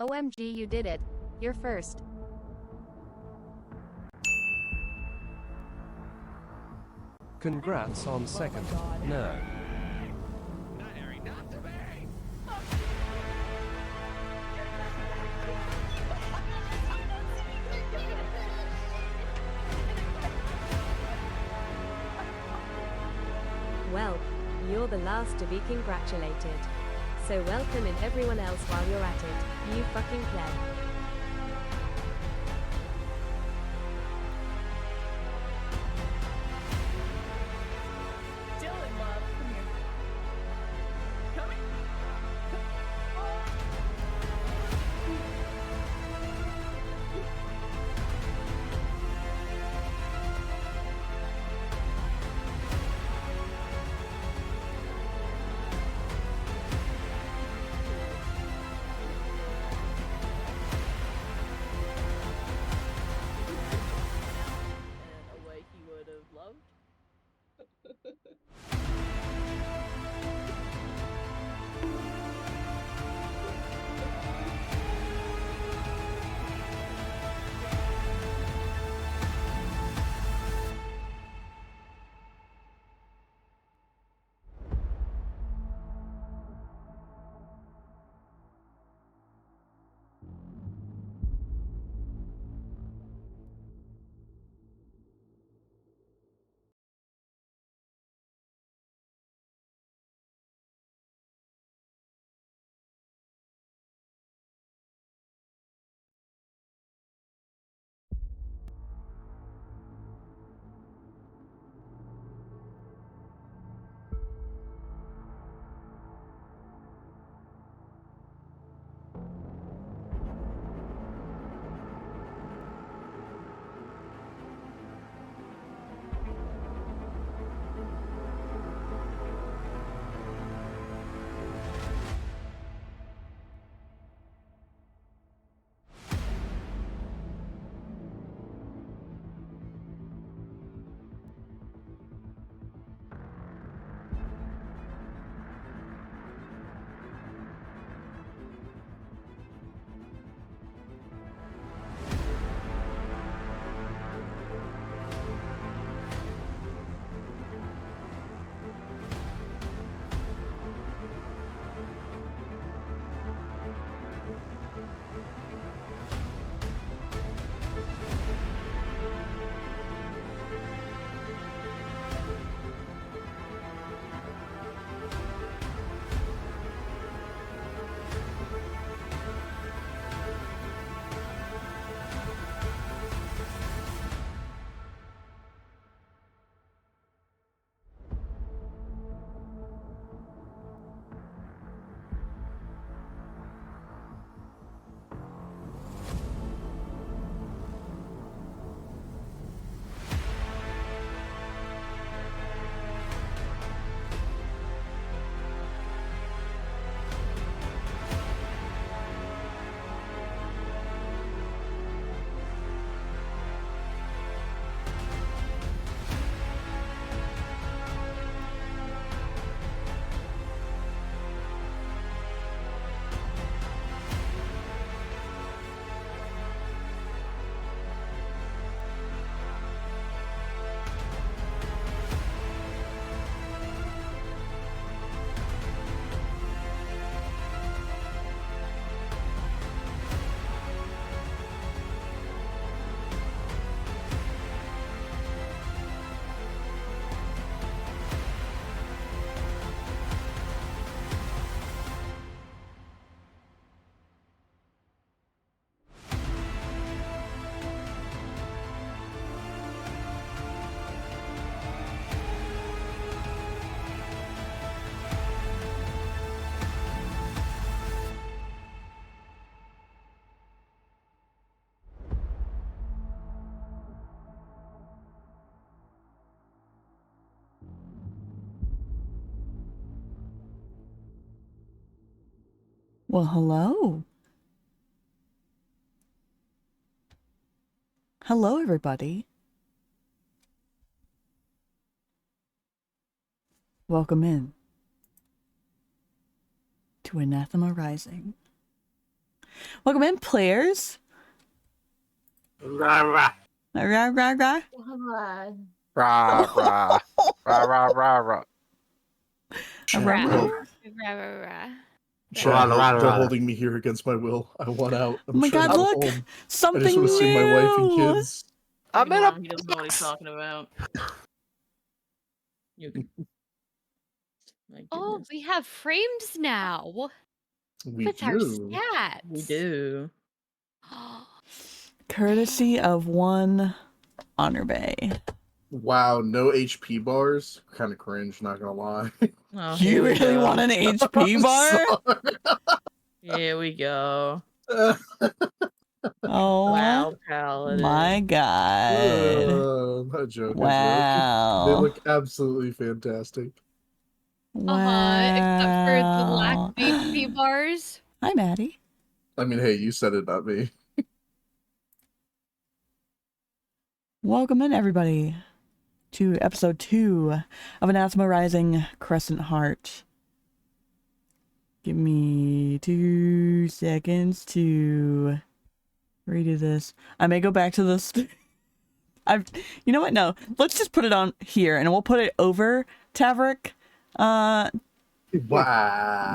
OMG, you did it. You're first. Congrats on second. No. Well, you're the last to be congratulated. So welcome in everyone else while you're at it, you fucking pleb. Well, hello. Hello, everybody. Welcome in to Anathema Rising. Welcome in, players. Rah, rah. Rah, rah, rah. Rah, rah. Rah, rah, rah, rah. Rah. Chad, Rah, rah, they're rah. holding me here against my will. I want out. I'm Oh my trying God, to go look! home. I Something just want to see my wife and new! kids. I'm in a He doesn't know what he's talking about. You can... My Oh, goodness. we have frames now. We What's our do. stats? We do. Courtesy of one Honor Bay. Wow, no HP bars? Kind of cringe, not gonna lie. Oh, You here we really go. want an HP bar? Here we go. Oh Wow, Paladin. my God. Not joke, Wow. They look absolutely fantastic. Except for the lack Wow. of HP bars. Hi, Maddie. I mean, hey, you said it, not me. Welcome in, everybody, to episode 2 of Anathema Rising, Crescent Heart. Give me 2 seconds to redo this. I may go back to this. You know what? No, let's just put it on here, and we'll put it over Tavrick. Wow.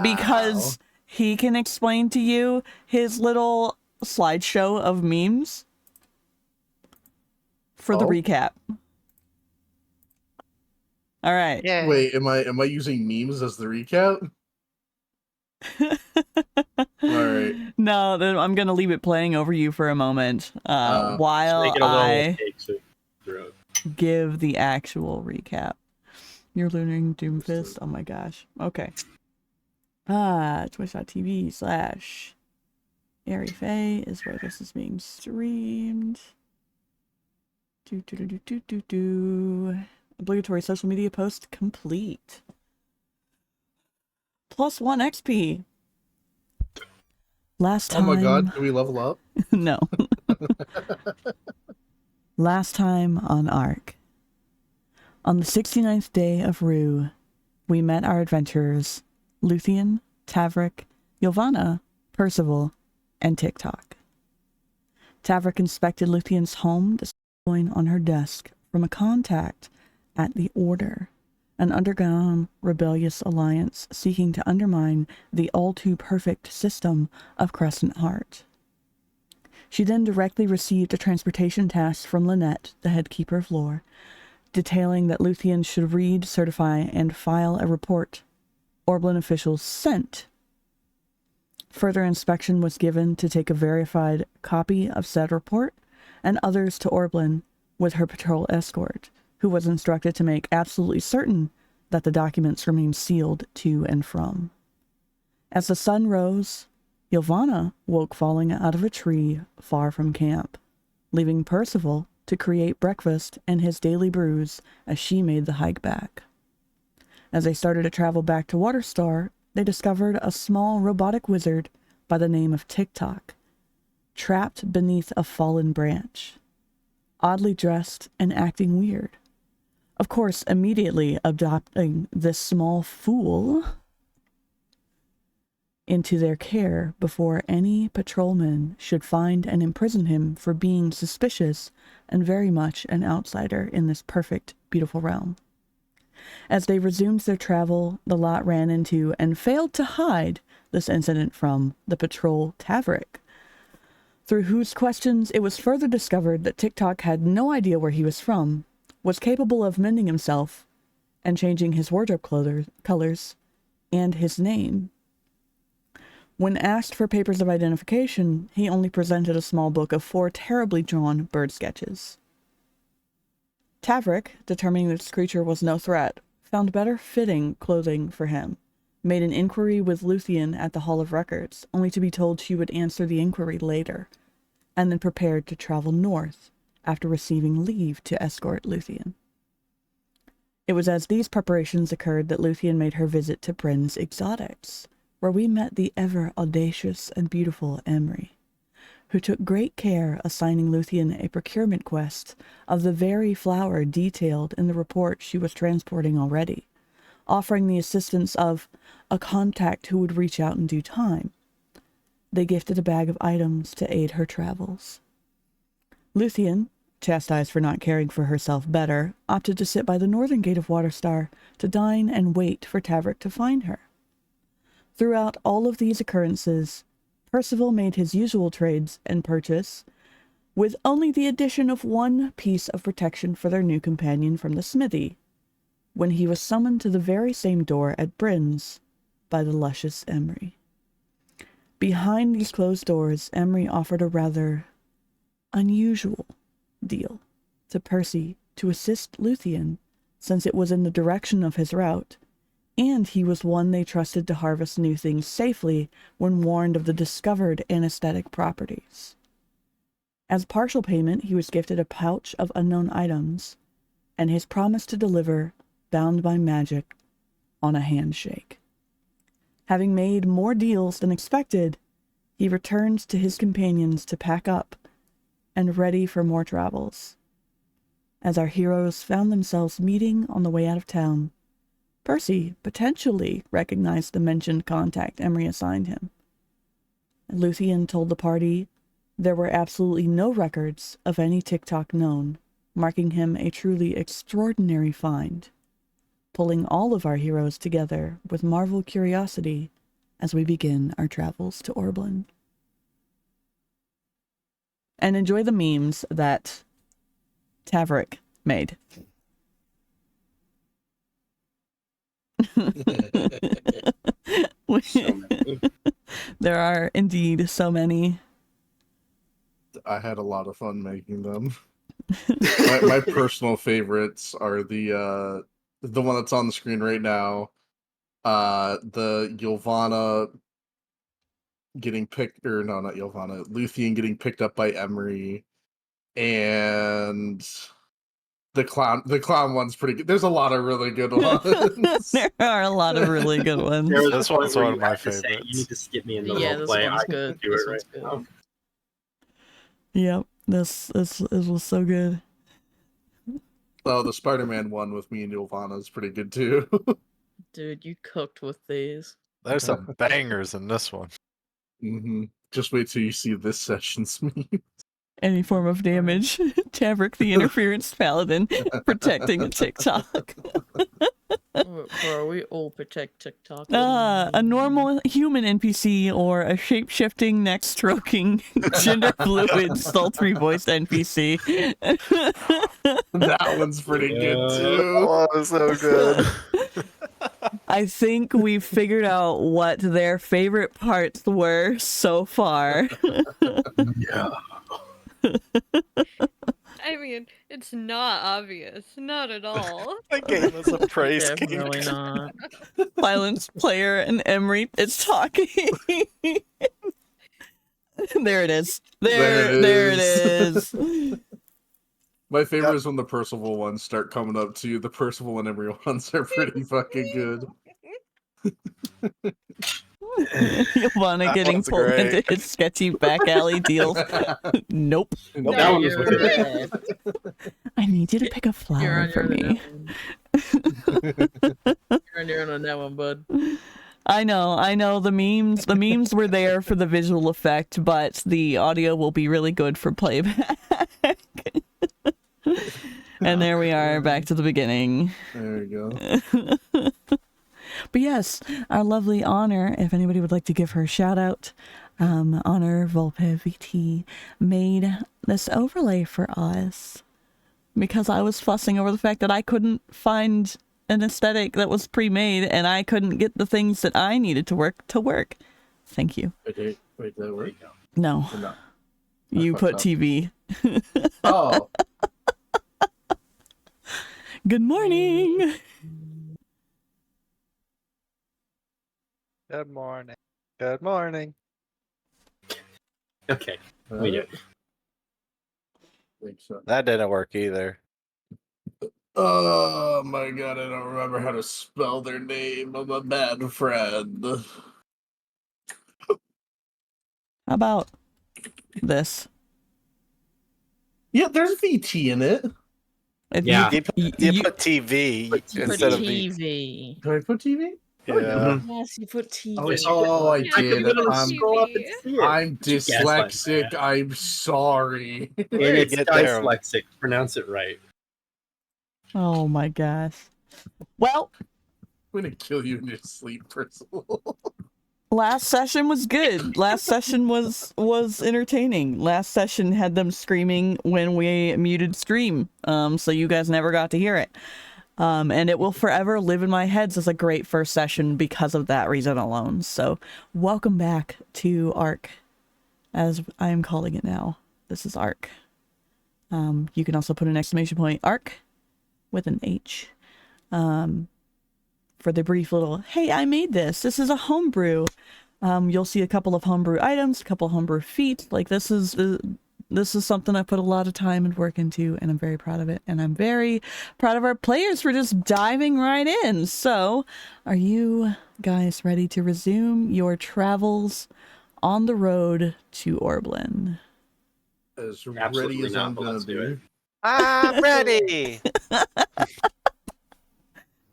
Because he can explain to you his little slideshow of memes for the recap. All right. Yeah. Wait, am I using memes as the recap? Alright. No, then I'm gonna leave it playing over you for a moment while Make it a little I cake, so you give the actual recap. You're learning Doomfist. Oh my gosh. Okay. Twitch.tv/AeriFae is where this is being streamed. Obligatory social media post complete. +1 XP. Last time. Oh my god, can we level up? No. Last time on Ark. On the 69th day of Rue, we met our adventurers, Luthien, Tavrick, Ylvanna, Percival, and Tock. Tavrick inspected Luthien's home, discovering on her desk from a contact at the Order, an underground rebellious alliance seeking to undermine the all-too-perfect system of Crescent Heart. She then directly received a transportation task from Lynette, the head keeper of lore, detailing that Luthien should read, certify, and file a report. Orblin officials sent. Further inspection was given to take a verified copy of said report, and others to Orblin with her patrol escort, who was instructed to make absolutely certain that the documents remained sealed to and from. As the sun rose, Ylvanna woke falling out of a tree far from camp, leaving Percival to create breakfast and his daily brews as she made the hike back. As they started to travel back to Waterstar, they discovered a small robotic wizard by the name of Tock, trapped beneath a fallen branch, oddly dressed and acting weird. Of course, immediately adopting this small fool into their care before any patrolman should find and imprison him for being suspicious and very much an outsider in this perfect, beautiful realm. As they resumed their travel, the lot ran into and failed to hide this incident from the patrol Tavrick, through whose questions it was further discovered that Tock had no idea where he was from, was capable of mending himself and changing his wardrobe colors and his name. When asked for papers of identification, he only presented a small book of 4 terribly drawn bird sketches. Tavrick, determining that this creature was no threat, found better fitting clothing for him, made an inquiry with Luthien at the Hall of Records, only to be told she would answer the inquiry later, and then prepared to travel north after receiving leave to escort Luthien. It was as these preparations occurred that Luthien made her visit to Bryn's Exotics, where we met the ever-audacious and beautiful Emery, who took great care assigning Luthien a procurement quest of the very flower detailed in the report she was transporting already, offering the assistance of a contact who would reach out in due time. they gifted a bag of items to aid her travels. Luthien, chastised for not caring for herself better, opted to sit by the northern gate of Waterstar to dine and wait for Tavrick to find her. Throughout all of these occurrences, Percival made his usual trades and purchase, with only the addition of one piece of protection for their new companion from the smithy, when he was summoned to the very same door at Bryn's by the luscious Emery. Behind these closed doors, Emery offered a rather unusual deal to Percy to assist Luthien, since it was in the direction of his route, and he was one they trusted to harvest new things safely when warned of the discovered anesthetic properties. As partial payment, he was gifted a pouch of unknown items, and his promise to deliver, bound by magic, on a handshake. Having made more deals than expected, he returned to his companions to pack up and ready for more travels. As our heroes found themselves meeting on the way out of town, Percy potentially recognized the mentioned contact Emery assigned him. Luthien told the party there were absolutely no records of any TikTok known, marking him a truly extraordinary find, pulling all of our heroes together with marvel curiosity as we begin our travels to Orblin. And enjoy the memes that Tavrick made. There are indeed so many. I had a lot of fun making them. my personal favorites are the one that's on the screen right now. The Ylvanna getting picked, or no, not Ylvanna, Luthien getting picked up by Emery, and the clown one's pretty good. There's a lot of really good ones. There are a lot of really good ones. This one's one of my favorites. You need to skip me in the Yeah, role this play. one's I can good. do This it one's right good. now. Yep, this was so good. Oh, the Spider-Man one with me and Ylvanna is pretty good too. Dude, you cooked with these. There's some bangers in this one. Just wait till you see this session's meme. Any form of damage. Tavrick, the interference paladin, protecting a TikTok. Bro, we all protect TikTok. A normal human NPC or a shape-shifting, neck-stroking, gender-fluid, sultry-voiced NPC. That one's pretty good too. Oh, it's so good. I think we've figured out what their favorite parts were so far. Yeah. I mean, it's not obvious. Not at all. The game is a praise Definitely kink. not. Silence player and Emery is talking. There it is. There it is. My favorite is when the Percival ones start coming up too. The Percival and Emery ones are pretty fucking good. Ylvanna That getting one's pulled great. into his sketchy back alley deals. Nope. No, that one was you're wicked. right. I need you to pick a You're flower on for your own me. You're on your own on that one, bud. I know. The memes were there for the visual effect, but the audio will be really good for playback. And there we are, back to the beginning. There you go. But yes, our lovely Honor, if anybody would like to give her a shout out, Honor Volpe VT made this overlay for us because I was fussing over the fact that I couldn't find an aesthetic that was pre-made and I couldn't get the things that I needed to work. Thank you. Wait, did that work? No, Or no? you fucked put up. TV. Oh, Good morning. Good morning. Good morning. Okay, we do. think so. That didn't work either. Oh my god, I don't remember how to spell their name. I'm a bad friend. How about this? Yeah, there's VT in it. If Yeah. You put TV Put instead of the. TV. Do I put TV? Yeah. Yes, you put TV. Oh, I Yeah, did. you put scroll up and TV. see it. I'm You gaslight dyslexic. man. I'm sorry. And Way to it's get there. dyslexic. Pronounce it right. Oh my gosh. Well, I'm gonna kill you in your sleep, Percival. last session was good. Last session was entertaining. Last session had them screaming when we muted stream. So you guys never got to hear it. And it will forever live in my head as a great first session because of that reason alone. So welcome back to ARC, as I am calling it now. This is ARC. You can also put an exclamation point, ARC, with an H. For the brief little, hey, I made this. This is a homebrew. You'll see a couple of homebrew items, a couple of homebrew feet. Like this is something I put a lot of time and work into, and I'm very proud of it. And I'm very proud of our players for just diving right in. So, are you guys ready to resume your travels on the road to Orblin? As Absolutely ready as not, I'm but gonna let's do it. be. I'm ready.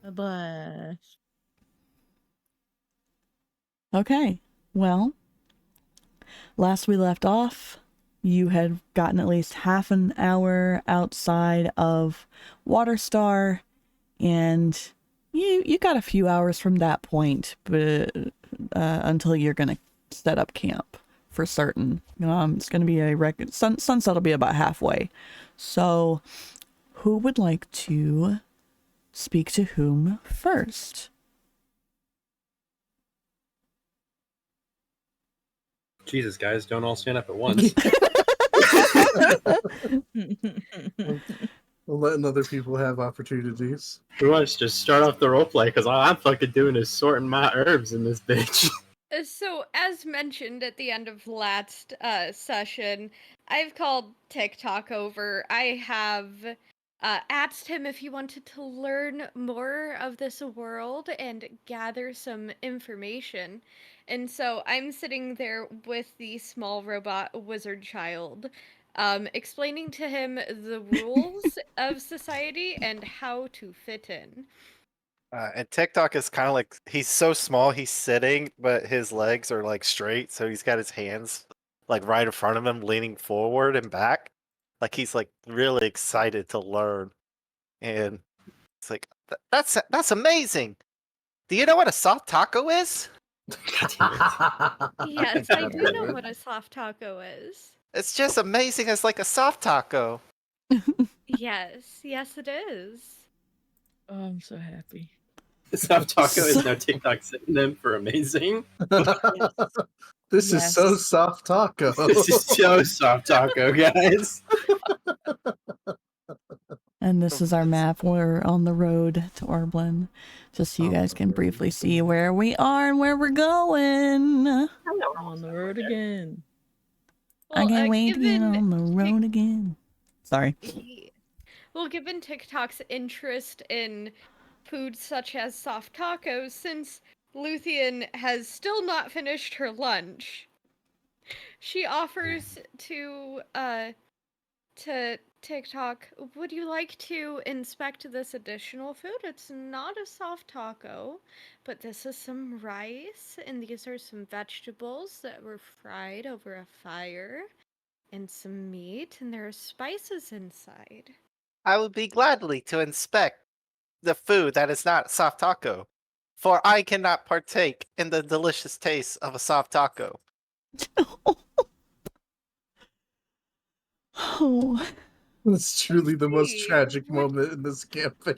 Bye. Okay, well, last we left off, you had gotten at least half an hour outside of Waterstar, and you got a few hours from that point, but until you're gonna set up camp for certain. It's gonna be sunset will be about halfway. So, who would like to speak to whom first? Jesus, guys, don't all stand up at once. I'm letting other people have opportunities. Who wants to just start off the roleplay? Because all I'm fucking doing is sorting my herbs in this bitch. So, as mentioned at the end of last session, I've called TikTok over. I have asked him if he wanted to learn more of this world and gather some information. And so I'm sitting there with the small robot wizard child, explaining to him the rules of society and how to fit in. And TikTok is kind of like, he's so small, he's sitting, but his legs are like straight, so he's got his hands like right in front of him, leaning forward and back. Like he's like really excited to learn. And it's like, that's amazing. Do you know what a soft taco is? Yes, I do know what a soft taco is. It's just amazing as like a soft taco. Yes, yes it is. Oh, I'm so happy. Soft taco is no TikTok synonym for amazing. This is so Yes. soft taco. This is so soft taco, guys. And this is our map. We're on the road to Orblin, just so you guys can briefly see where we are and where we're going. On the road again. I can't wait to get given on the road again. Sorry. Well, given TikTok's interest in foods such as soft tacos, since Luthien has still not finished her lunch, she offers to TikTok, would you like to inspect this additional food? It's not a soft taco, but this is some rice, and these are some vegetables that were fried over a fire, and some meat, and there are spices inside. I would be gladly to inspect the food that is not soft taco, for I cannot partake in the delicious taste of a soft taco. Oh, It's truly the most Hey, tragic would- moment in this campaign.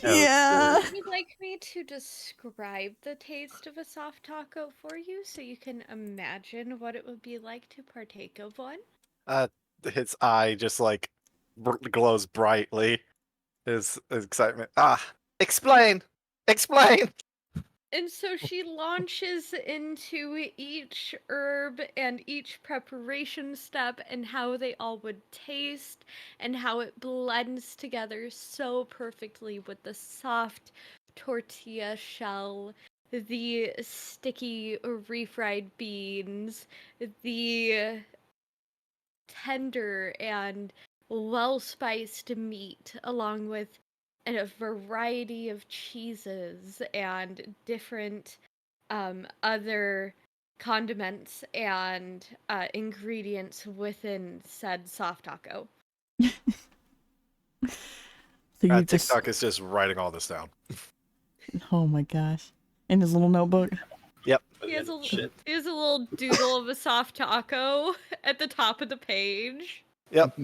yeah. Would you like me to describe the taste of a soft taco for you so you can imagine what it would be like to partake of one? His eye just like glows brightly. His excitement. Explain! Explain! And so she launches into each herb and each preparation step and how they all would taste and how it blends together so perfectly with the soft tortilla shell, the sticky refried beans, the tender and well spiced meat, along with and a variety of cheeses and different other condiments and ingredients within said soft taco. So you just, TikTok is just writing all this down. oh my gosh, in his little notebook. Yep. He has a Shit. little doodle of a soft taco at the top of the page. Yep.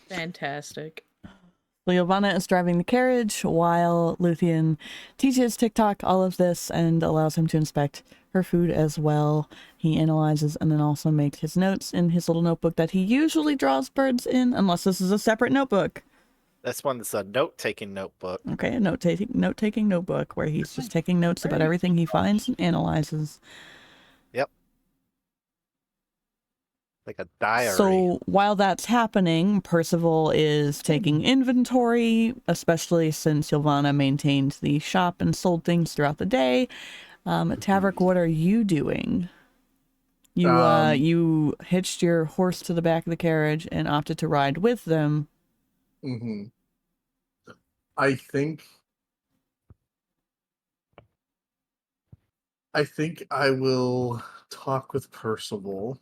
Fantastic. So Ylvanna is driving the carriage while Luthien teaches TikTok all of this and allows him to inspect her food as well. He analyzes and then also makes his notes in his little notebook that he usually draws birds in, unless this is a separate notebook. This one's a note-taking notebook. Okay, a note-taking notebook where he's just taking notes about everything he finds and analyzes. Yep. Like a diary. So while that's happening, Percival is taking inventory, especially since Ylvanna maintained the shop and sold things throughout the day. Tavrick, what are you doing? You hitched your horse to the back of the carriage and opted to ride with them. Mm-hmm. I think I will talk with Percival.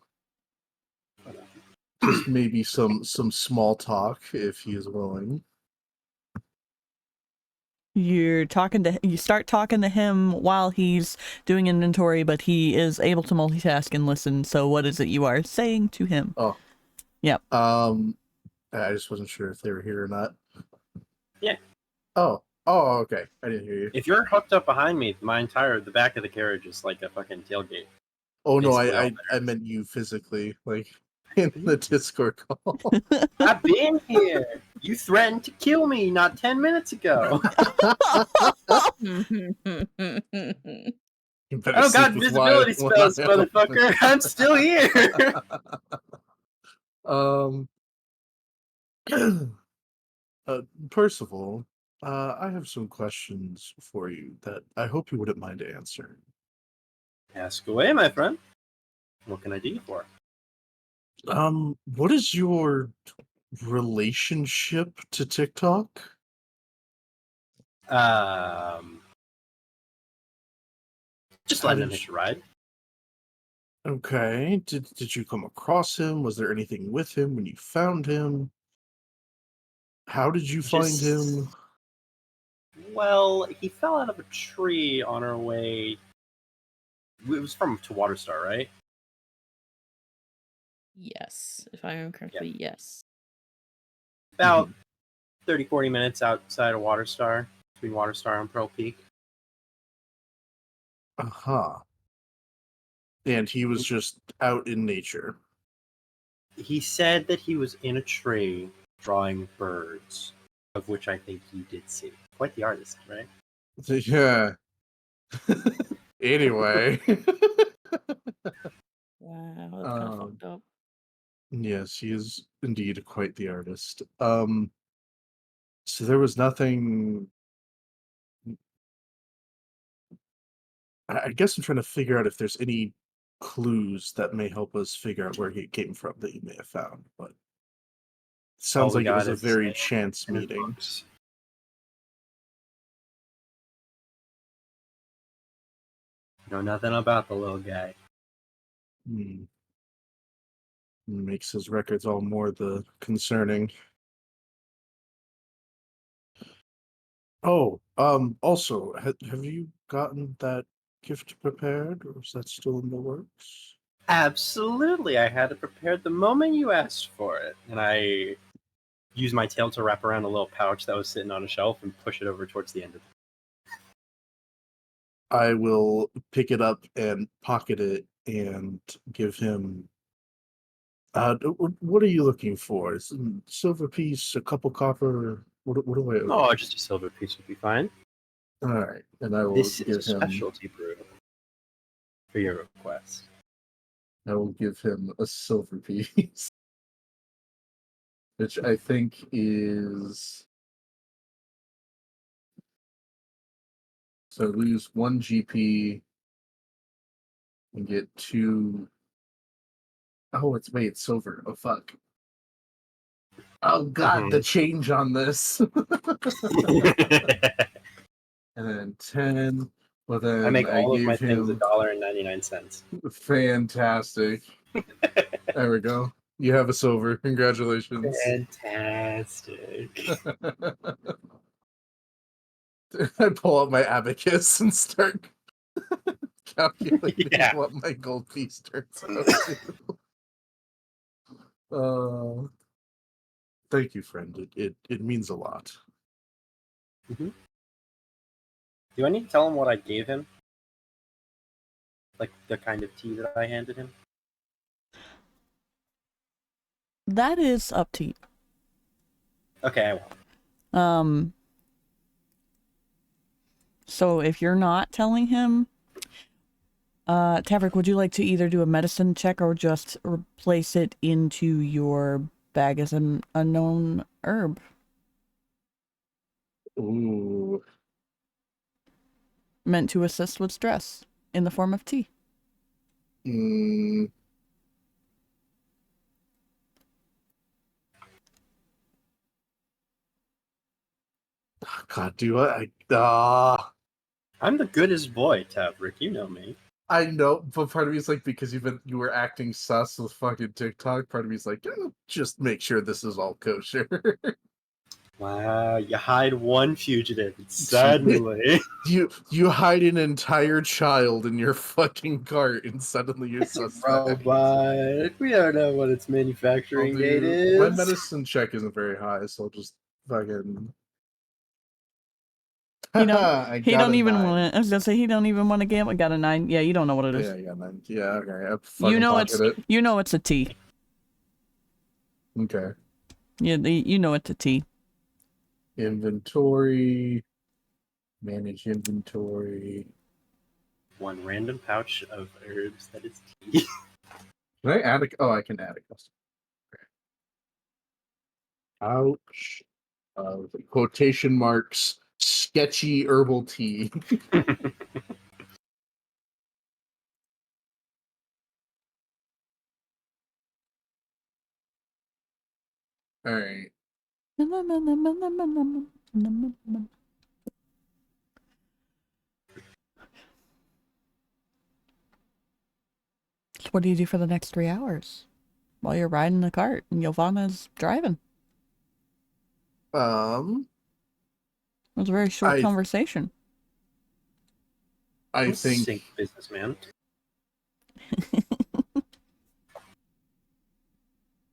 Just maybe some small talk if he is willing. You start talking to him while he's doing inventory, but he is able to multitask and listen. So what is it you are saying to him? Oh. Yep. I just wasn't sure if they were here or not. Yeah. Oh, okay. I didn't hear you. If you're hooked up behind me, the back of the carriage is like a fucking tailgate. Oh no, Basically I meant you physically, like in the Discord call. I've been here. You threatened to kill me not 10 minutes ago. You I better don't sleep got with visibility Wyatt when spells, I- motherfucker. I'm still here. Percival, I have some questions for you that I hope you wouldn't mind answering. Ask away, my friend. What can I do you for? What is your relationship to TikTok? Just How letting did him hitch a ride. Okay. Did you come across him? Was there anything with him when you found him? How did you find him? Well, he fell out of a tree on our way. It was to Waterstar, right? Yes, if I remember correctly, yes. About 30, 40 minutes outside of Waterstar, between Waterstar and Pearl Peak. Uh-huh. And he was just out in nature. He said that he was in a tree drawing birds, of which I think he did see. Quite the artist, right? Yeah. Anyway. Wow, that's kind of fucked up. Yes, he is indeed quite the artist. So there was nothing. I guess I'm trying to figure out if there's any clues that may help us figure out where he came from that you may have found, but it sounds like it was a very chance meeting. Know nothing about the little guy. Makes his records all more the concerning. Oh, also, have you gotten that gift prepared, or is that still in the works? Absolutely, I had it prepared the moment you asked for it, and I used my tail to wrap around a little pouch that was sitting on a shelf and push it over towards the end of it. I will pick it up and pocket it and give him. What are you looking for? Is it a silver piece, a couple copper? What do I? Oh, just a silver piece would be fine. All right, and I will This give is a him. specialty brew for your request. I will give him a silver piece, which I think is. So lose 1 GP and get 2. Oh, it's silver. Oh fuck. Oh God, the Mhm. change on this. And then 10. Well, then I make all of my gave things him $1.99. fantastic. There we go. You have a silver. Congratulations. Fantastic. I pull out my abacus and start calculating Yeah. what my gold piece turns out to. Thank you, friend. It means a lot. Do I need to tell him what I gave him? Like the kind of tea that I handed him? That is up to you. Okay, I won't. So if you're not telling him, Tavrick, would you like to either do a medicine check or just replace it into your bag as an unknown herb? Ooh. Meant to assist with stress in the form of tea. Mm. God, do I? I'm the goodest boy, Tavrick. You know me. I know, but part of me is like, because you were acting sus with fucking TikTok. Part of me is like, just make sure this is all kosher. Wow, you hide one fugitive, and suddenly... you hide an entire child in your fucking cart, and suddenly you're suspect. Robot. We don't know what its manufacturing date is. My medicine check isn't very high, so I'll just fucking. He I don't even want to. I was gonna say he don't even want to gamble. I got a 9. Yeah, you don't know what it is. Yeah, I got 9. Yeah, okay. I You know it's a tea. Okay. Yeah, you know it's a tea. Inventory. Manage inventory. One random pouch of herbs that is tea. Can I add a? Oh, I can add a custom. Okay. Pouch of quotation marks sketchy herbal tea. All right. So what do you do for the next 3 hours while you're riding the cart and Ylvanna's driving? It was a very short conversation. I think Sink businessman.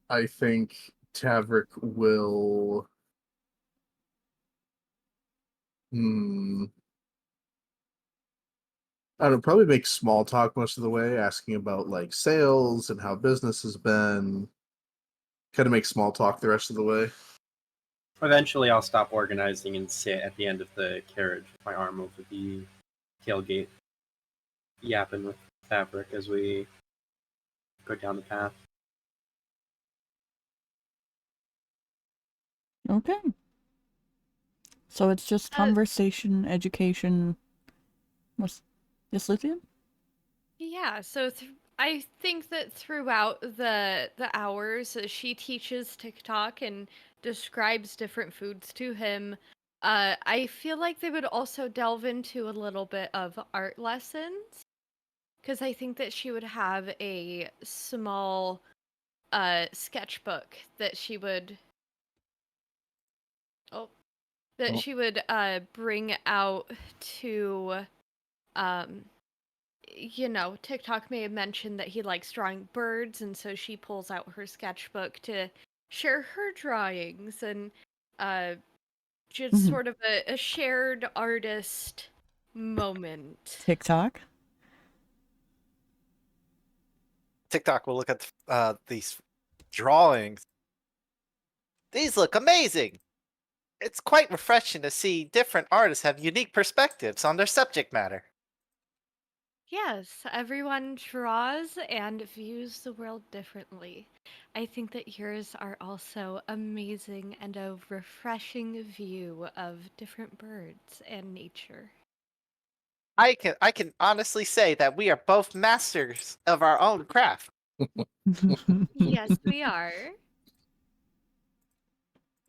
I think Tavrick will. I don't know, probably make small talk most of the way, asking about like sales and how business has been. Kind of make small talk the rest of the way. Eventually, I'll stop organizing and sit at the end of the carriage with my arm over the tailgate, yapping with Tavrick as we go down the path. Okay. So it's just conversation, education. Yes, Luthien? Yeah, so I think that throughout the hours, she teaches TikTok and describes different foods to him. I feel like they would also delve into a little bit of art lessons, because I think that she would have a small sketchbook that she would she would bring out to TikTok may have mentioned that he likes drawing birds, and so she pulls out her sketchbook to share her drawings and just sort of a shared artist moment. TikTok will look at these drawings. These look amazing. It's quite refreshing to see different artists have unique perspectives on their subject matter. Yes, everyone draws and views the world differently. I think that yours are also amazing and a refreshing view of different birds and nature. I can honestly say that we are both masters of our own craft. Yes, we are.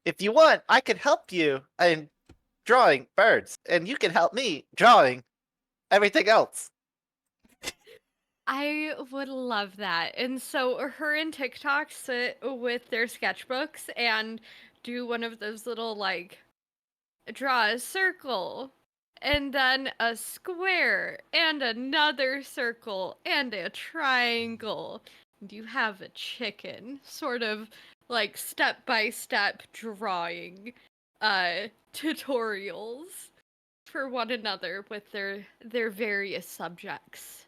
If you want, I can help you in drawing birds, and you can help me drawing everything else. I would love that. And so her and TikTok sit with their sketchbooks and do one of those little, like, draw a circle, and then a square, and another circle, and a triangle. And you have a chicken, sort of like step-by-step drawing tutorials for one another with their various subjects.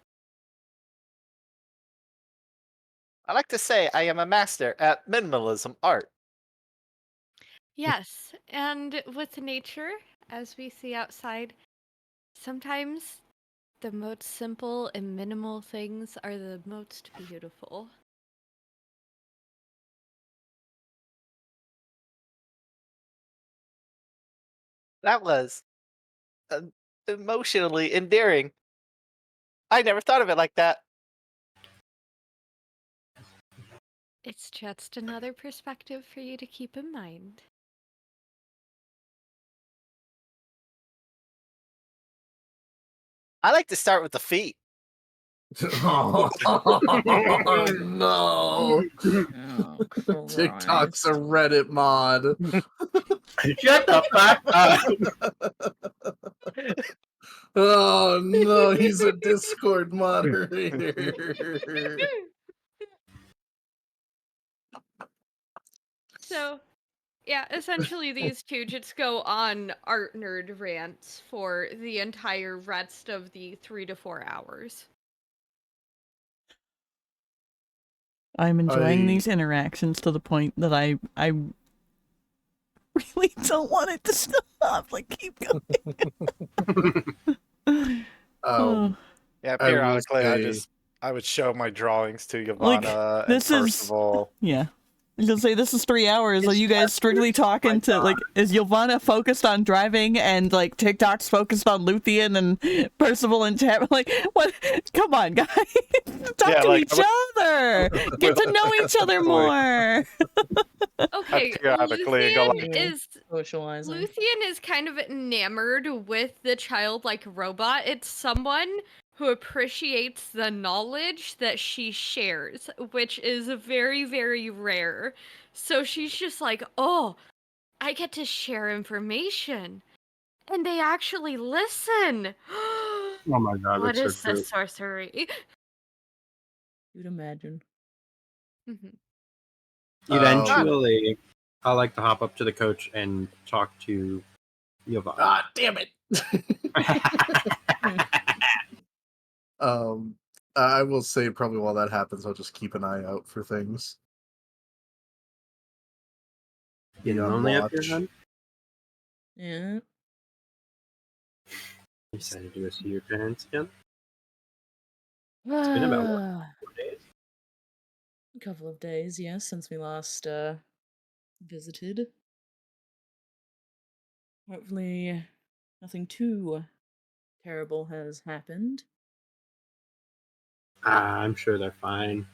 I like to say I am a master at minimalism art. Yes, and with nature, as we see outside, sometimes the most simple and minimal things are the most beautiful. That was emotionally endearing. I never thought of it like that. It's just another perspective for you to keep in mind. I like to start with the feet. Oh, no. Oh, TikTok's a Reddit mod. Shut the fuck up! Oh no, he's a Discord moderator. So, yeah, essentially these two just go on art nerd rants for the entire rest of the 3 to 4 hours. I'm enjoying these interactions to the point that I really don't want it to stop. Like, keep going. Yeah, I will periodically say- I would show my drawings to Ylvanna Like, and this is- Percival. Yeah. I was gonna say, this is 3 hours. Are It's you guys just- strictly talking to, like, is Ylvanna focused on driving and, like, TikTok's focused on Luthien and Percival and Tab? Like, what? Come on, guys. Talk Yeah, to like, each other. Get to know each other more. Okay, periodically go Luthien like- is Socializing. Luthien is kind of enamored with the childlike robot. It's someone who appreciates the knowledge that she shares, which is very, very rare. So she's just like, oh, I get to share information. And they actually listen. Oh my god, What that's is so true. this sorcery? You'd imagine. Mhm. Eventually, I like to hop up to the coach and talk to Ylvanna. Ah, damn it. I will say probably while that happens, I'll just keep an eye out for things. You Be on lonely up here, watch. hun? Yeah. You excited to go see your parents again? It's been about what, 4 days? A couple of days, yes, since we last visited. Hopefully, nothing too terrible has happened. I'm sure they're fine.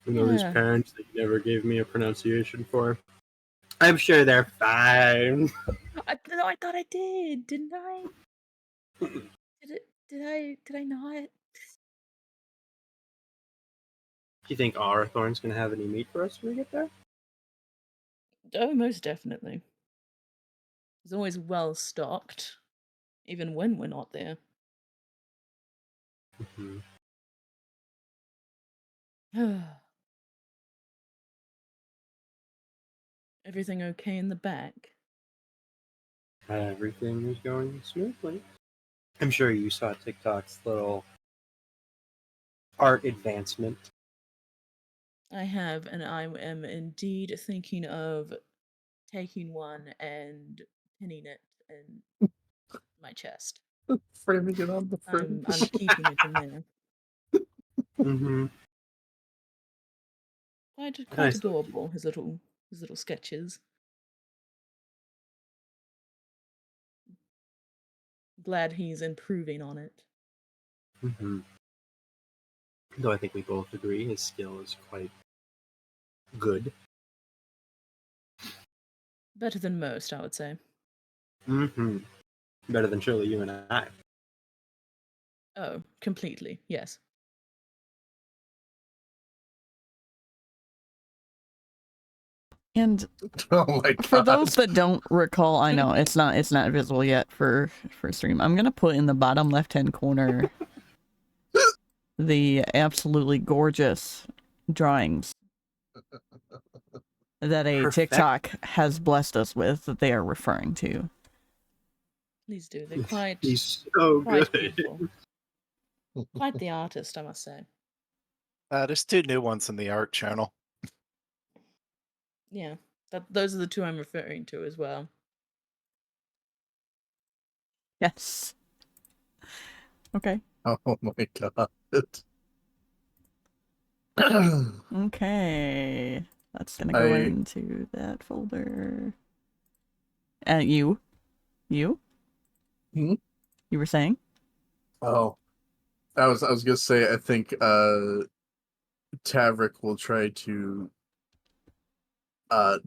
You know, these Yeah. parents that you never gave me a pronunciation for. I'm sure they're fine. I thought I did, didn't I? Did I not? Do you think Arathorn's gonna have any meat for us when we get there? Oh, most definitely. It's always well stocked, even when we're not there. Mm-hmm. Everything okay in the back? Everything is going smoothly. I'm sure you saw TikTok's little art advancement. I have, and I am indeed thinking of taking one and pinning it in my chest. Framing it on the front. I'm keeping it in there. Mm-hmm. Quite Nice. adorable, his little sketches. Glad he's improving on it. Mm-hmm. Though I think we both agree his skill is quite good. Better than most, I would say. Mm-hmm. Better than surely you and I. Oh, completely. Yes. And Oh my god. for those that don't recall, I know it's not visible yet for stream. I'm gonna put in the bottom left-hand corner the absolutely gorgeous drawings that a Perfect. TikTok has blessed us with that they are referring to. Please do. They're quite, He's so quite good. beautiful. Quite the artist, I must say. There's 2 new ones in the art channel. Yeah. Those are the 2 I'm referring to as well. Yes. Okay. Oh my god. Okay. That's gonna go into that folder. You? Hmm? You were saying? Oh. I was gonna say I think Tavrick will try to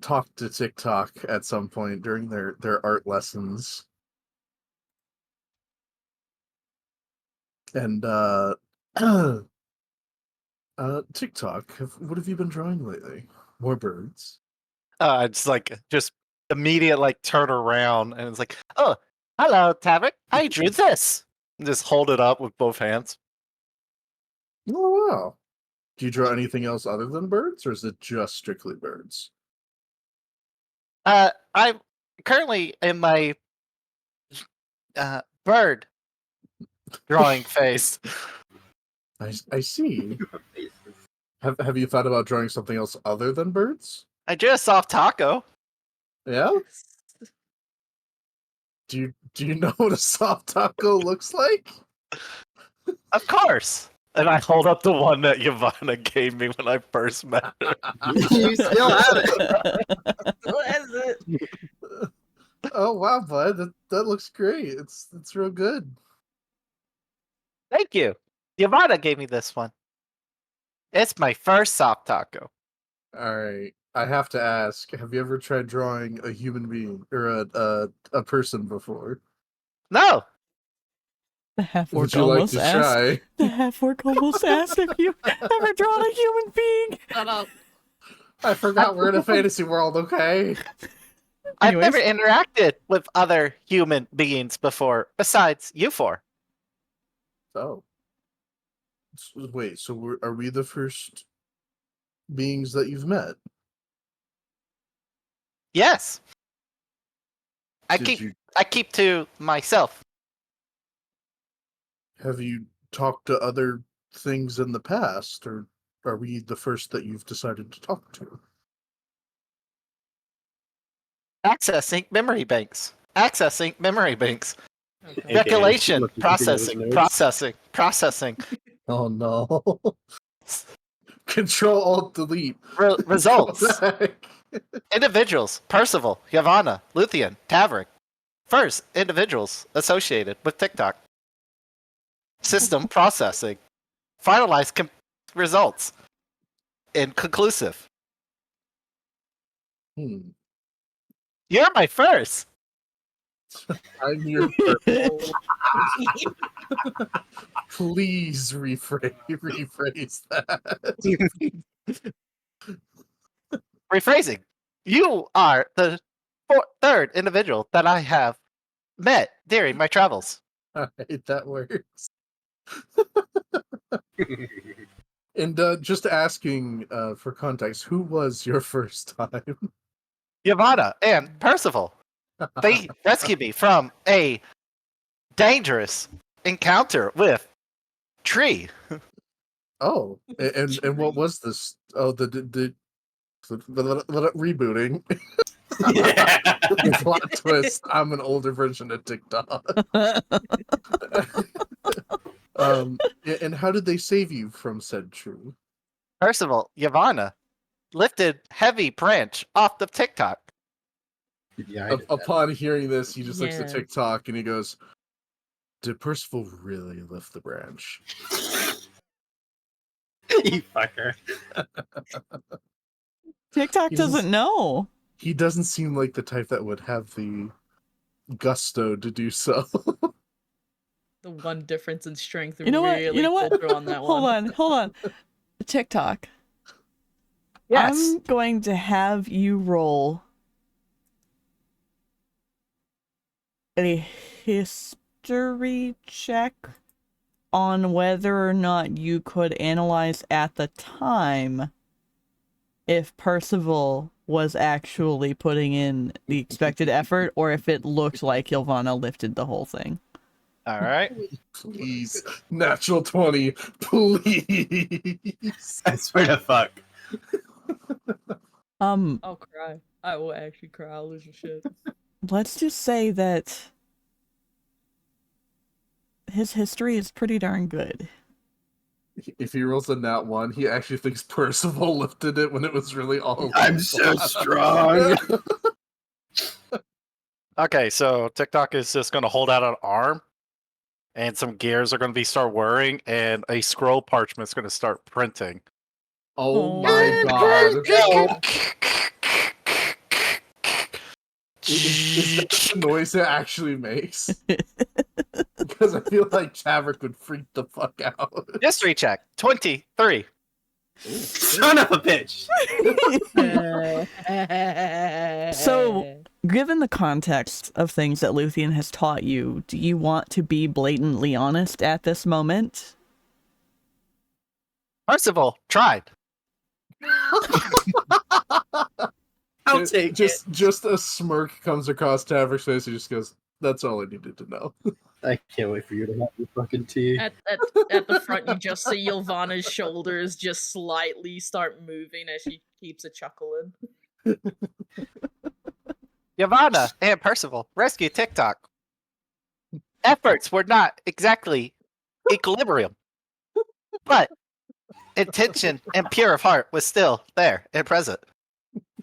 talk to TikTok at some point during their art lessons. And TikTok, what have you been drawing lately? More birds? It's like just immediate like turn around and it's like, oh, hello, Tavrick. I drew this. And just hold it up with both hands. Oh wow. Do you draw anything else other than birds, or is it just strictly birds? I'm currently in my bird drawing phase. I see. Have you thought about drawing something else other than birds? I drew a soft taco. Yeah? Do you know what a soft taco looks like? Of course. And I hold up the one that Ylvanna gave me when I first met her. You still have it. What is it? Oh wow, bud, that looks great. It's real good. Thank you. Ylvanna gave me this one. It's my first soft taco. All right, I have to ask: have you ever tried drawing a human being or a person before? No. The half Would orc you like almost to asked. try? The half orc almost asked if you ever drawn a human being. Shut up. I forgot we're in a fantasy world. Okay. I've Anyways. never interacted with other human beings before, besides you 4. Oh. Wait. So are we the first beings that you've met? Yes. I Did keep to myself. Have you talked to other things in the past, or are we the first that you've decided to talk to? Accessing memory banks. Accessing memory banks. Okay. Recollection. looking through those Processing. notes. Processing. Oh no. Control Alt Delete. Results. Go back. Individuals. Percival. Ylvanna. Luthien. Tavrick. First, individuals associated with TikTok. System processing. Finalize results. Inconclusive. You're my first. I'm your Please rephrase that. Rephrasing. You are the 3rd individual that I have met during my travels. Alright, that works. And just asking for context, who was your first time? Ylvanna and Percival. They rescued me from a dangerous encounter with tree. Oh, and what was this? Oh, the rebooting. Yeah. Plot twist. I'm an older version of TikTok. And how did they save you from said tree? Percival, Ylvanna lifted heavy branch off the TikTok. Yeah, I did that. Upon hearing this, he just looks at Yeah. TikTok and he goes, "Did Percival really lift the branch?" You fucker. TikTok He's just- doesn't know. he doesn't seem like the type that would have the gusto to do so. The one difference in strength You know what? really You know what? pulled through on that one. Hold on. TikTok. Yes. I'm going to have you roll a history check on whether or not you could analyze at the time if Percival was actually putting in the expected effort or if it looked like Ylvanna lifted the whole thing. All right. Please, natural 20, please. I swear to fuck. I'll cry. I will actually cry. I'll lose your shit. Let's just say that his history is pretty darn good. If he rolls a nat 1, he actually thinks Percival lifted it when it was really all. I'm so strong. Okay, so TikTok is just going to hold out an arm, and some gears are going to be start whirring, and a scroll parchment is going to start printing. Oh my god. Is that the noise it actually makes? Because I feel like Tavrick would freak the fuck out. History check 23. Son of a bitch. So, given the context of things that Luthien has taught you, do you want to be blatantly honest at this moment? Percival tried. I'll take it. Just a smirk comes across Tavrick's face. He just goes, "That's all I needed to know." I can't wait for you to have your fucking tea. At the front, you just see Ylvanna's shoulders just slightly start moving as she keeps a chuckling. Ylvanna and Percival rescue TikTok. Efforts were not exactly equilibrium, but intention and pure of heart was still there and present.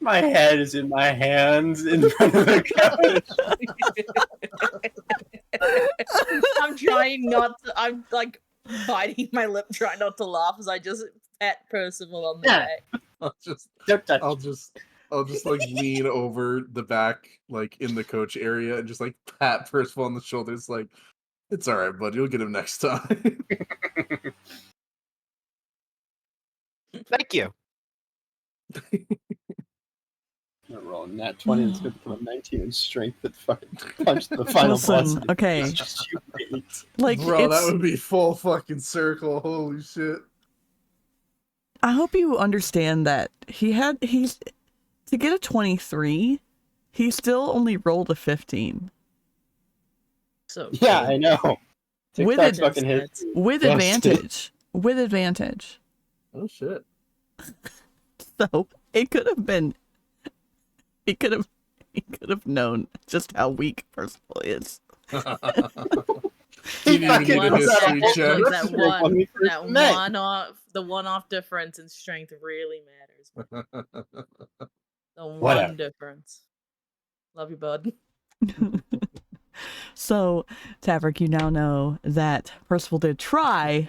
My head is in my hands in front of the couch. I'm trying not to. I'm like biting my lip, trying not to laugh as I just pat Percival on the back. I'll just like lean over the back, like in the coach area, and just like pat Percival on the shoulders, like, "It's all right, bud. You'll get him next time." Thank you. I'm rolling that 20 and it's going to become a 19 in strength that fucking punch the final Listen, boss. okay. It's just you wait. Like, Bro, that would be full fucking circle. Holy shit. I hope you understand that he's to get a 23, he still only rolled a 15. So Yeah, I know. With TikTok's it- fucking hit. With Busted. advantage. With advantage. Oh shit. So it could have been. He could have known just how weak Percival is. He didn't even need a history check. The one-off difference in strength really matters. The Whatever. one difference. Love you, bud. So, Tavrick, you now know that Percival did try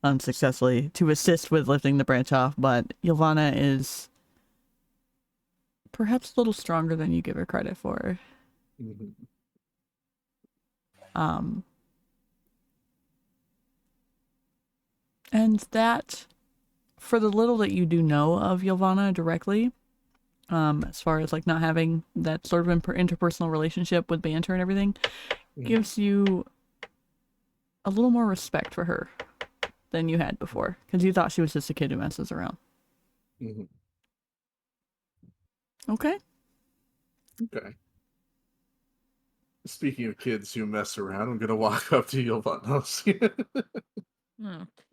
unsuccessfully to assist with lifting the branch off, but Ylvanna is perhaps a little stronger than you give her credit for. And that, for the little that you do know of Ylvanna directly, as far as like not having that sort of interpersonal relationship with banter and everything, gives you a little more respect for her than you had before, because you thought she was just a kid who messes around. Okay. Okay. Speaking of kids who mess around, I'm gonna walk up to Ylvanna.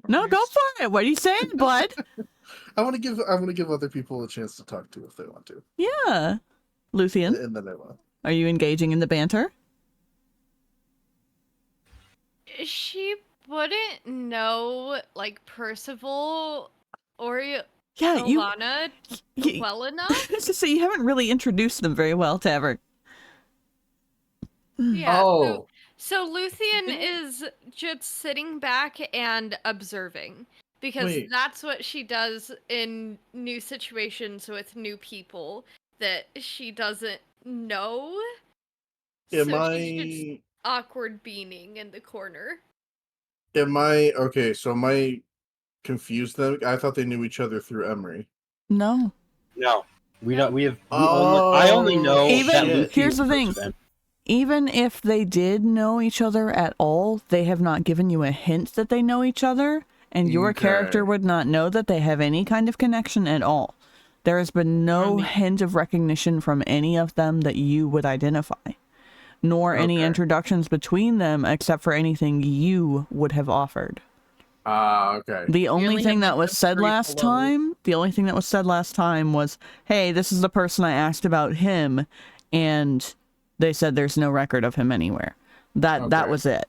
No, go for it. What are you saying, bud? I want to give other people a chance to talk to if they want to. Yeah. Luthien, And then I will. are you engaging in the banter? She wouldn't know, like, Percival or Yeah, Ylvanna you well enough. so you haven't really introduced them very well, Tavrick. Yeah. Oh. So Luthien is just sitting back and observing, because Wait. that's what she does in new situations with new people. that she doesn't know. Am so she's just I awkward beaning in the corner. okay? So am I confused then? I thought they knew each other through Emery. No. No, we don't. We have. Oh, I only know Even- that Luthien here's the approached thing. them. Even if they did know each other at all, they have not given you a hint that they know each other, and your Okay. character would not know that they have any kind of connection at all. There has been no hint of recognition from any of them that you would identify, nor any Okay. introductions between them except for anything you would have offered. Okay. The only only thing have, that like, was the said three last below. time, was, hey, this is the person I asked about him, and they said there's no record of him anywhere. That Okay. was it.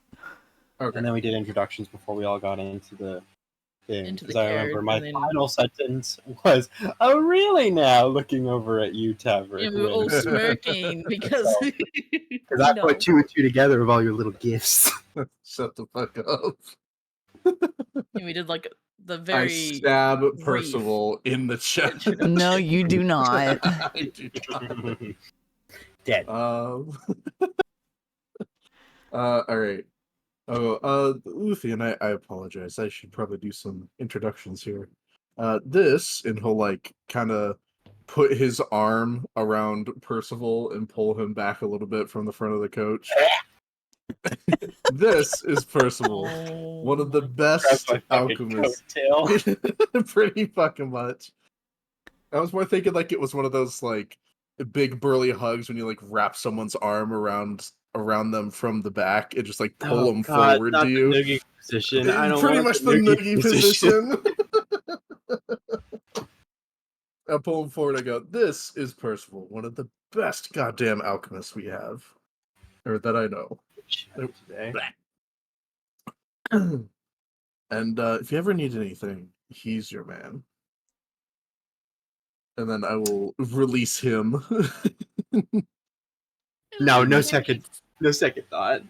Okay. And then we did introductions before we all got into the thing. Into the Because I remember carriage, my and then- final sentence was, "Oh, really now?" Looking over at you, Tavrick. Yeah, we were all smirking because Because I no. put 2 and 2 together with all your little gifts. Shut the fuck up. And we did like the I very stab Percival in the chest. No, you do not. I do not. Dead. All right. Luthien, I apologize. I should probably do some introductions here. This, and he'll like kind of put his arm around Percival and pull him back a little bit from the front of the coach. This is Percival, one of the Grab best my fucking alchemists. coattail. Pretty fucking much. I was more thinking like it was one of those like big burly hugs when you like wrap someone's arm around them from the back and just like pull them forward not to you. The noogie position. I don't Pretty want much the noogie position. I pull him forward. I go, "This is Percival, one of the best goddamn alchemists we have, or that I know." Today. And if you ever need anything, he's your man. And then I will release him. No second thought.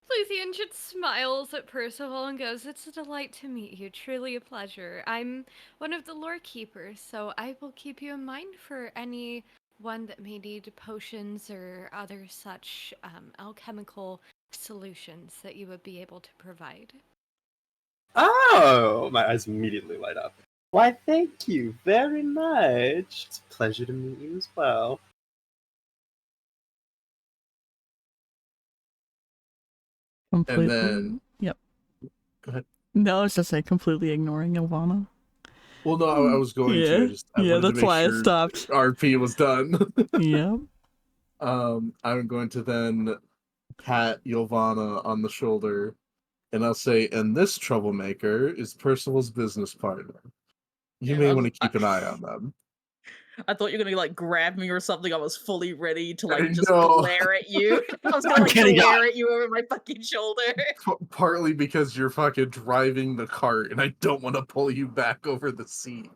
Luthien just smiles at Percival and goes, "It's a delight to meet you, truly a pleasure. I'm one of the lore keepers, so I will keep you in mind for any one that may need potions or other such alchemical solutions that you would be able to provide." Oh, my eyes immediately light up. Why, thank you very much. It's a pleasure to meet you as well. Completely. then- Yep. Go ahead. No, I was just completely ignoring Ylvanna. Well, no, I was going Yeah. to. I wanted to That's make why sure I stopped. RP was done. Yep. I'm going to then pat Ylvanna on the shoulder, and I'll say, "And this troublemaker is Percival's business partner. You Yeah, may I want was- to keep an eye on them." I thought you were gonna like grab me or something. I was fully ready to like just No. glare at you. I was gonna I'm like kidding, glare at you over my fucking shoulder. Partly because you're fucking driving the cart, and I don't want to pull you back over the seat.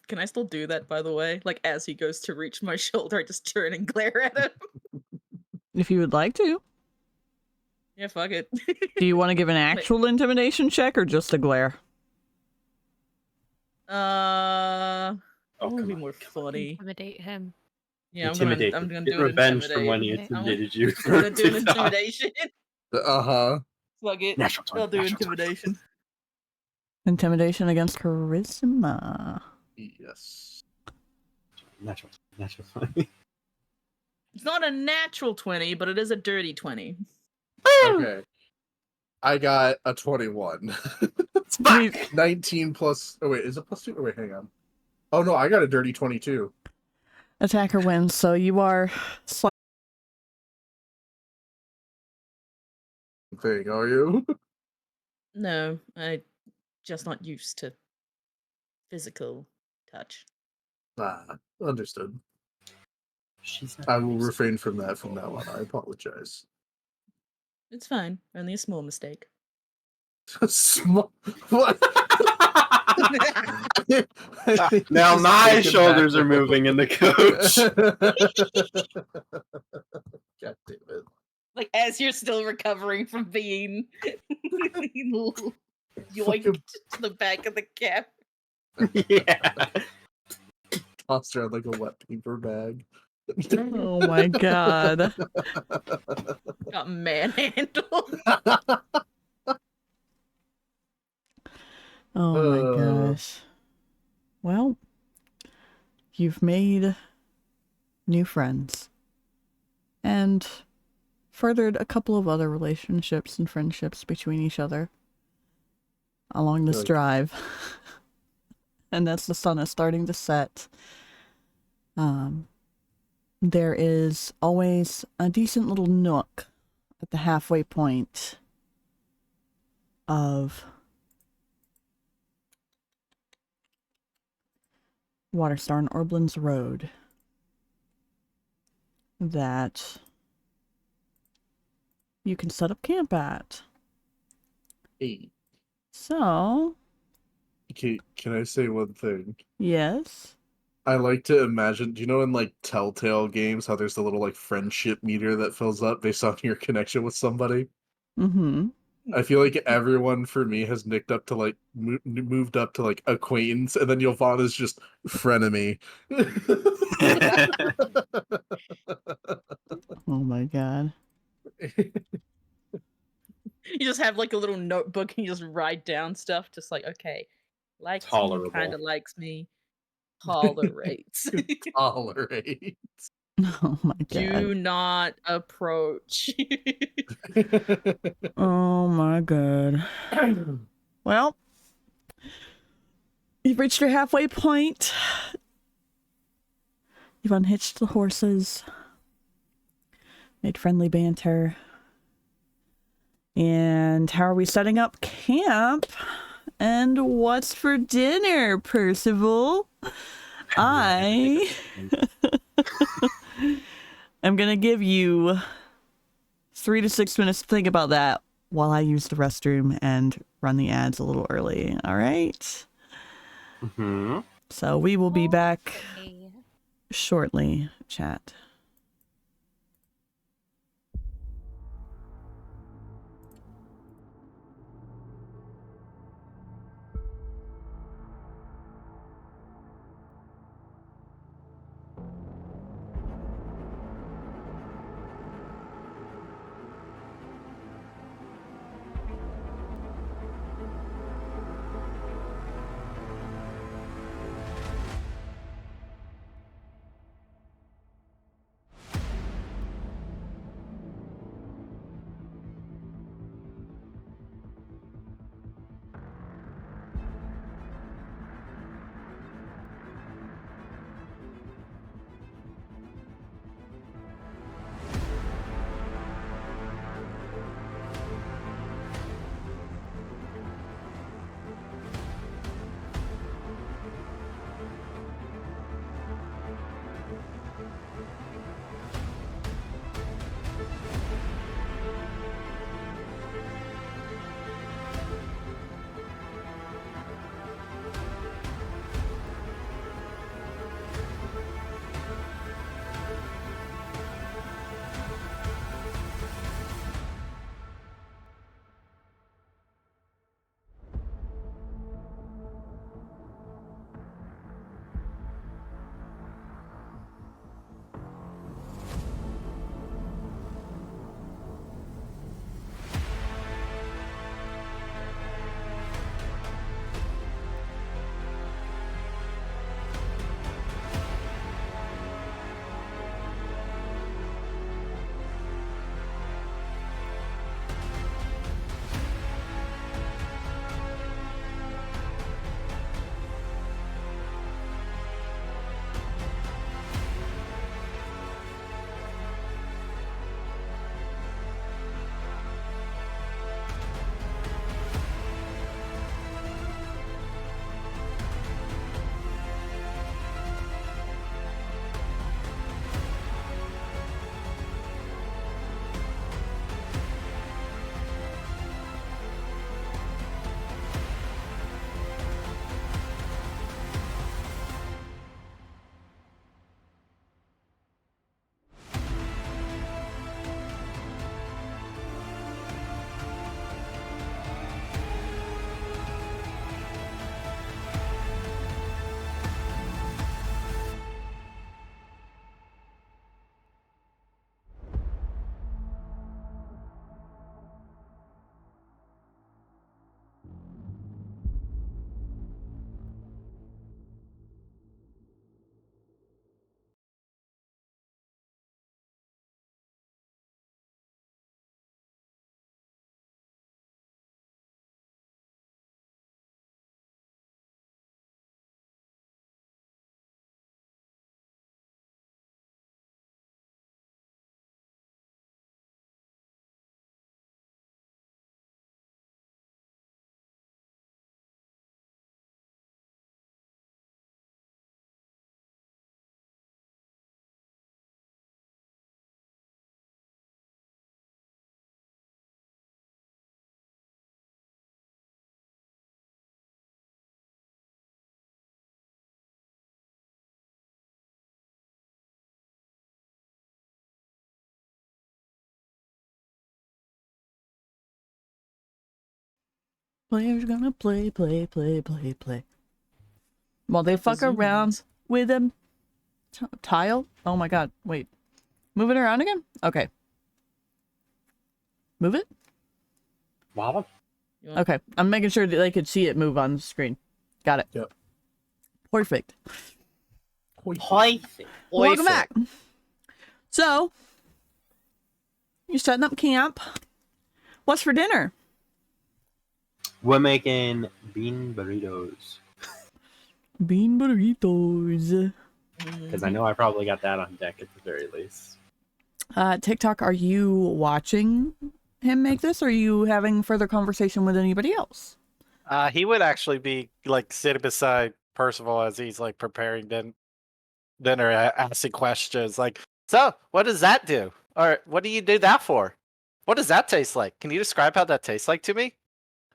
Can I still do that, by the way? Like as he goes to reach my shoulder, I just turn and glare at him. If you would like to. Yeah, fuck it. Do you want to give an actual intimidation check or just a glare? That would come be on, more funny. Intimidate him. Yeah, Intimidate. I'm gonna Get do an revenge from when he intimidate. intimidated you. I'm gonna do an intimidation. Uh-huh. Fuck it. Natural 20, I'll do natural 20. intimidation. Intimidation against charisma. Yes. Natural 20. It's not a natural 20, but it is a dirty 20. Okay. I got a 21. Sweet. 19 plus... Oh, wait, is it plus 2? Oh, wait, hang on. Oh, no, I got a dirty 22. Attacker wins, so you are Thing, are you? No, I just not used to physical touch. Understood. She's I will refrain from that from now on. I apologize. It's fine. Only a small mistake. Small... What? Now my shoulders are moving in the coach. God damn it. Like as you're still recovering from being yoinked to the back of the cab. Yeah. Tossed around like a wet paper bag. Oh my god. Got manhandled. Oh my gosh. Well, you've made new friends. And furthered a couple of other relationships and friendships between each other along this Good. drive. And as the sun is starting to set, there is always a decent little nook at the halfway point of Waterstar and Orblin's Road that you can set up camp at. Hey, So, can I say one thing? yes. I like to imagine, do you know in like Telltale games how there's the little like friendship meter that fills up based on your connection with somebody? Mm-hmm. I feel like everyone for me has nicked up to like moved up to like acquaintance, and then Ylvanna's just frenemy. Oh my god. You just have like a little notebook and you just write down stuff, just like, okay, likes me, Tolerable. kind of likes me, tolerates. Tolerate. Oh my god. Do not approach. Oh my god. Well, you've reached your halfway point. You've unhitched the horses, made friendly banter. And how are we setting up camp? And what's for dinner, Percival? I am going to give you 3 to 6 minutes to think about that while I use the restroom and run the ads a little early. All right? Mm-hmm. So we will be back Okay. shortly, chat. Players gonna play. While they Got the fuck around zoomies. with a tile. Oh my god, wait. Move it around again? Okay. Move it? Wow. You want- Okay. I'm making sure that they could see it move on the screen. Got it. Yep. Perfect. Perfect. Welcome back. So, you're setting up camp. What's for dinner? We're making bean burritos. Bean burritos. Because I know I probably got that on deck at the very least. TikTok, are you watching him make this, or are you having further conversation with anybody else? He would actually be like sitting beside Percival as he's like preparing dinner, asking questions like, "So, what does that do? Or what do you do that for? What does that taste like? Can you describe how that tastes like to me?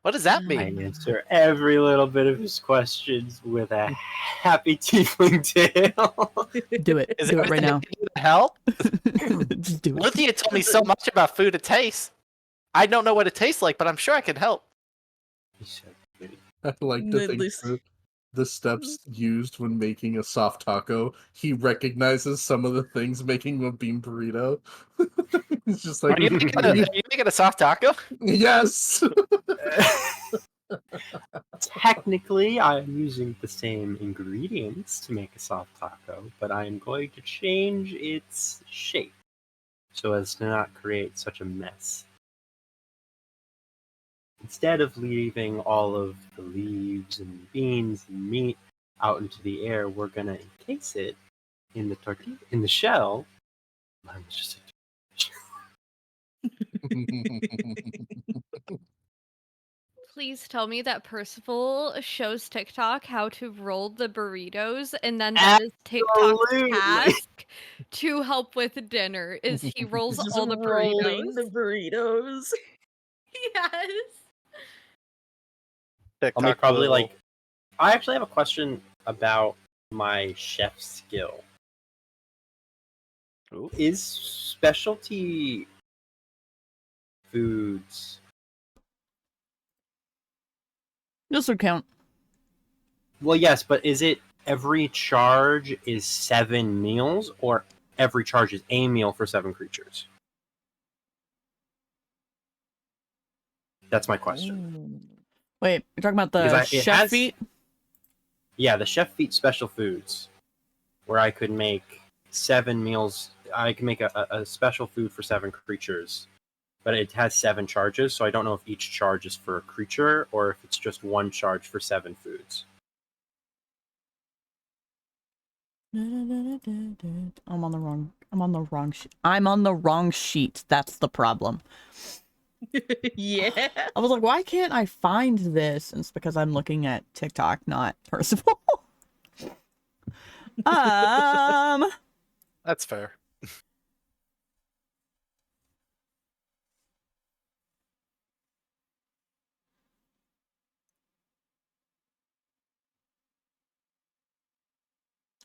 What does that I mean?" answer every little bit of his questions with a happy tiefling tail. Do it. Is Do there it right anything I now. can do to help? Just do it. Luthien told me so much about food and taste. I don't know what it tastes like, but I'm sure I can help. I like to think the steps used when making a soft taco. He recognizes some of the things making a bean burrito. It's just like, Are you making a soft taco? yes. Technically, I'm using the same ingredients to make a soft taco, but I'm going to change its shape so as to not create such a mess. Instead of leaving all of the leaves and beans and meat out into the air, we're gonna encase it in the shell. Mine was just Please tell me that Percival shows TikTok how to roll the burritos, and then that is TikTok's Absolutely. task to help with dinner. Is he rolls Just all the rolling burritos? the burritos. Yes. I'll make probably like. I actually have a question about my chef skill. Ooh. Is specialty foods This would count. well? Yes, but is it every charge is 7 meals, or every charge is a meal for 7 creatures? That's my question. Wait, you're talking about the Because it chef has- feat? Yeah, the chef feat special foods, where I could make 7 meals. I can make a special food for 7 creatures, but it has 7 charges, so I don't know if each charge is for a creature or if it's just one charge for 7 foods. I'm on the wrong sheet. That's the problem. Yeah. I was like, why can't I find this? And it's because I'm looking at TikTok, not Percival. That's fair.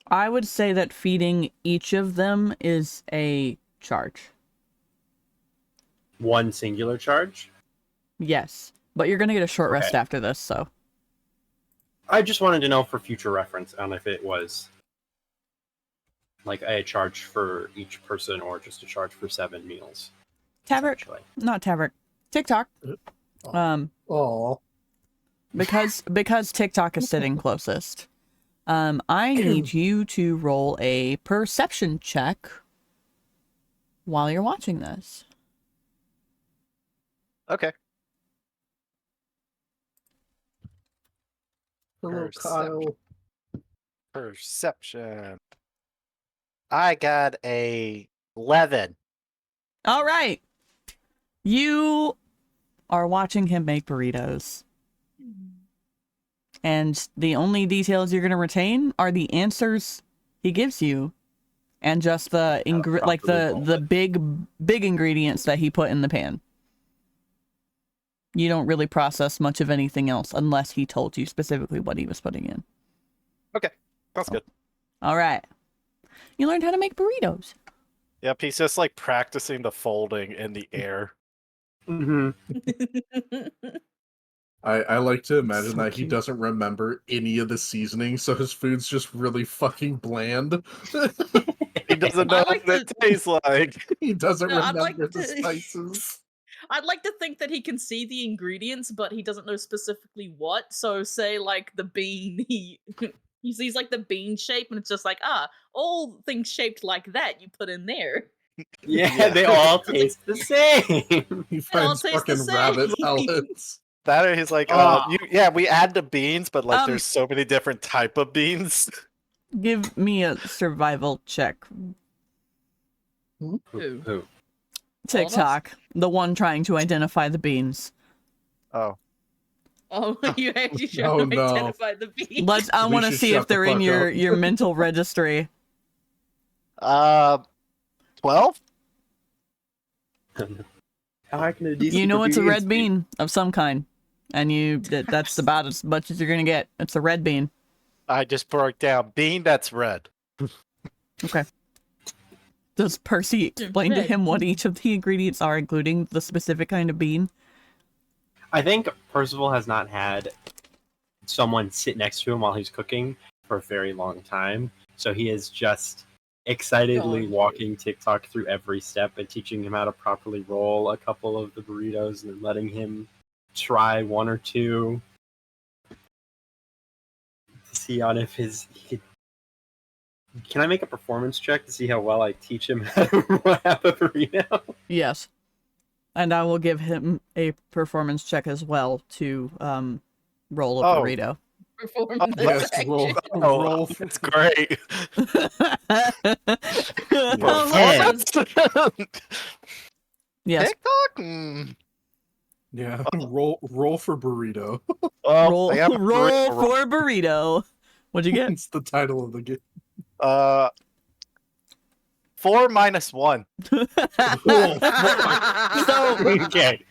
I would say that feeding each of them is a charge. One singular charge? Yes, but you're gonna get a short rest Okay. after this, so. I just wanted to know for future reference on if it was like a charge for each person or just a charge for 7 meals. Tavrick, essentially. not Tavrick. TikTok. Oh, Because TikTok is sitting closest. I need you to roll a perception check while you're watching this. Okay. hello, Kyle. Perception. I got a 11. All right. You are watching him make burritos. And the only details you're going to retain are the answers he gives you and just the big ingredients that he put in the pan. You don't really process much of anything else unless he told you specifically what he was putting in. Okay. That's good. All right. You learned how to make burritos. Yep, he's just like practicing the folding in the air. Mm-hmm. I like to imagine So that he cute. doesn't remember any of the seasoning, so his food's just really fucking bland. He doesn't know I like what it tastes like. He doesn't No, I'd remember like the to- spices. I'd like to think that he can see the ingredients, but he doesn't know specifically what. So, say like the bean, he sees like the bean shape, and it's just like, all things shaped like that you put in there. Yeah, they all taste the same. He all finds taste the fucking rabbit same. pellets. That or he's like, Oh. we add the beans, but like Um, there's so many different type of beans. Give me a survival check. Who? Who? TikTok, the one trying to identify the beans. Oh, Oh, you actually should Oh, no. identify the bean. I We want to should see shut if the they're in fuck your up. your mental registry. 12. How hard can a decent You know it's a ingredients red be? bean of some kind, and that's about as much as you're gonna get. It's a red bean. I just broke down bean that's red. Okay. Does Percy explain to red. him what each of the ingredients are, including the specific kind of bean? I think Percival has not had someone sit next to him while he's cooking for a very long time, so he is just excitedly Oh. walking TikTok through every step and teaching him how to properly roll a couple of the burritos and then letting him try one or two to see on if he could. Can I make a performance check to see how well I teach him how to have a burrito? Yes. And I will give him a performance check as well to roll a Oh. burrito. Performance Yes, section. roll, Oh, roll. it's great. Yeah. Yes. TikTok? Mm. Yeah, roll for burrito. Oh, roll I got a roll burrito. for burrito. What'd you get? It's the title of the game. 4 minus 1. So Okay.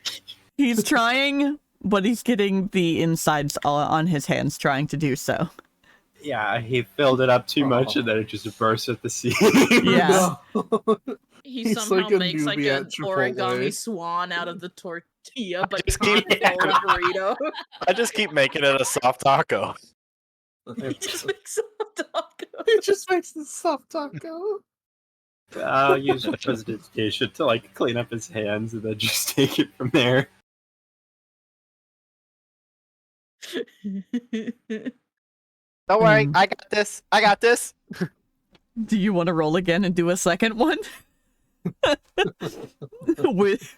he's trying, but he's getting the insides on his hands trying to do so. Yeah, he filled it up too much Oh. and then it just burst at the seams. Yeah. No. He He's somehow like a makes like newbie an at Chipotle. origami swan out of the tortilla, but just can't keep- roll a burrito. I just keep making it a soft taco. He just makes a taco. It just makes the soft taco. I'll use the presentation to like clean up his hands and then just take it from there. Don't worry, Mm. I got this. I got this. Do you want to roll again and do a second one? with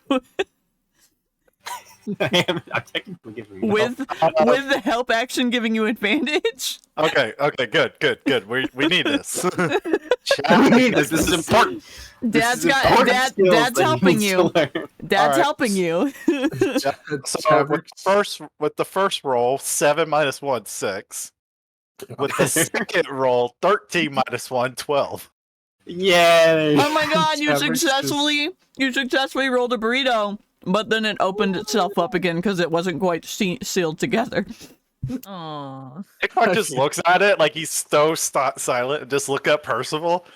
I'm technically giving him with the help action giving you advantage? Okay, good. We need this. we need this. This is important. Dad's This is important skills Dad's that he helping needs you. to learn. Dad's Alright. helping you. So with the first roll, 7 minus 1, 6. With the second roll, 13 minus 1, 12. Yay! Oh my god, you Tavrick's successfully rolled a burrito, but then it opened itself up again because it wasn't quite sealed together. Aww. TikTok just looks at it like he's so silent and just look up Percival.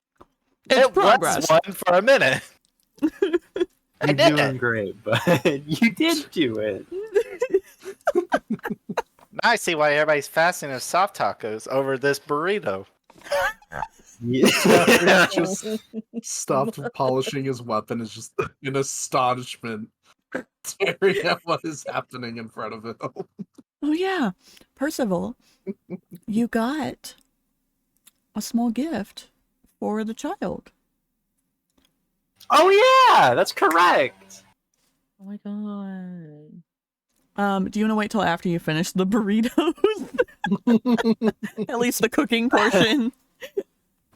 It's It progress. was one for a minute. I You're did doing it. great, but you did do it. Now I see why everybody's fasting of soft tacos over this burrito. Yeah. just stopped polishing his weapon, is just in astonishment, staring at what is happening in front of him. Oh yeah, Percival, you got a small gift for the child. Oh yeah, that's correct. Oh my god. Do you want to wait till after you finish the burritos? At least the cooking portion.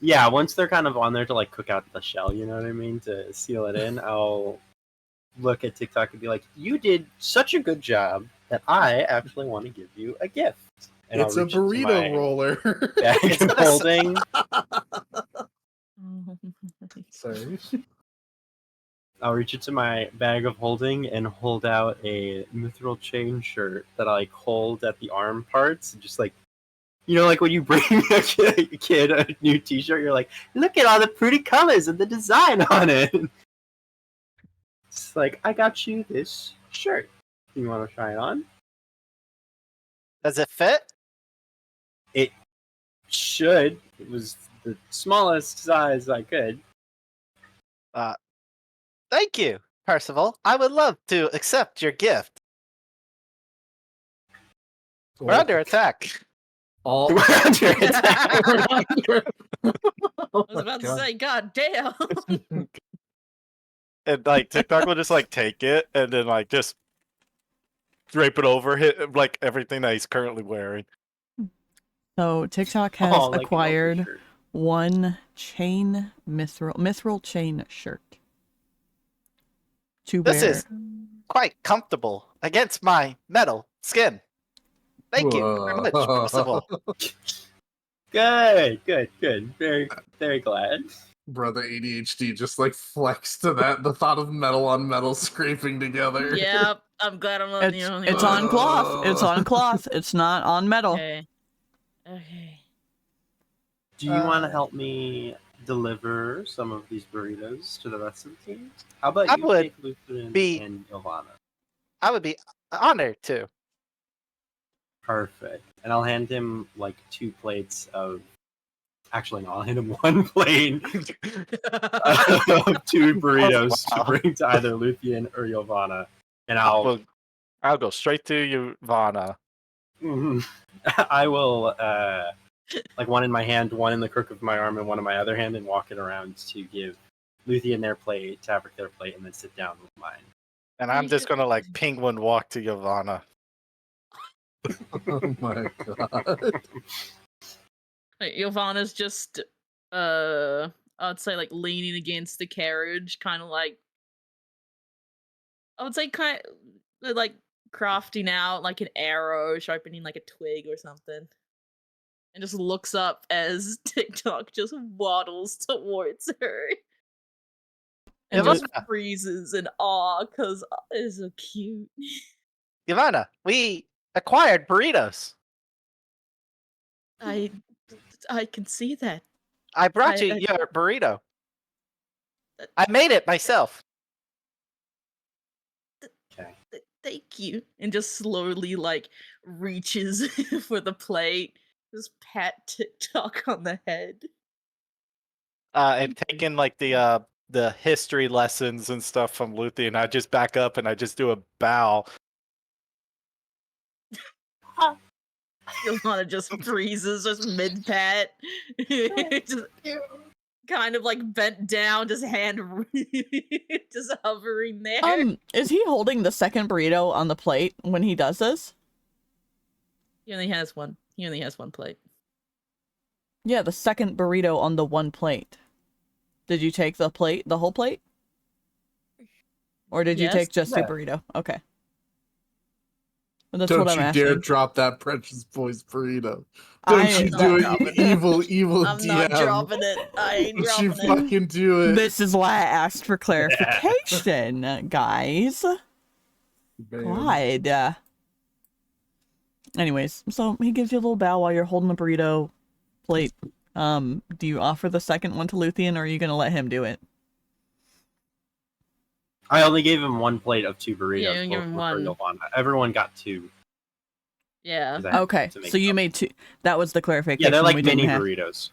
Yeah, once they're kind of on there to like cook out the shell, you know what I mean, to seal it in, I'll look at TikTok and be like, "You did such a good job that I actually want to give you a gift." And It's I'll a reach into burrito my roller. bag of holding. Sorry. I'll reach into my bag of holding and hold out a mithril chain shirt that I like hold at the arm parts, and just like, you know, like when you bring a kid a new T-shirt, you're like, look at all the pretty colors and the design on it. It's like, I got you this shirt. You want to try it on? Does it fit? It should. It was the smallest size I could. Thank you, Percival. I would love to accept your gift. We're under attack. All We're under attack. I was about to say, God damn. And like TikTok will just like take it and then like just drape it over like everything that he's currently wearing. So TikTok has Oh, like an acquired overshirt. one chain mithril chain shirt to This wear. is quite comfortable against my metal skin. Thank you very much, Percival. Good. Very, very glad. Brother ADHD just like flexed to that. The thought of metal on metal scraping together. Yep, I'm glad I'm not the It's, only it's one. on cloth. It's on cloth. It's not on metal. Okay. Okay. Do you want to help me deliver some of these burritos to the rest of the team? How about I you would take Luthien be- and Ylvanna? I would be honored to. Perfect. And I'll hand him like 2 plates of. Actually, no, I'll hand him 1 plate of 2 burritos Wow. to bring to either Luthien or Ylvanna. And I'll I'll go straight to Ylvanna. I will like one in my hand, one in the crook of my arm, and one in my other hand, and walk it around to give Luthien their plate, Tavrick their plate, and then sit down with mine. And I'm just gonna like penguin walk to Ylvanna. Oh my god. Ylvanna's just, I'd say like leaning against the carriage, kind of like, I would say kind of like crafting out like an arrow, sharpening like a twig or something. And just looks up as TikTok just waddles towards her. And just Ylvanna. freezes in awe because it's so cute. Ylvanna, we acquired burritos. I can see that. I brought you I- your burrito. I made it myself. Okay. Thank you. And just slowly like reaches for the plate. Just pat TikTok on the head. And taking like the history lessons and stuff from Luthien, I just back up and I just do a bow. Ylvanna just freezes, just mid pat. Just kind of like bent down, just hand just hovering there. Is he holding the second burrito on the plate when he does this? He only has one. He only has one plate. Yeah, the second burrito on the one plate. Did you take the whole plate? Or did you Yes. take just the Yeah. burrito? Okay. Well, that's Don't what I'm you asking. dare drop that precious boy's burrito. I- Don't you not do it, dropping you it. evil I'm DM. not dropping it. I ain't Don't you dropping it. fucking do it. This is why I asked for clarification, guys. Man. God. Anyways, so he gives you a little bow while you're holding the burrito plate. Do you offer the second one to Luthien, or are you gonna let him do it? I only gave him 1 plate of 2 burritos. Yeah, you give both him were for one. Ylvanna. Everyone got 2. Yeah. 'cause I had Okay, to make so you up. made 2. That was the clarification. Yeah, they're like we didn't mini have. burritos.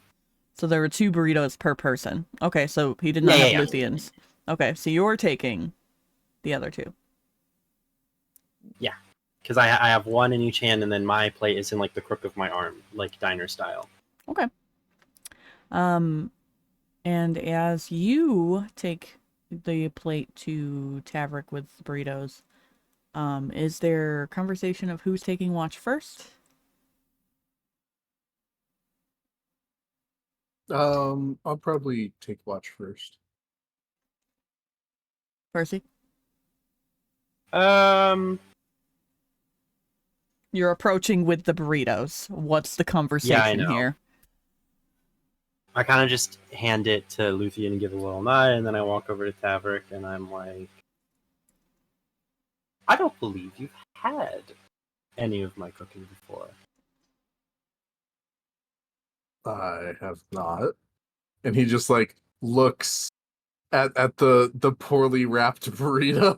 So there were 2 burritos per person. Okay, so he did not Yeah, have yeah, Luthien's. Okay, so you're taking the other 2. Because I have 1 in each hand, and then my plate is in like the crook of my arm, like diner style. Okay. And as you take the plate to Tavrick with the burritos, is there conversation of who's taking watch first? I'll probably take watch first. Percy? You're approaching with the burritos. What's the conversation know. here? I kind of just hand it to Luthien and give a little nod, and then I walk over to Tavrick, and I'm like, I don't believe you've had any of my cooking before. I have not. And he just like looks at the poorly wrapped burrito.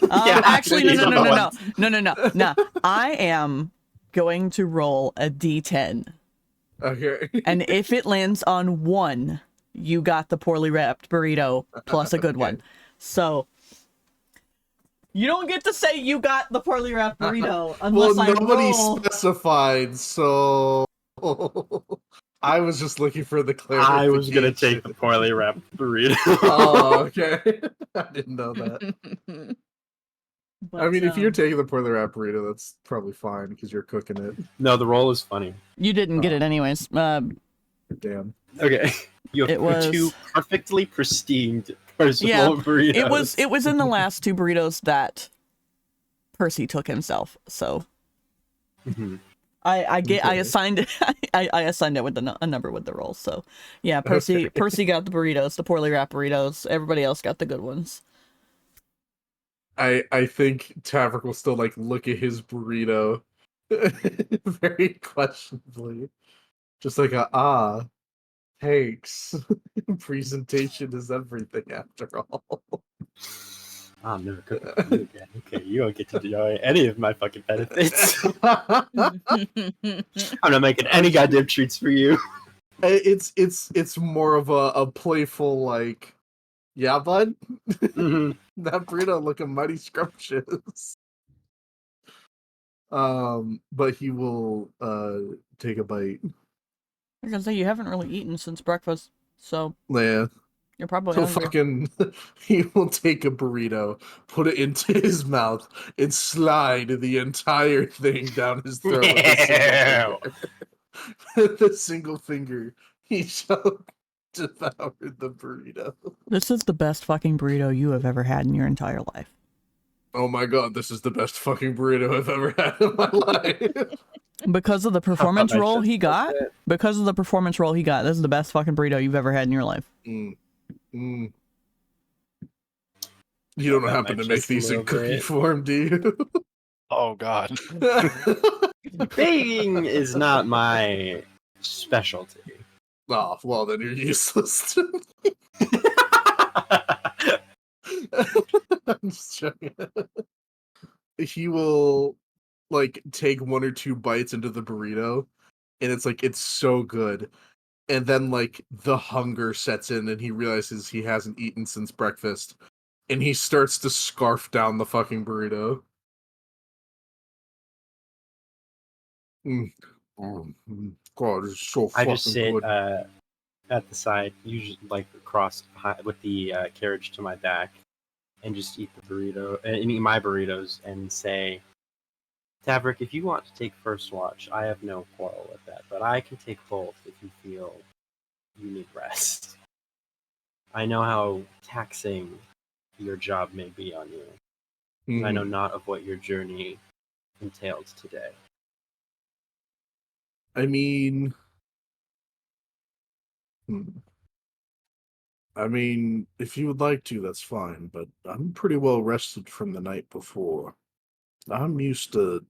Yeah, Actually, he's no. on the No. I am going to roll a d10. Okay. And if it lands on 1, you got the poorly wrapped burrito plus a good Okay. one. So you don't get to say you got the poorly wrapped burrito unless I nobody roll. specified, so I was just looking for the clarification. I was gonna take the poorly wrapped burrito. Oh, okay. I didn't know that. But, I mean, if you're taking the poorly wrapped burrito, that's probably fine because you're cooking it. No, the roll is funny. you didn't get it anyways. Damn. Okay. You have It was- 2 perfectly pristine Percival Yeah, burritos. it was in the last 2 burritos that Percy took himself. So Mhm. I Okay. assigned it with a number with the roll. So yeah, Percy got the burritos, the poorly wrapped burritos. Everybody else got the good ones. I think Tavrick will still like look at his burrito very questionably. Just like thanks. Presentation is everything after all. I'm never cooking for you again. Okay, you don't get to enjoy any of my fucking benefits. I'm not making any goddamn treats for you. It's more of a playful like, yeah, bud. Mhm. That burrito looking mighty scrumptious. But he will take a bite. I was gonna say you haven't really eaten since breakfast, so Yeah. you're probably He'll hungry. he will take a burrito, put it into his mouth, and slide the entire thing down his throat with a single finger. He shall devour the burrito. This is the best fucking burrito you have ever had in your entire life. Oh my god, this is the best fucking burrito I've ever had in my life. Because of the performance I roll should he got, post it. because of the performance roll he got, this is the best fucking burrito you've ever had in your life. Mm. You don't That happen to might make just these in look cookie great. form, do you? Oh God. Baking is not my specialty. Oh, well, then you're useless to me. I'm just joking. He will like take 1 or 2 bites into the burrito, and it's so good. And then like the hunger sets in, and he realizes he hasn't eaten since breakfast, and he starts to scarf down the fucking burrito. God, this is so I fucking just sit good. at the side, usually like across with the carriage to my back, and just eat the burrito and eat my burritos and say, Tavrick, if you want to take first watch, I have no quarrel with that, but I can take both if you feel you need rest. I know how taxing your job may be on you. And I know not of what your journey entails today. I mean, if you would like to, that's fine, but I'm pretty well rested from the night before. I'm used to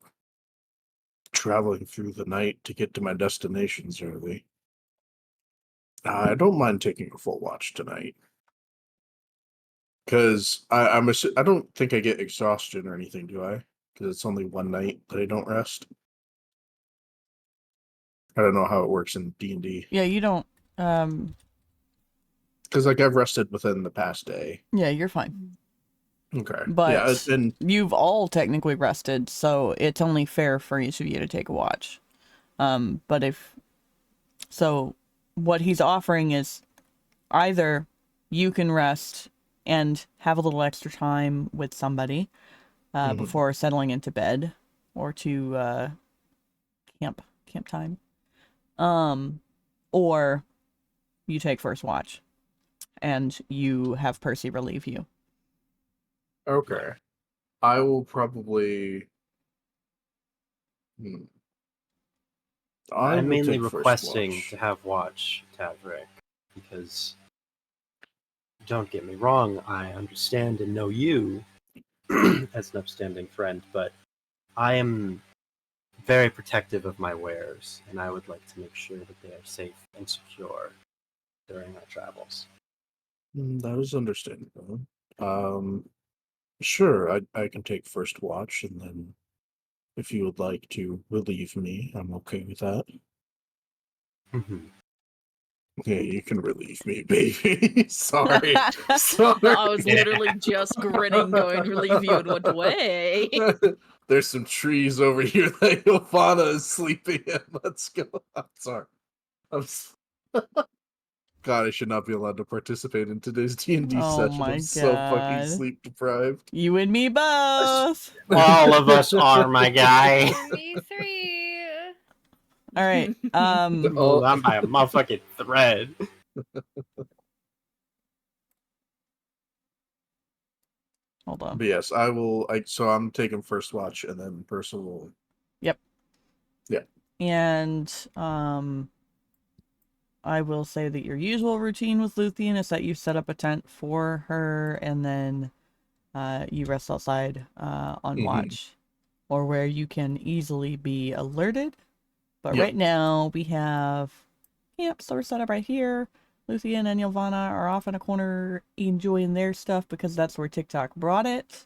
traveling through the night to get to my destinations early. I don't mind taking a full watch tonight. Because I don't think I get exhaustion or anything, do I? Because it's only one night that I don't rest. I don't know how it works in D&D. Yeah, you don't. Because like I've rested within the past day. Yeah, you're fine. Okay. But yeah, and you've all technically rested, so it's only fair for each of you to take a watch. But what he's offering is either you can rest and have a little extra time with somebody before settling into bed or to camp time, or you take first watch and you have Percy relieve you. okay. I will probably. I'm mainly take first requesting watch. to have watch, Tavrick, because don't get me wrong, I understand and know you as an upstanding friend, but I am very protective of my wares, and I would like to make sure that they are safe and secure during our travels. That is understandable. Sure, I can take first watch, and then If you would like to relieve me, I'm okay with that. Yeah, you can relieve me, baby. Sorry. Sorry. No, I was literally just grinning, going, relieve you in what way? There's some trees over here that Ylvanna is sleeping in. Let's go. I'm sorry. God, I should not be allowed to participate in today's D&D Oh session. my I'm so fucking God. sleep deprived. You and me both. All of us are, my guy. Me three. All right. Ooh, I'm by a motherfucking thread. Hold on. But yes, I will. So I'm taking first watch, and then Percival. Yep. Yeah. And I will say that your usual routine with Luthien is that you set up a tent for her, and then you rest outside on watch, or where you can easily be alerted. But Yep. right now we have camps that are set up right here. Luthien and Ylvanna are off in a corner enjoying their stuff because that's where TikTok brought it.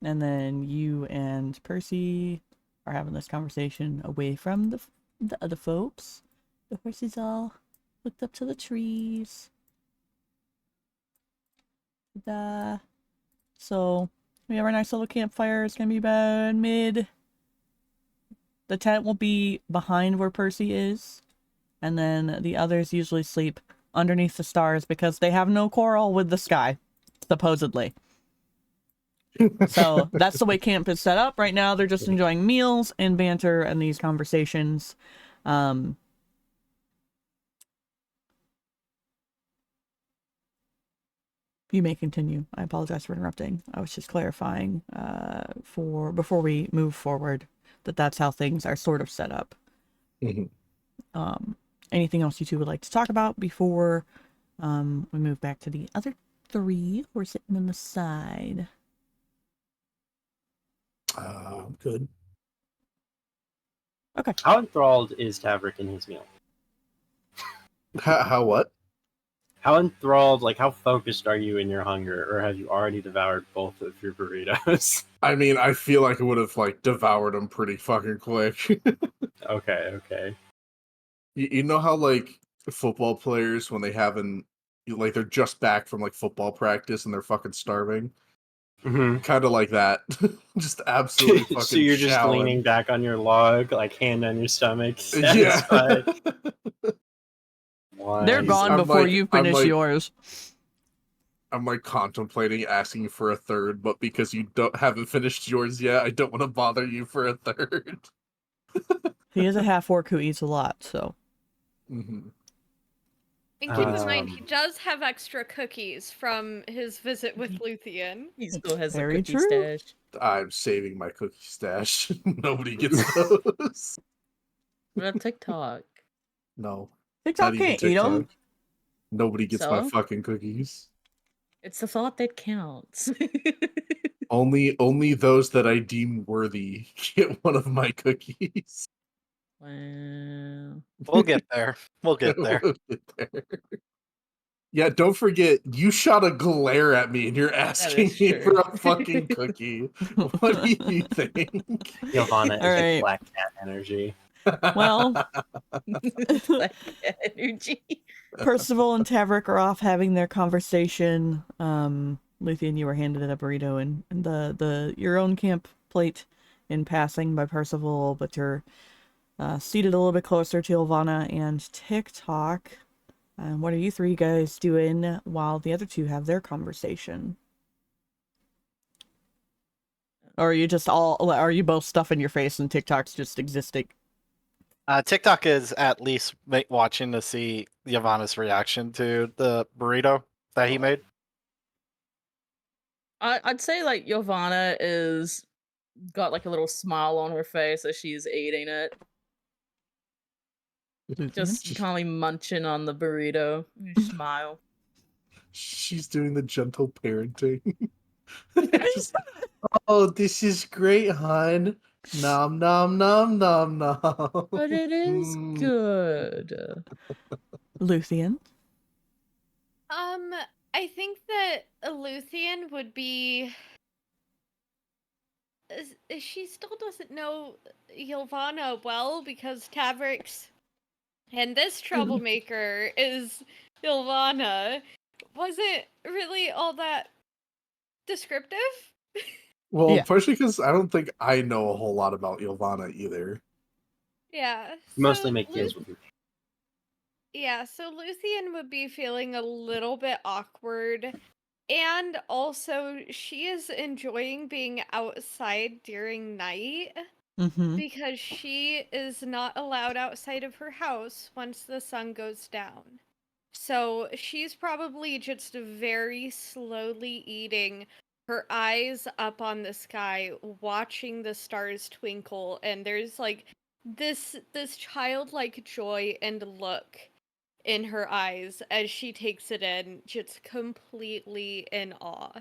And then you and Percy are having this conversation away from the other folks. The horses all hooked up to the trees. So we have our nice little campfire. It's gonna be about mid. The tent will be behind where Percy is, and then the others usually sleep underneath the stars because they have no quarrel with the sky, supposedly. So that's the way camp is set up right now. They're just enjoying meals and banter and these conversations. You may continue. I apologize for interrupting. I was just clarifying for before we move forward that that's how things are sort of set up. Anything else you two would like to talk about before we move back to the other three who are sitting on the side? Good. Okay. How enthralled is Tavrick in his meal? How what? How enthralled, like how focused are you in your hunger, or have you already devoured both of your burritos? I mean, I feel like I would have like devoured them pretty fucking quick. Okay. You know how like football players when they haven't like they're just back from like football practice and they're fucking starving? Kind of like that. Just absolutely fucking So you're just chowing. leaning back on your log, like hand on your stomach, Yeah. satisfied. They're gone before you finish yours. I'm like contemplating asking for a third, but because you haven't finished yours yet, I don't want to bother you for a third. He is a half orc who eats a lot, so. And keep in mind, he does have extra cookies from his visit with Luthien. He still has a Very cookie true. stash. I'm saving my cookie stash. Nobody gets those. What about TikTok? No. TikTok can't eat them. Nobody gets my So? fucking cookies. It's the thought that counts. Only those that I deem worthy get one of my cookies. Wow. We'll get there. We'll get there. We'll get there. Yeah, don't forget, you shot a glare at me and you're asking is me true. for a fucking cookie. What do you think? Ylvanna is All right. like black cat energy. Well, Like energy. Percival and Tavrick are off having their conversation. Luthien, you were handed a burrito and your own camp plate in passing by Percival, but you're seated a little bit closer to Ylvanna and TikTok. What are you three guys doing while the other two have their conversation? Or are you both stuffing your face and TikTok's just existing? TikTok is at least watching to see Ylvanna's reaction to the burrito that he made. I'd say like Ylvanna is got like a little smile on her face as she's eating it. Just kind of munching on the burrito. Smile. She's doing the gentle parenting. Just, oh, this is great, hon. Nom nom nom nom nom. But it is good. Luthien? I think that Luthien would be she still doesn't know Ylvanna well because Tavrick's and this troublemaker is Ylvanna. Wasn't really all that descriptive. Well, Yeah. partially because I don't think I know a whole lot about Ylvanna either. Yeah. Mostly so make deals with you. Yeah, so Luthien would be feeling a little bit awkward. And also, she is enjoying being outside during night Mm-hmm. because she is not allowed outside of her house once the sun goes down. So she's probably just very slowly eating, her eyes up on the sky, watching the stars twinkle, and there's like this childlike joy and look in her eyes as she takes it in, just completely in awe.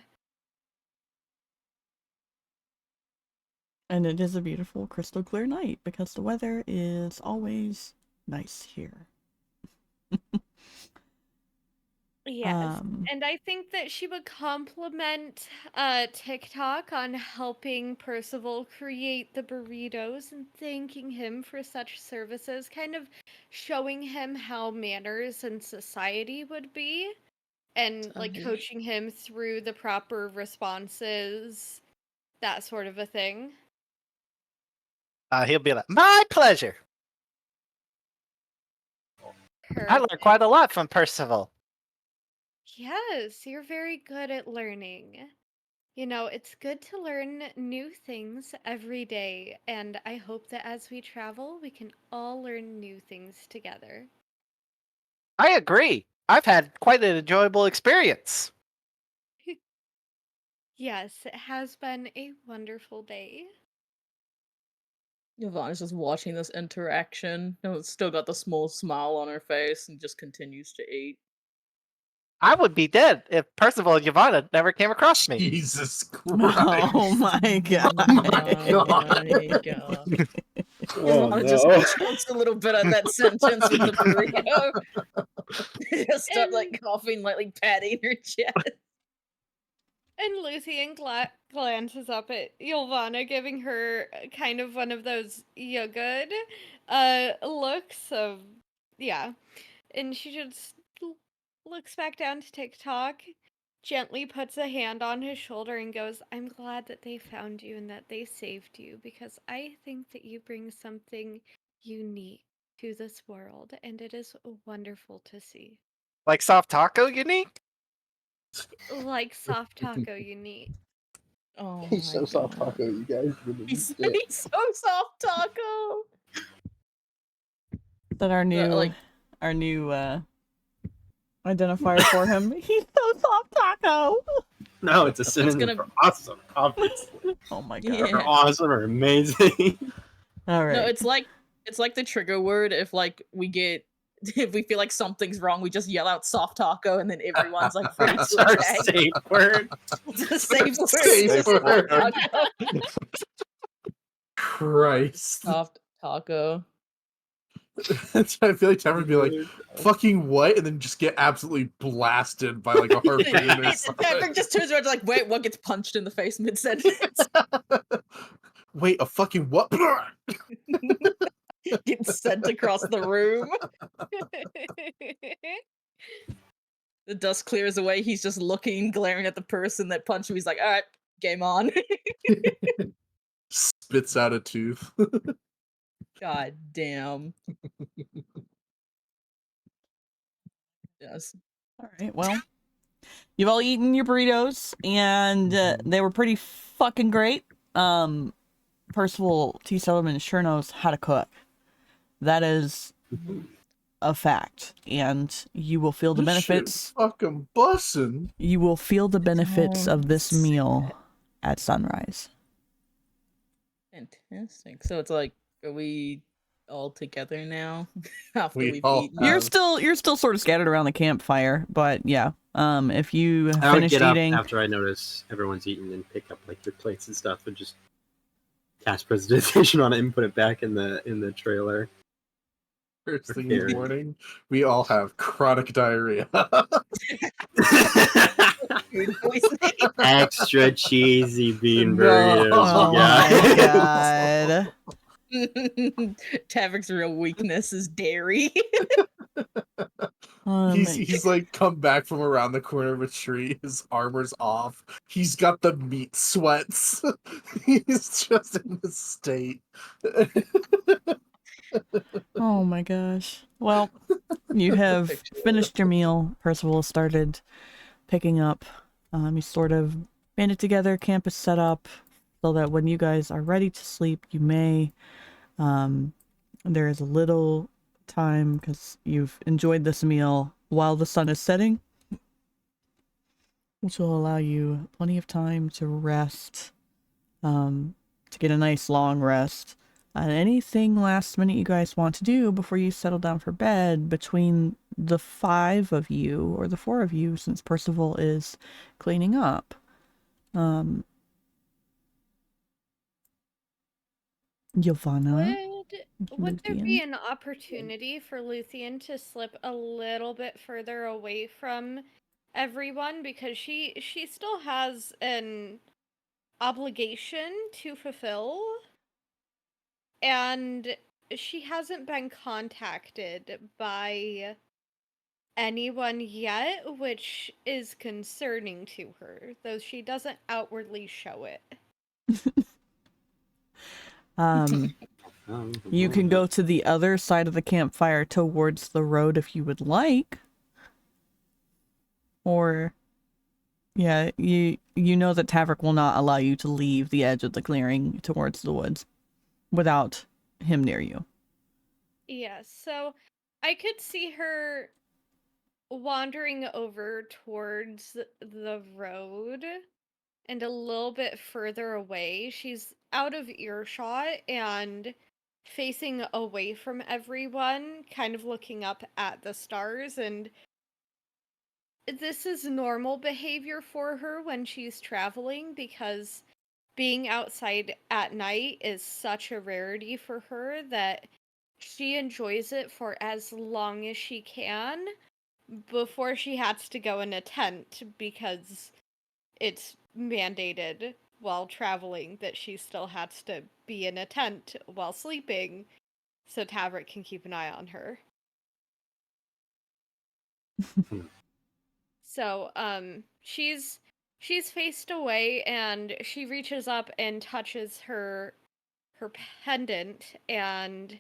And it is a beautiful crystal clear night because the weather is always nice here. Yes, and I think that she would compliment TikTok on helping Percival create the burritos and thanking him for such services, kind of showing him how manners in society would be, and like coaching him through the proper responses, that sort of a thing. He'll be like, "My pleasure. I learned Perfect. quite a lot from Percival." Yes, you're very good at learning. You know, it's good to learn new things every day, and I hope that as we travel, we can all learn new things together. I agree. I've had quite an enjoyable experience. Yes, it has been a wonderful day. Ylvanna's just watching this interaction. Still got the small smile on her face and just continues to eat. I would be dead if Percival and Ylvanna never came across me. Jesus Christ! Oh my god! Oh my God. Oh, Ylvanna no. just chokes a little bit of that sentence with the burrito. Just start like coughing, like patting her chest. And Luthien glances up at Ylvanna, giving her kind of one of those "you good" looks of, yeah. And she just looks back down to TikTok, gently puts a hand on his shoulder and goes, "I'm glad that they found you and that they saved you, because I think that you bring something unique to this world, and it is wonderful to see." Like soft taco, unique? Like soft taco unique. Oh He's my so soft God. taco, you guys. He's so soft taco. Is that our new identifier for him? He's so soft taco. No, it's a synonym gonna- for awesome, obviously. Oh my god! Yeah. Or awesome or amazing. All right. No, it's like the trigger word. If like if we feel like something's wrong, we just yell out soft taco, and then everyone's like free That's to our attack. safe word. It's a safe word. Safe It's just word. soft taco. Christ! Soft taco. I feel like Tavrick would be like, "Fucking what?" and then just get absolutely blasted by like a harpoon or something. Tavrick just turns around like, wait, what? Gets punched in the face mid sentence. Wait, a fucking what? Gets sent across the room. The dust clears away. He's just looking, glaring at the person that punched him. He's like, all right, game on. Spits out a tooth. God damn. Yes. All right. Well, you've all eaten your burritos, and they were pretty fucking great. Percival T. Sellerman sure knows how to cook. That is a fact, and you will feel the This shit benefits. fucking bussin'. You will feel the benefits of this meal at sunrise. Fantastic. So it's like, are we all together now? After We we've all eaten. have- You're still sort of scattered around the campfire, but yeah. If you I would finish get eating, up after I notice everyone's eaten and pick up like your plates and stuff and just cast prestidigitation on it and put it back in the trailer. First thing in the morning, we all have chronic diarrhea. food poisoning. Extra cheesy bean No. burritos. Oh my god. Tavrick's real weakness is dairy. He's like come back from around the corner of a tree. His armor's off. He's got the meat sweats. He's just in this state. Oh my gosh. Well, you have finished your meal. Percival started picking up. You sort of banded together, camp is set up so that when you guys are ready to sleep, you may. There is a little time because you've enjoyed this meal while the sun is setting, which will allow you plenty of time to rest, to get a nice long rest. Anything last minute you guys want to do before you settle down for bed between the 5 of you, or the 4 of you, since Percival is cleaning up. Ylvanna? Would there Luthien? be an opportunity for Luthien to slip a little bit further away from everyone, because she still has an obligation to fulfill, and she hasn't been contacted by anyone yet, which is concerning to her, though she doesn't outwardly show it. You can go to the other side of the campfire towards the road if you would like. Or, yeah, you know that Tavrick will not allow you to leave the edge of the clearing towards the woods without him near you. Yeah, so I could see her wandering over towards the road and a little bit further away. She's out of earshot and facing away from everyone, kind of looking up at the stars, and this is normal behavior for her when she's traveling, because being outside at night is such a rarity for her that she enjoys it for as long as she can before she has to go in a tent, because it's mandated while traveling that she still has to be in a tent while sleeping so Tavrick can keep an eye on her. So, she's faced away, and she reaches up and touches her pendant and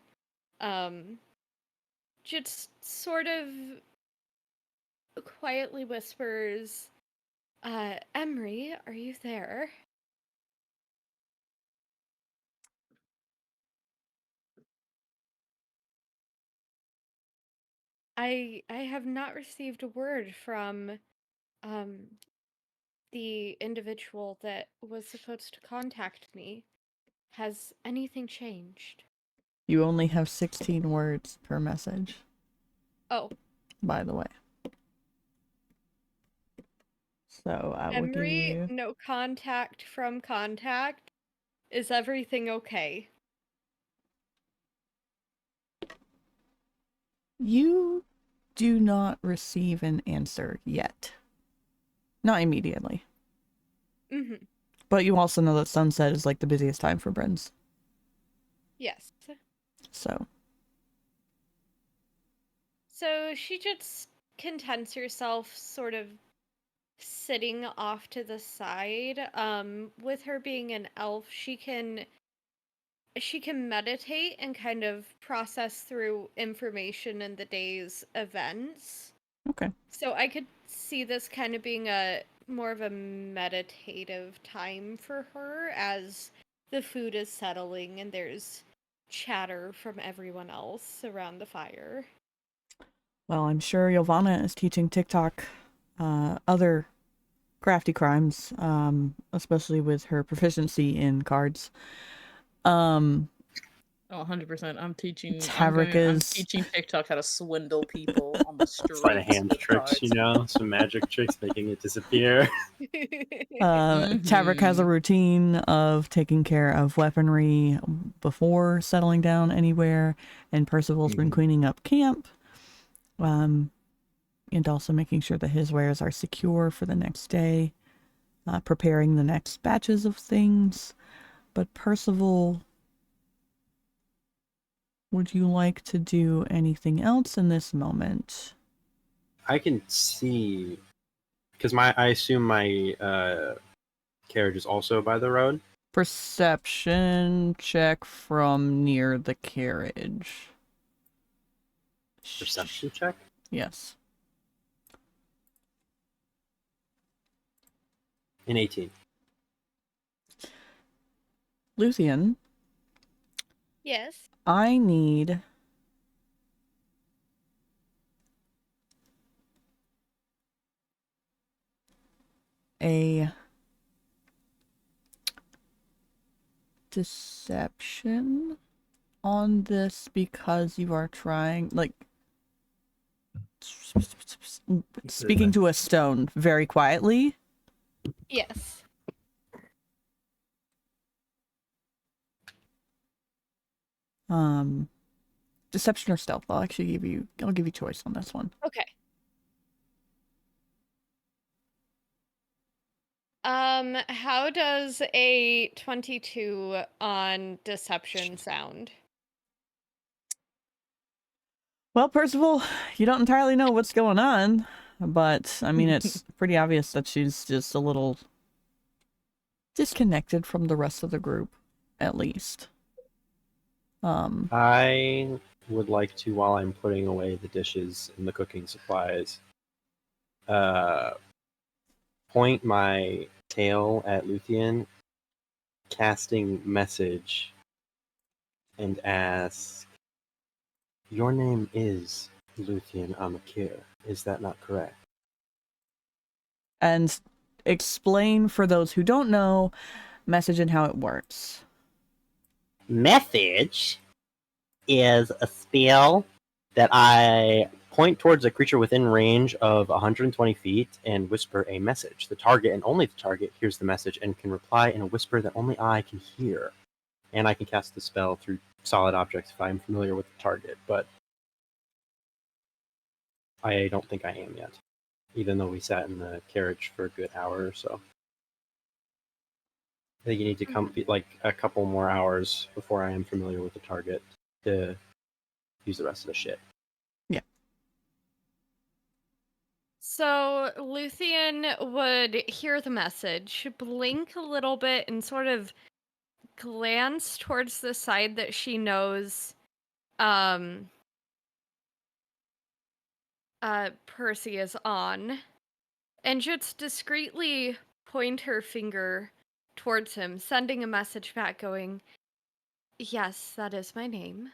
just sort of quietly whispers, Emery, are you there? I have not received a word from the individual that was supposed to contact me. Has anything changed? You only have 16 words per message, Oh, by the way. So I will give Emery, you... no contact from contact. Is everything okay? You do not receive an answer yet. Not immediately. Mm-hmm. But you also know that sunset is like the busiest time for Brins. Yes. So she just contents herself sort of sitting off to the side. With her being an elf, she can meditate and kind of process through information in the day's events. okay. So I could see this kind of being a more of a meditative time for her as the food is settling and there's chatter from everyone else around the fire. Well, I'm sure Ylvanna is teaching TikTok other crafty crimes, especially with her proficiency in cards. Oh, 100%. I'm teaching Tavrick I'm is... teaching TikTok how to swindle people on the streets. Sleight of hand with tricks, cards. you know, some magic tricks, making it disappear. Tavrick has a routine of taking care of weaponry before settling down anywhere, and Percival's been cleaning up camp. and also making sure that his wares are secure for the next day, preparing the next batches of things. But Percival, would you like to do anything else in this moment? I can see, because I assume my carriage is also by the road. Perception check from near the carriage. Perception check? Yes. An 18. Luthien, Yes. I need a deception on this because you are trying, like, speaking to a stone very quietly. Yes. Deception or stealth. I'll give you choice on this one. Okay. How does a 22 on deception sound? Well, Percival, you don't entirely know what's going on, but I mean, it's pretty obvious that she's just a little disconnected from the rest of the group, at least. I would like to, while I'm putting away the dishes and the cooking supplies, point my tail at Luthien, casting message, and ask, "Your name is Luthien Amakiir, is that not correct?" And explain for those who don't know, message and how it works. Message is a spell that I point towards a creature within range of 120 feet and whisper a message. The target, and only the target, hears the message and can reply in a whisper that only I can hear. And I can cast the spell through solid objects if I'm familiar with the target, but I don't think I am yet, even though we sat in the carriage for a good hour or so. I think you need to come like a couple more hours before I am familiar with the target to use the rest of the shit. Yeah. So Luthien would hear the message, blink a little bit, and sort of glance towards the side that she knows Percy is on, and just discreetly point her finger towards him, sending a message back going, "Yes, that is my name."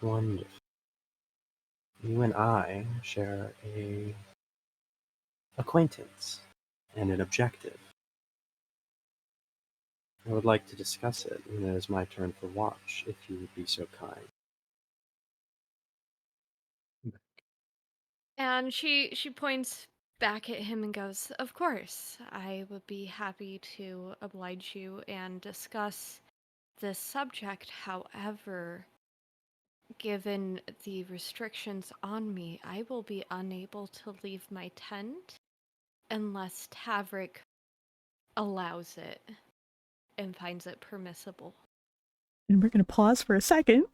Wonderful. You and I share a acquaintance and an objective. I would like to discuss it, and it is my turn for watch, if you would be so kind. And she points back at him and goes, "Of course, I would be happy to oblige you and discuss this subject. However, given the restrictions on me, I will be unable to leave my tent unless Tavrick allows it and finds it permissible." And we're going to pause for a second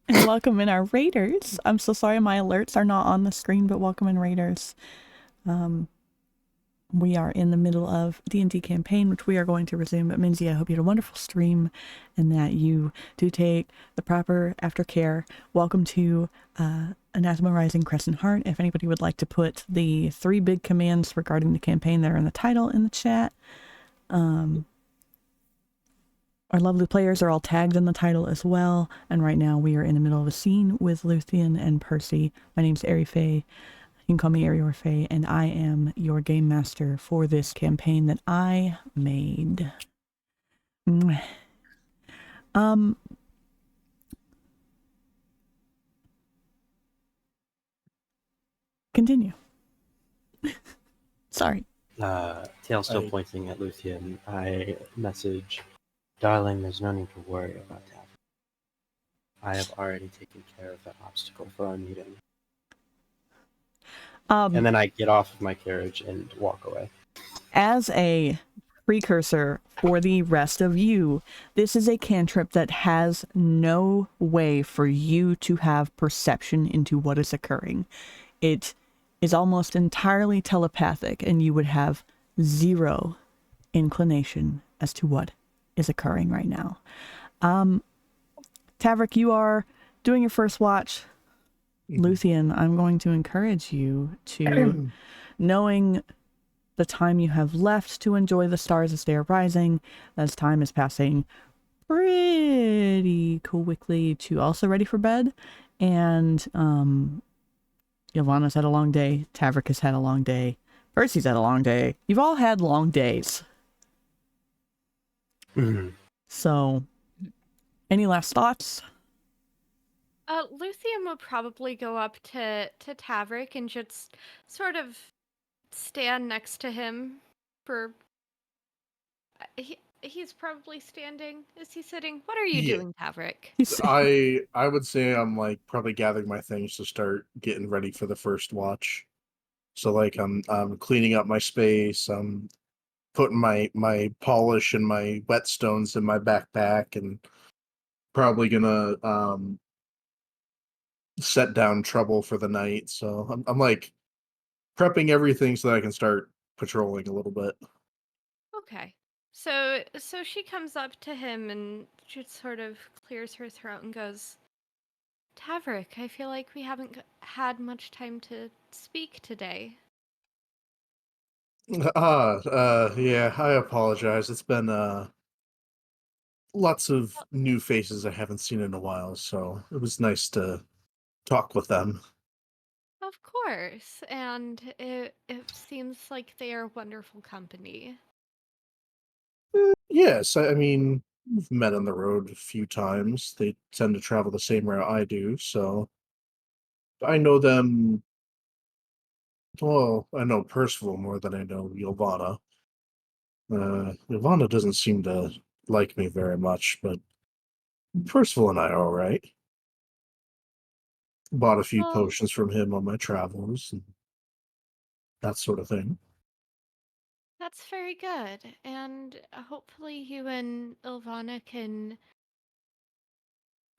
and welcome in our raiders. I'm so sorry my alerts are not on the screen, but welcome in raiders. We are in the middle of D&D campaign, which we are going to resume. But Minzy, I hope you had a wonderful stream and that you do take the proper aftercare. Welcome to Anathema Rising, Crescent Heart. If anybody would like to put the 3 big commands regarding the campaign that are in the title in the chat. Our lovely players are all tagged in the title as well. And right now we are in the middle of a scene with Luthien and Percy. My name's AeriFae. You can call me AeriFae, and I am your game master for this campaign that I made. Continue. Sorry. Tail still pointing at Luthien. I message, "Darling, there's no need to worry about that. I have already taken care of that obstacle for our meeting. Um, And then I get off of my carriage and walk away. As a precursor for the rest of you, this is a cantrip that has no way for you to have perception into what is occurring. It is almost entirely telepathic, and you would have zero inclination as to what is occurring right now. Tavrick, you are doing your first watch. Luthien, I'm going to encourage you to, knowing the time you have left to enjoy the stars as they are rising, as time is passing pretty quickly, to also ready for bed. And Ylvanna's had a long day. Tavrick has had a long day. Percy's had a long day. You've all had long days. So, any last thoughts? Luthien would probably go up to Tavrick and just sort of stand next to him for... He's probably standing. Is he sitting? What are you Yeah. doing, Tavrick? I would say I'm like probably gathering my things to start getting ready for the first watch. So like I'm cleaning up my space. I'm putting my polish and my whetstones in my backpack, and probably gonna set down trouble for the night. So I'm like prepping everything so that I can start patrolling a little bit. Okay. So she comes up to him and just sort of clears her throat and goes, Tavrick, I feel like we haven't had much time to speak today. Yeah, I apologize. It's been lots of new faces I haven't seen in a while, so it was nice to talk with them. Of course, and it seems like they are wonderful company. Yes, I mean, we've met on the road a few times. They tend to travel the same route I do, so I know them. Well, I know Percival more than I know Ylvanna. Ylvanna doesn't seem to like me very much, but Percival and I are all right. Bought a few Well, potions from him on my travels and that sort of thing. that's very good, and hopefully you and Ylvanna can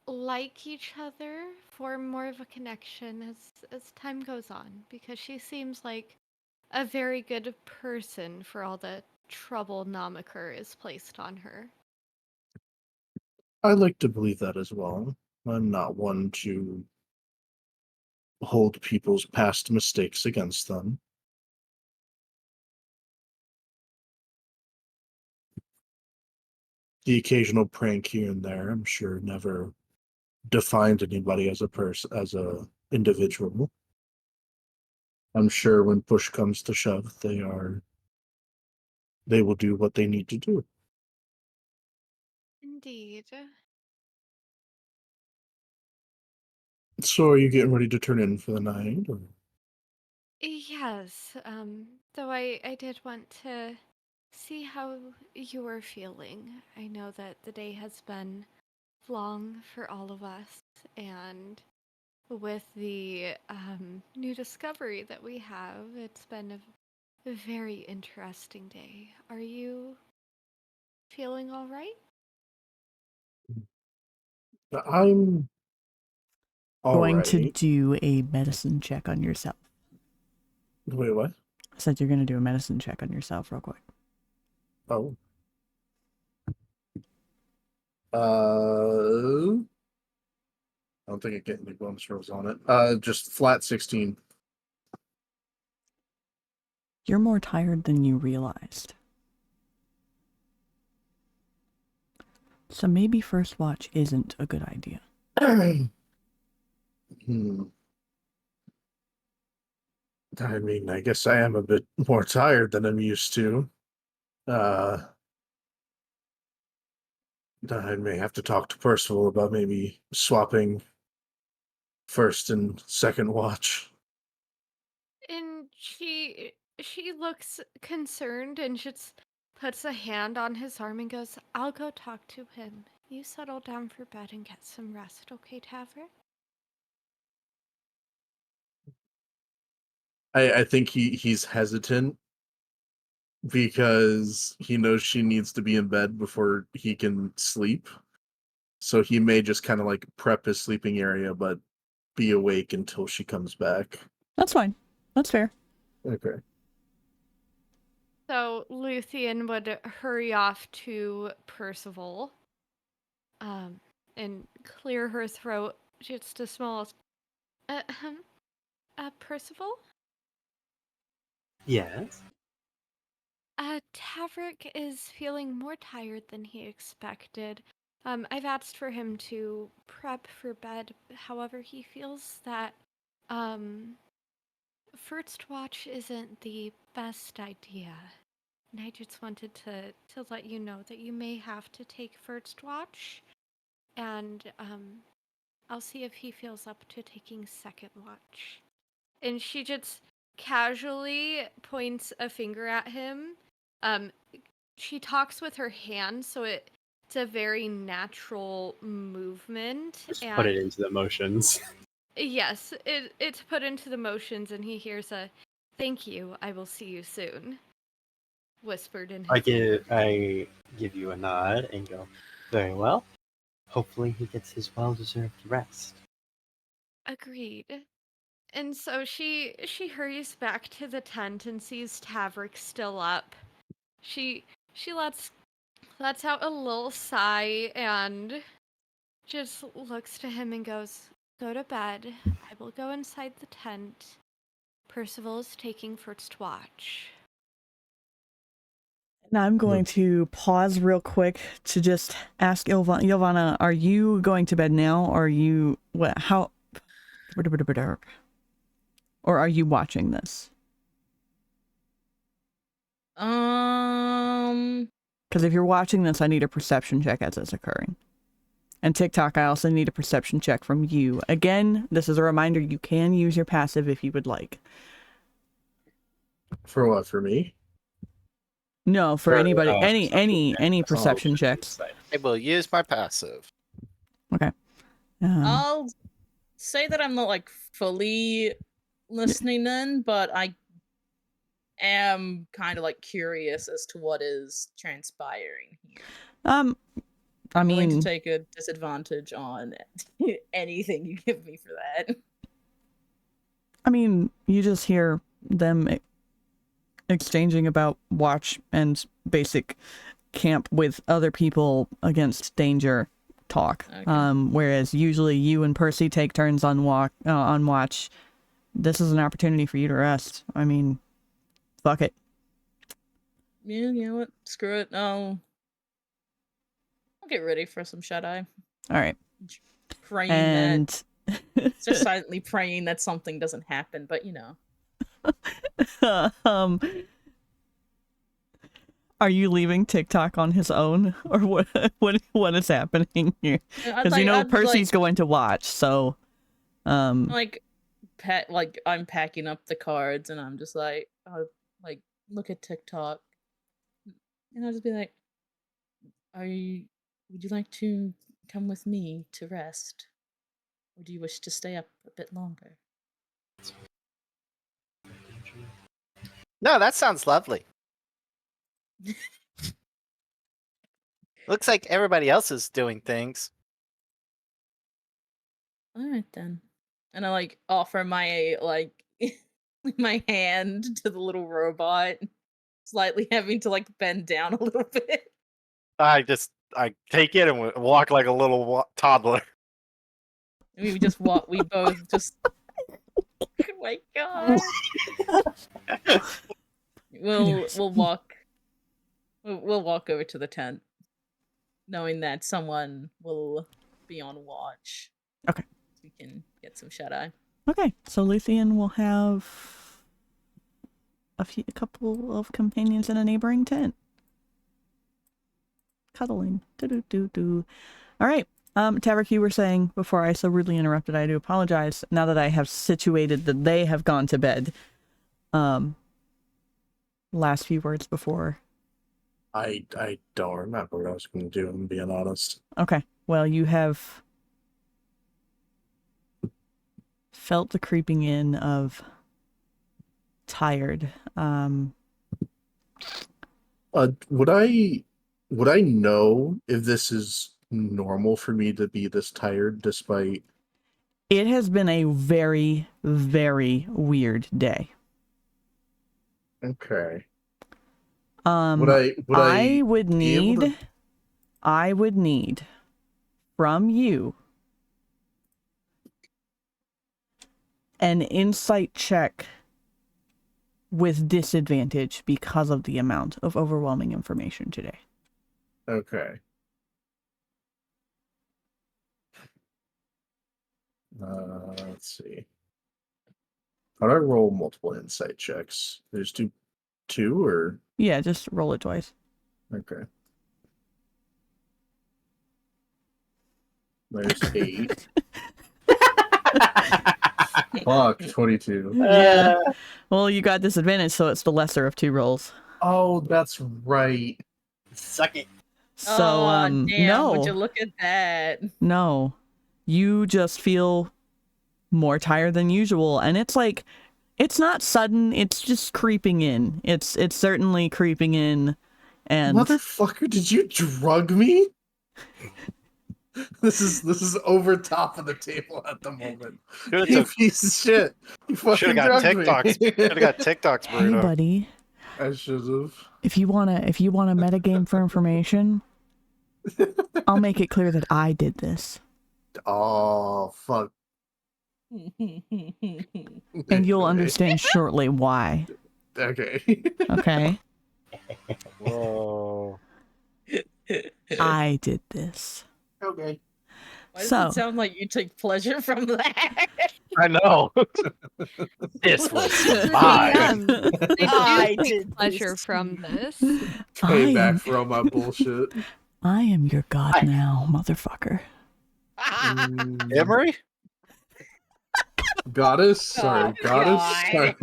like each other, form more of a connection as time goes on, because she seems like a very good person for all the trouble Amakiir is placed on her. I like to believe that as well. I'm not one to hold people's past mistakes against them. The occasional prank here and there, I'm sure, never defined anybody as a person, as a individual. I'm sure when push comes to shove, they will do what they need to do. Indeed. So, are you getting ready to turn in for the night? Or? Yes, though I did want to see how you were feeling. I know that the day has been long for all of us, and with the new discovery that we have, it's been a very interesting day. Are you feeling all right? I'm all Going to right. do a medicine check on yourself. Wait, what? I said you're going to do a medicine check on yourself real quick. Oh. I don't think I get any bonus rolls on it. Just flat 16. You're more tired than you realized. So maybe first watch isn't a good idea. I mean, I guess I am a bit more tired than I'm used to. I may have to talk to Percival about maybe swapping first and second watch. And she looks concerned and just puts a hand on his arm and goes, I'll go talk to him. you settle down for bed and get some rest, okay, Tavrick? I think he's hesitant because he knows she needs to be in bed before he can sleep. So he may just kind of like prep his sleeping area, but be awake until she comes back. That's fine. That's fair. Okay. So Luthien would hurry off to Percival, and clear her throat just a small. Percival? Yes. Tavrick is feeling more tired than he expected. I've asked for him to prep for bed. However, he feels that, first watch isn't the best idea. And I just wanted to let you know that you may have to take first watch. And, I'll see if he feels up to taking second watch. And she just casually points a finger at him. She talks with her hand, so it's a very natural movement. Just and put it into the motions. Yes, it's put into the motions, and he hears a "Thank you, I will see you soon," whispered in his ear. I give you a nod and go, very well. Hopefully he gets his well-deserved rest. Agreed. And so she hurries back to the tent and sees Tavrick still up. She lets out a little sigh and just looks to him and goes, "Go to bed. I will go inside the tent. Percival is taking first watch." Now I'm going to pause real quick to just ask Ylvanna, are you going to bed now, or are you or are you watching this? Because if you're watching this, I need a perception check as it's occurring. And TikTok, I also need a perception check from you. Again, this is a reminder, you can use your passive if you would like. For what? For me? No, for anybody, any perception Oh, checks. I will use my passive. Okay. I'll say that I'm not like fully listening in, but I am kind of like curious as to what is transpiring here. I I'm willing to mean, take a disadvantage on anything you give me for that. you just hear them exchanging about watch and basic camp with other people against danger talk. Okay. Whereas usually you and Percy take turns on watch. This is an opportunity for you to rest. I mean, fuck it. Yeah, you know what? Screw it. I'll get ready for some shut-eye. All right. Praying And just silently praying that something doesn't happen, but you know. Are you leaving TikTok on his own, or what is happening here? Because Percy's going to watch, so I'm packing up the cards, and I'm just like, look at TikTok, and I'll just be like, would you like to come with me to rest, or do you wish to stay up a bit longer? No, that sounds lovely. Looks like everybody else is doing things. All right then. And I offer my my hand to the little robot, slightly having to bend down a little bit. I take it and walk like a little toddler. And we just walk. We both just. Oh my god. We'll walk. We'll walk over to the tent, knowing that someone will be on watch. Okay. So we can get some shut-eye. Okay, so Luthien will have a couple of companions in a neighboring tent. Cuddling. Do-do-do-do. All right. Tavrick, you were saying before I so rudely interrupted, I do apologize. Now that I have situated that they have gone to bed. Last few words before I don't remember what I was going to do, I'm being honest. Okay. Well, you have felt the creeping in of tired. Would I know if this is normal for me to be this tired despite... It has been a very, very weird day. Okay. I would be able need to- from you an insight check with disadvantage because of the amount of overwhelming information today. Okay. Let's see. How do I roll multiple insight checks? There's two or... Yeah, just roll it twice. Okay. There's 8. Fuck, 22. Yeah. Well, you got disadvantage, so it's the lesser of 2 rolls. Oh, that's right. Suck it. So, damn, no. would you look at that? No. You just feel more tired than usual, and it's like, it's not sudden, it's just creeping in. It's certainly creeping in, and... Motherfucker, did you drug me? This is over top of the table at the moment. Should've You took- piece of shit. You fucking Should have got drugged me. TikToks. Should have got TikToks, Hey, Bruno. buddy, I should have. if you wanna metagame for information, I'll make it clear that I did this, Oh, fuck. and you'll understand shortly why. Okay. Okay? Whoa. I did this. Okay. Why does So- it sound like you take pleasure from that? I know. This was mine. I take did pleasure this. from this. Payback for all my bullshit. I am your god now, motherfucker. Mm, Emery? Goddess? Sorry, Oh, goddess? God. Sorry.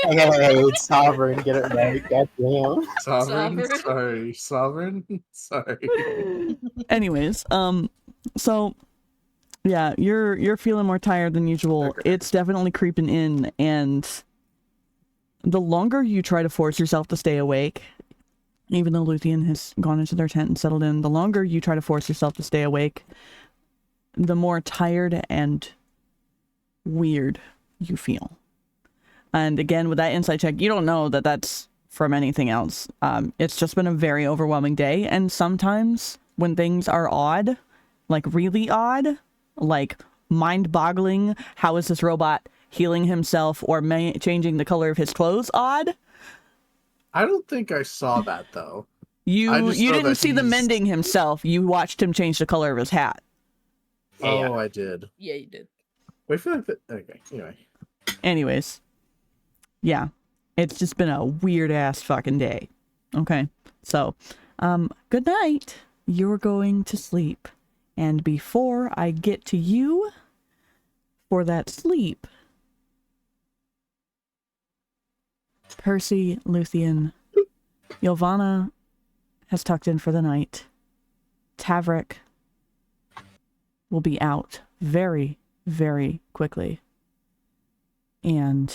I know, it's sovereign. Get it right. Goddamn. Sovereign? Sovereign? Sorry. Sovereign? Sorry. Anyways, so yeah, you're feeling more tired than usual. Okay. It's definitely creeping in, and the longer you try to force yourself to stay awake, even though Luthien has gone into their tent and settled in, the longer you try to force yourself to stay awake, the more tired and weird you feel. And again, with that insight check, you don't know that that's from anything else. It's just been a very overwhelming day, and sometimes when things are odd, like really odd, like mind-boggling, how is this robot healing himself or changing the color of his clothes odd? I don't think I saw that, though. I You just know didn't that see the he's- mending himself. You watched him change the color of his hat. Oh, I did. Yeah, you did. Wait for that. Okay, anyway. Anyways, yeah, it's just been a weird ass fucking day. Okay, so, good night. You're going to sleep. And before I get to you for that sleep, Percy, Luthien, Ylvanna has tucked in for the night. Tavrick will be out very, very quickly. And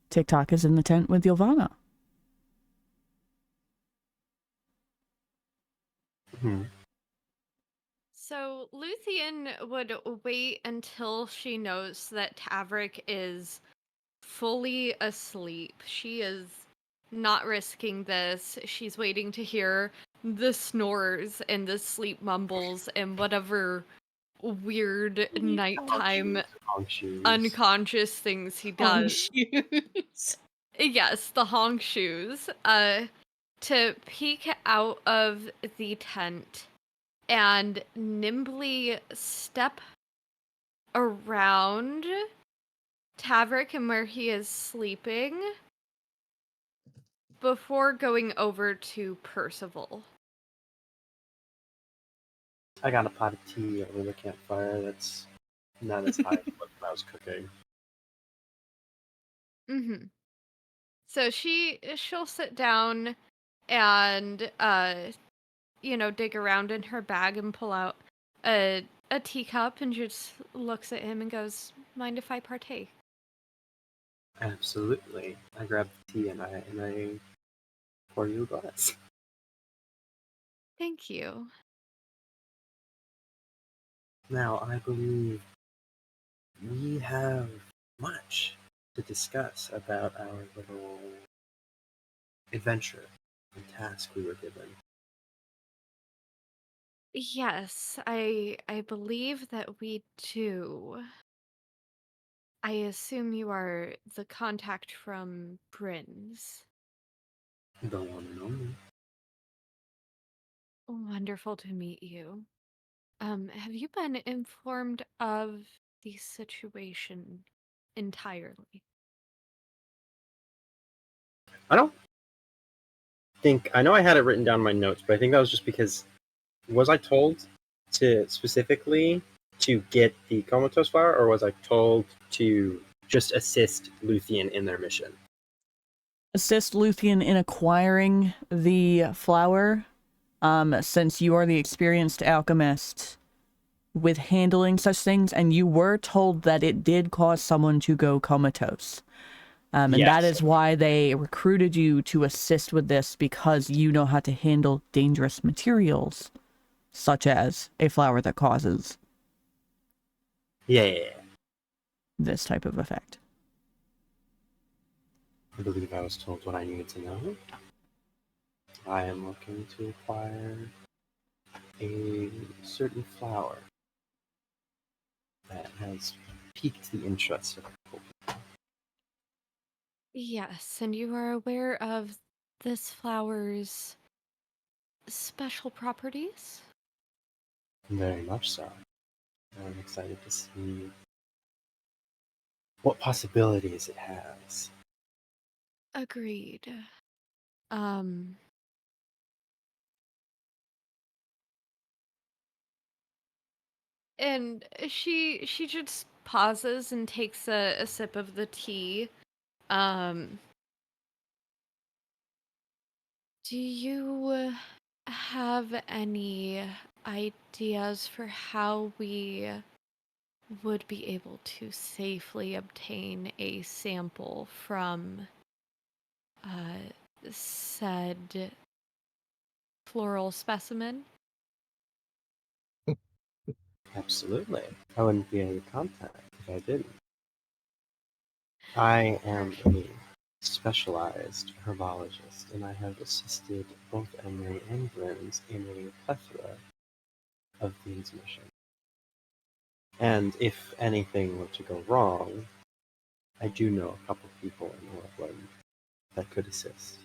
TikTok is in the tent with Ylvanna. So Luthien would wait until she knows that Tavrick is fully asleep. She is not risking this. She's waiting to hear the snores and the sleep mumbles and whatever weird nighttime Honk shoes. unconscious things he On does. shoes. Yes, the honk shoes. To peek out of the tent and nimbly step around Tavrick and where he is sleeping before going over to Percival. I got a pot of tea over the campfire that's not as high as what I was cooking. Mm-hmm. So she'll sit down and dig around in her bag and pull out a teacup and just looks at him and goes, "Mind if I partake?" Absolutely. I grab the tea and I pour you a glass. Thank you. Now, I believe we have much to discuss about our little adventure and task we were given. Yes, I believe that we do. I assume you are the contact from Bryn's. The one and only. Wonderful to meet you. Have you been informed of the situation entirely? I don't think I know I had it written down in my notes, but I think that was just because was I told to specifically to get the comatose flower, or was I told to just assist Luthien in their mission? Assist Luthien in acquiring the flower, since you are the experienced alchemist with handling such things, and you were told that it did cause someone to go comatose. And that Yes. is why they recruited you to assist with this, because you know how to handle dangerous materials, such as a flower that causes Yeah. this type of effect. I believe I was told what I needed to know. I am looking to acquire a certain flower that has piqued the interest of people. Yes, and you are aware of this flower's special properties? Very much so. I'm excited to see what possibilities it has. Agreed. And she just pauses and takes a sip of the tea. Do you have any ideas for how we would be able to safely obtain a sample from said floral specimen? Absolutely. I wouldn't be able to contact if I didn't. I am a specialized herbologist, and I have assisted both Emery and Burns in a plethora of these missions. And if anything were to go wrong, I do know a couple people in Northland that could assist.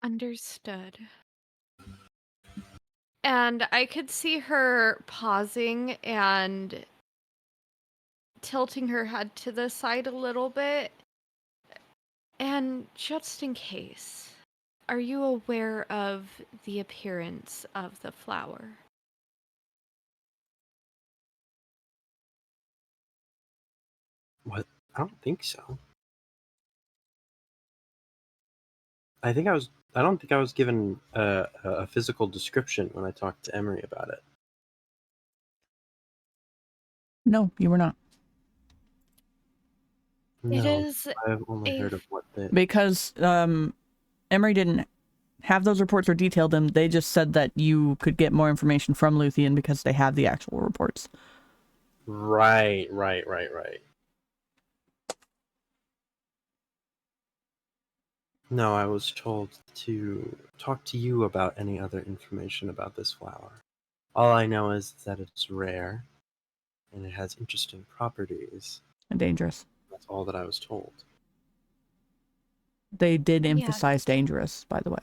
Understood. And I could see her pausing and tilting her head to the side a little bit. And just in case, are you aware of the appearance of the flower? What? I don't think so. I don't think I was given a physical description when I talked to Emery about it. No, you were not. It No, is I've only a heard of what the... Because Emery didn't have those reports or detailed them. They just said that you could get more information from Luthien because they have the actual reports. Right. No, I was told to talk to you about any other information about this flower. All I know is that it's rare, and it has interesting properties. And dangerous. That's all that I was told. They did emphasize Yes. dangerous, by the way.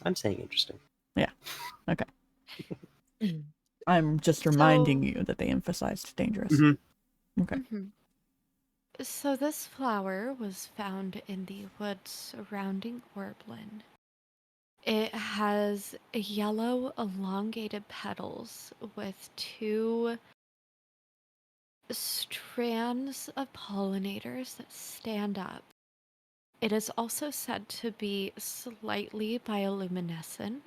I'm saying interesting. Yeah. Okay. I'm just reminding you that they emphasized dangerous. Mm-hmm. Okay. So this flower was found in the woods surrounding Orblin. It has yellow elongated petals with two strands of pollinators that stand up It is also said to be slightly bioluminescent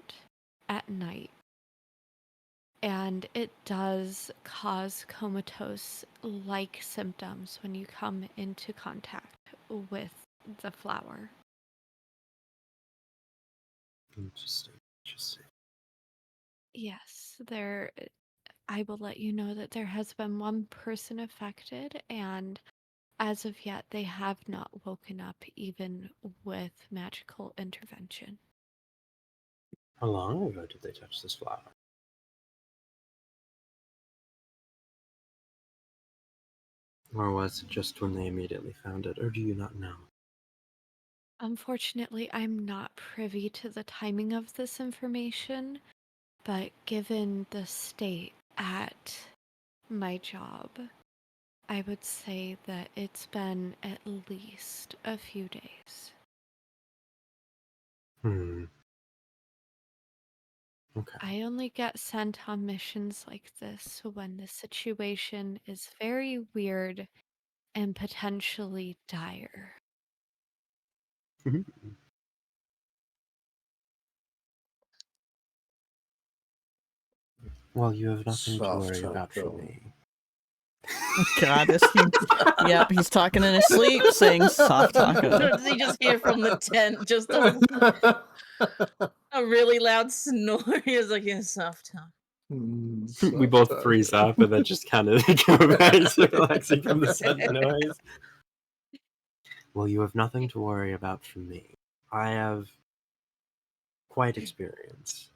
at night, and it does cause comatose-like symptoms when you come into contact with the flower. Interesting. Yes, I will let you know that there has been one person affected, and as of yet, they have not woken up even with magical intervention. How long ago did they touch this flower? Or was it just when they immediately found it, or do you not know? Unfortunately, I'm not privy to the timing of this information, but given the state at my job, I would say that it's been at least a few days. Okay. I only get sent on missions like this when the situation is very weird and potentially dire. Well, you have nothing to Soft worry about for taco. me. God, yep, he's talking in his sleep, saying soft taco. Does he just hear from the tent just a really loud snore? He's like, yeah, soft talk. We both freeze up and then just kind of go back to relaxing from the sudden noise. Well, you have nothing to worry about from me. I have quite experience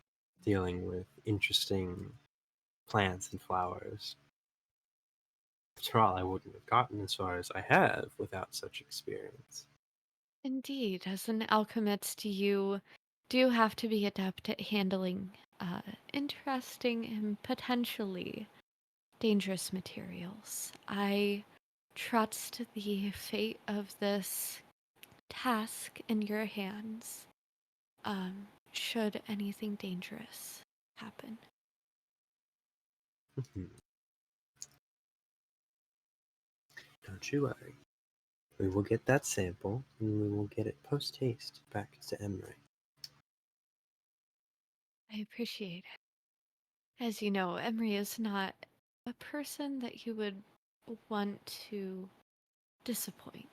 dealing with interesting plants and flowers. After all, I wouldn't have gotten as far as I have without such experience. Indeed, as an alchemist, you do have to be adept at handling interesting and potentially dangerous materials. I trust the fate of this task in your hands, should anything dangerous happen. Don't you worry. We will get that sample, and we will get it post-haste back to Emery. I appreciate it. As you know, Emery is not a person that you would want to disappoint.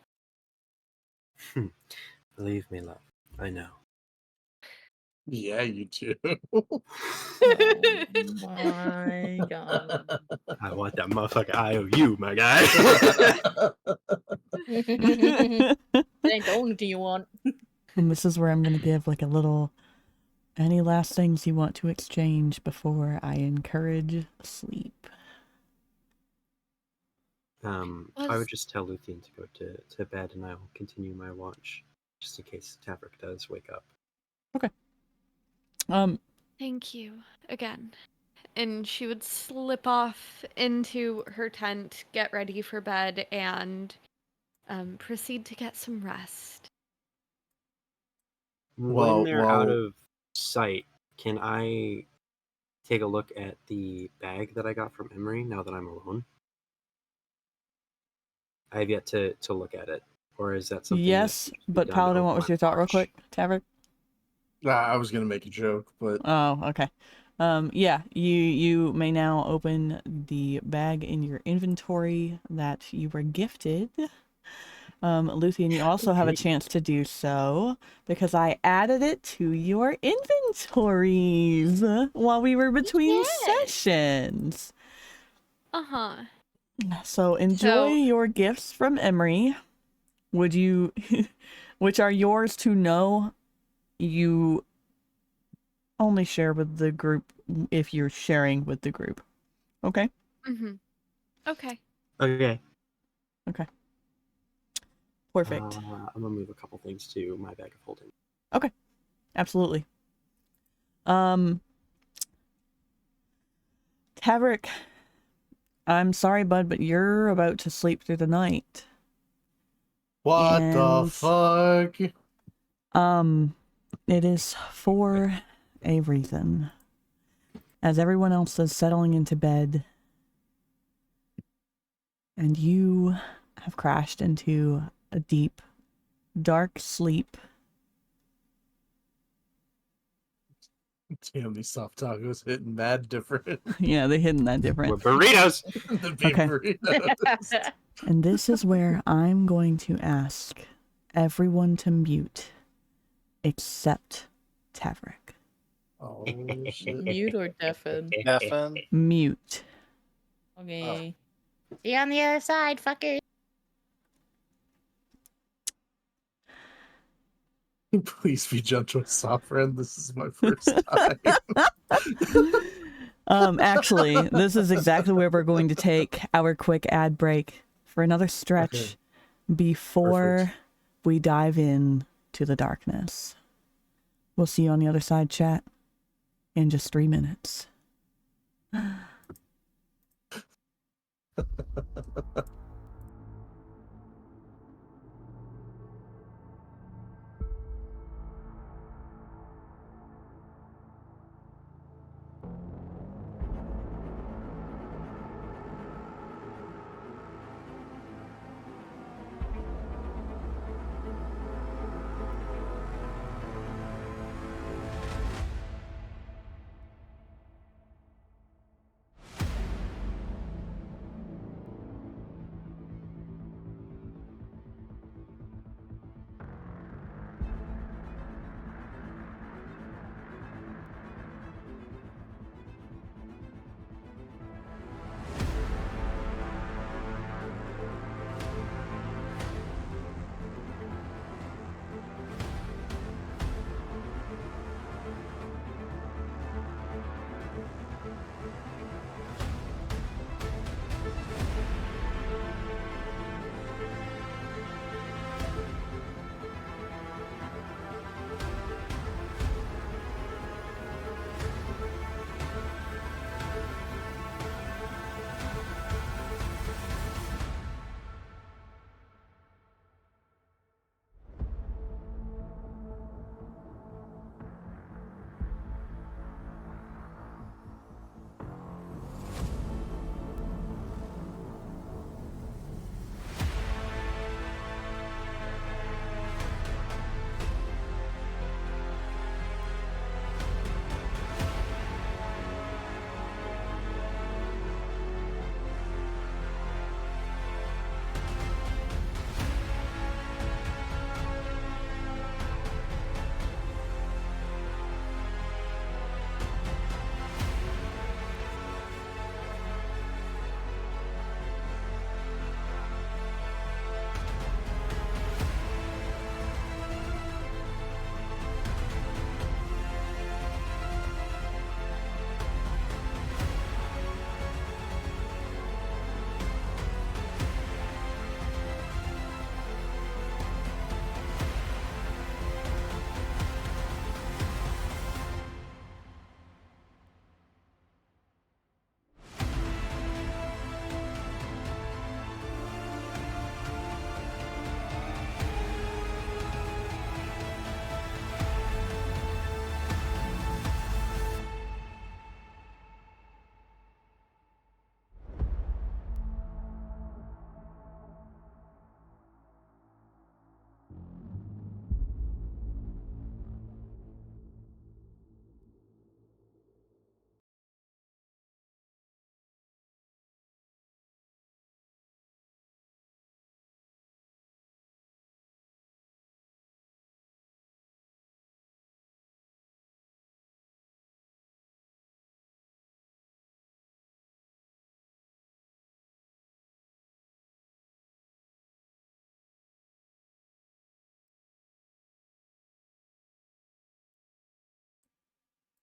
Believe me, love. I know. Yeah, you do. Oh my god. I want that motherfucker IOU, my guy. Ain't the only thing you want. And this is where I'm going to give like a little, any last things you want to exchange before I encourage sleep. I would just tell Luthien to go to bed, and I will continue my watch, just in case Tavrick does wake up. Okay. Thank you again. And she would slip off into her tent, get ready for bed, and proceed to get some rest. When they're out of sight, can I take a look at the bag that I got from Emery now that I'm alone? I have yet to look at it. Or is that something Yes, but Paladin, what was your thought real quick? Tavrick? I was going to make a joke, but... Oh, okay. Yeah, you may now open the bag in your inventory that you were gifted. Luthien, you also have a chance to do so because I added it to your inventories while we were between sessions. Uh-huh. So enjoy your gifts from Emery. Would you, which are yours to know. You only share with the group if you're sharing with the group. Okay? Mm-hmm. Okay. Okay. Okay. Perfect. I'm gonna move a couple things to my bag of holding. Okay. Absolutely. Tavrick, I'm sorry, bud, but you're about to sleep through the night. What the fuck? It is for a reason. As everyone else is settling into bed, and you have crashed into a deep dark sleep. Damn, these soft tacos hitting mad different Yeah, they hitting that different. With burritos. than beef Okay. burritos. And this is where I'm going to ask everyone to mute, except Tavrick. Oh shit. Mute or deafen? Deafen. Mute. Okay. See you on the other side, fucker. Please be gentle, soft friend. This is my first time. Actually, this is exactly where we're going to take our quick ad break for another stretch Okay. before Perfect. we dive in to the darkness. We'll see you on the other side, chat, in just 3 minutes.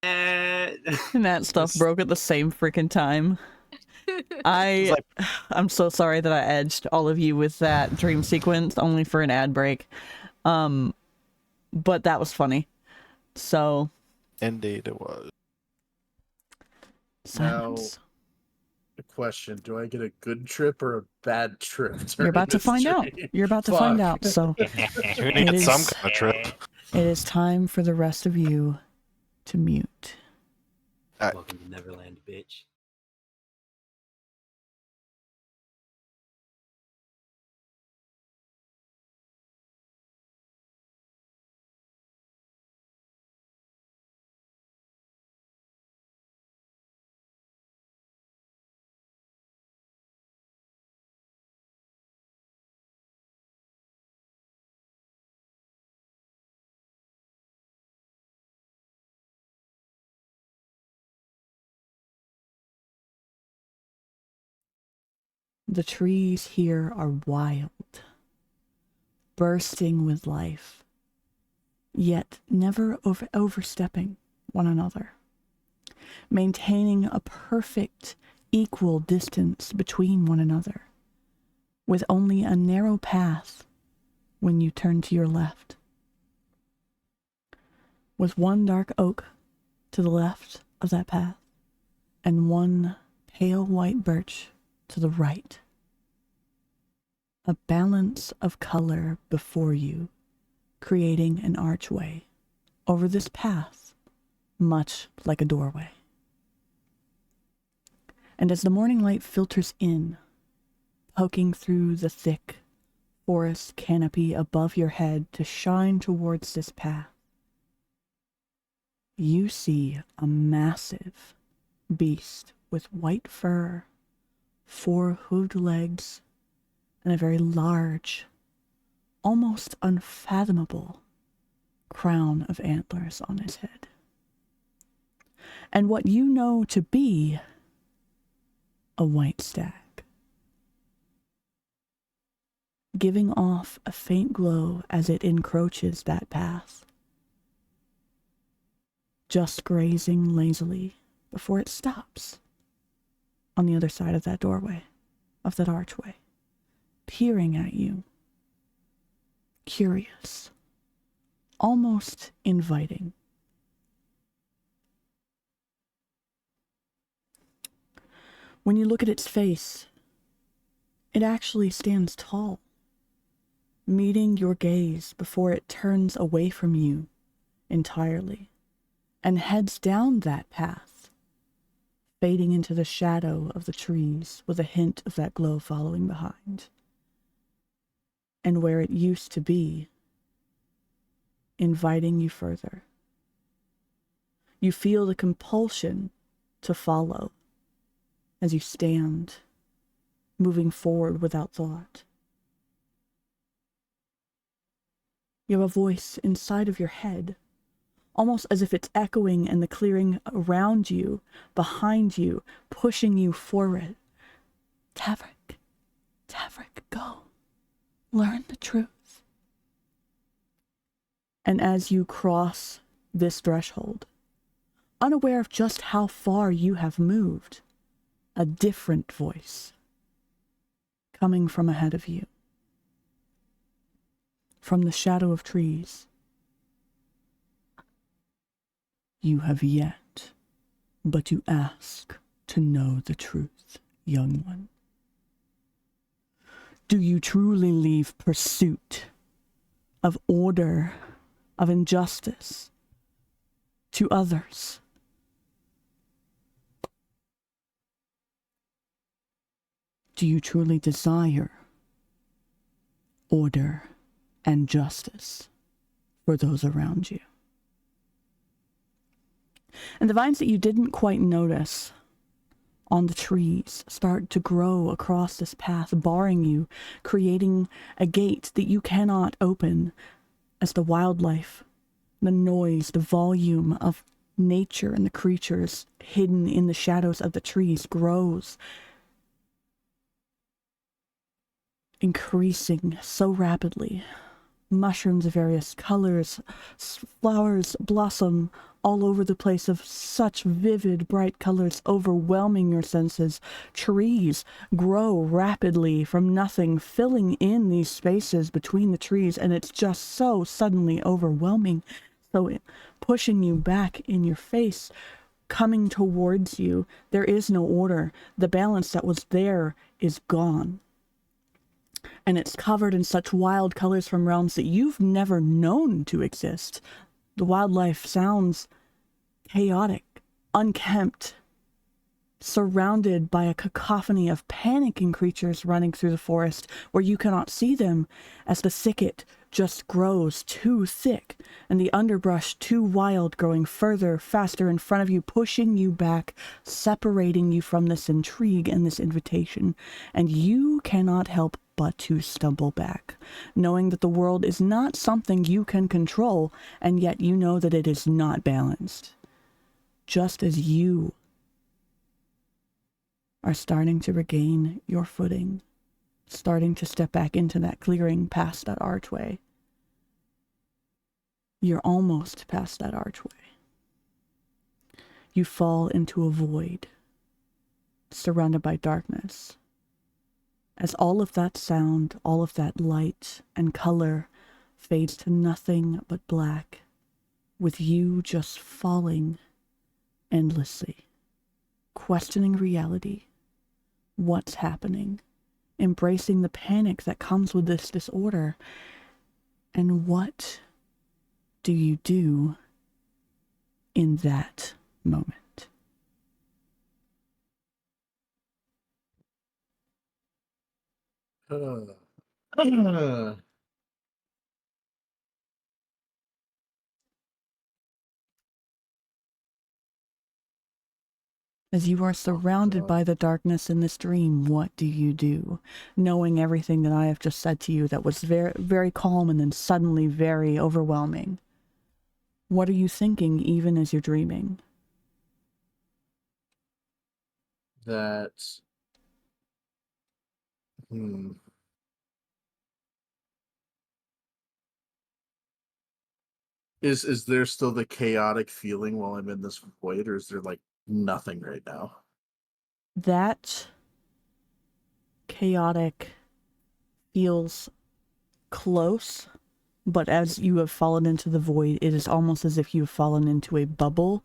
And that stuff broke at the same freaking time. I'm so sorry that I edged all of you with that dream sequence only for an ad break. But that was funny. So Indeed, it was. silence. The question: do I get a good trip or a bad trip? You're about to find out. You're about to find out. So You're gonna get some kind of trip. it is time for the rest of you to mute. Welcome to Neverland, bitch. The trees here are wild, bursting with life, yet never overstepping one another, maintaining a perfect, equal distance between one another, with only a narrow path when you turn to your left. With one dark oak to the left of that path, and one pale white birch to the right. A balance of color before you, creating an archway over this path, much like a doorway. And as the morning light filters in, poking through the thick forest canopy above your head to shine towards this path, you see a massive beast with white fur, 4 hooved legs, and a very large, almost unfathomable crown of antlers on his head. And what you know to be a white stag, giving off a faint glow as it encroaches that path, just grazing lazily before it stops on the other side of that doorway, of that archway, peering at you, curious, almost inviting. When you look at its face, it actually stands tall, meeting your gaze before it turns away from you entirely and heads down that path, fading into the shadow of the trees with a hint of that glow following behind. And where it used to be, inviting you further. You feel the compulsion to follow as you stand, moving forward without thought. You have a voice inside of your head, almost as if it's echoing in the clearing around you, behind you, pushing you forward. Tavrick, Tavrick, go. Learn the truth. And as you cross this threshold, unaware of just how far you have moved, a different voice coming from ahead of you, from the shadow of trees. You have yet but to ask to know the truth, young one. Do you truly leave pursuit of order, of injustice, to others? Do you truly desire order and justice for those around you? And the vines that you didn't quite notice on the trees start to grow across this path, barring you, creating a gate that you cannot open as the wildlife, the noise, the volume of nature and the creatures hidden in the shadows of the trees grows, increasing so rapidly. Mushrooms of various colors, flowers blossom all over the place of such vivid, bright colors, overwhelming your senses. Trees grow rapidly from nothing, filling in these spaces between the trees, and it's just so suddenly overwhelming. So pushing you back in your face, coming towards you. There is no order. The balance that was there is gone. And it's covered in such wild colors from realms that you've never known to exist. The wildlife sounds chaotic, unkempt, surrounded by a cacophony of panicking creatures running through the forest where you cannot see them as the thicket just grows too thick and the underbrush too wild, growing further, faster in front of you, pushing you back, separating you from this intrigue and this invitation. And you cannot help but to stumble back, knowing that the world is not something you can control, and yet you know that it is not balanced. Just as you are starting to regain your footing, starting to step back into that clearing past that archway. You're almost past that archway. You fall into a void, surrounded by darkness. As all of that sound, all of that light and color fades to nothing but black, with you just falling endlessly, questioning reality, what's happening, embracing the panic that comes with this disorder. And what do you do in that moment? As you are surrounded by the darkness in this dream, what do you do? Knowing everything that I have just said to you that was very, very calm and then suddenly very overwhelming. What are you thinking even as you're dreaming? That... Is there still the chaotic feeling while I'm in this void, or is there like nothing right now? That chaotic feels close, but as you have fallen into the void, it is almost as if you have fallen into a bubble,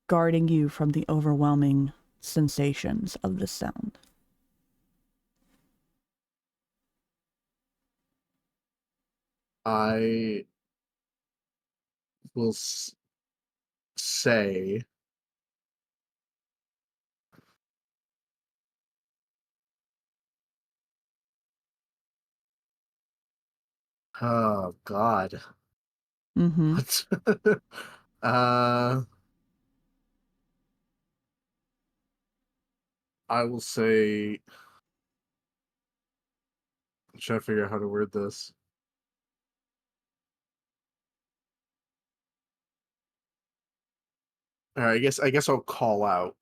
guarding you from the overwhelming sensations of the sound. I will say oh God. Mm-hmm. What? I will say, I'm trying to figure out how to word this. All right, I guess I'll call out,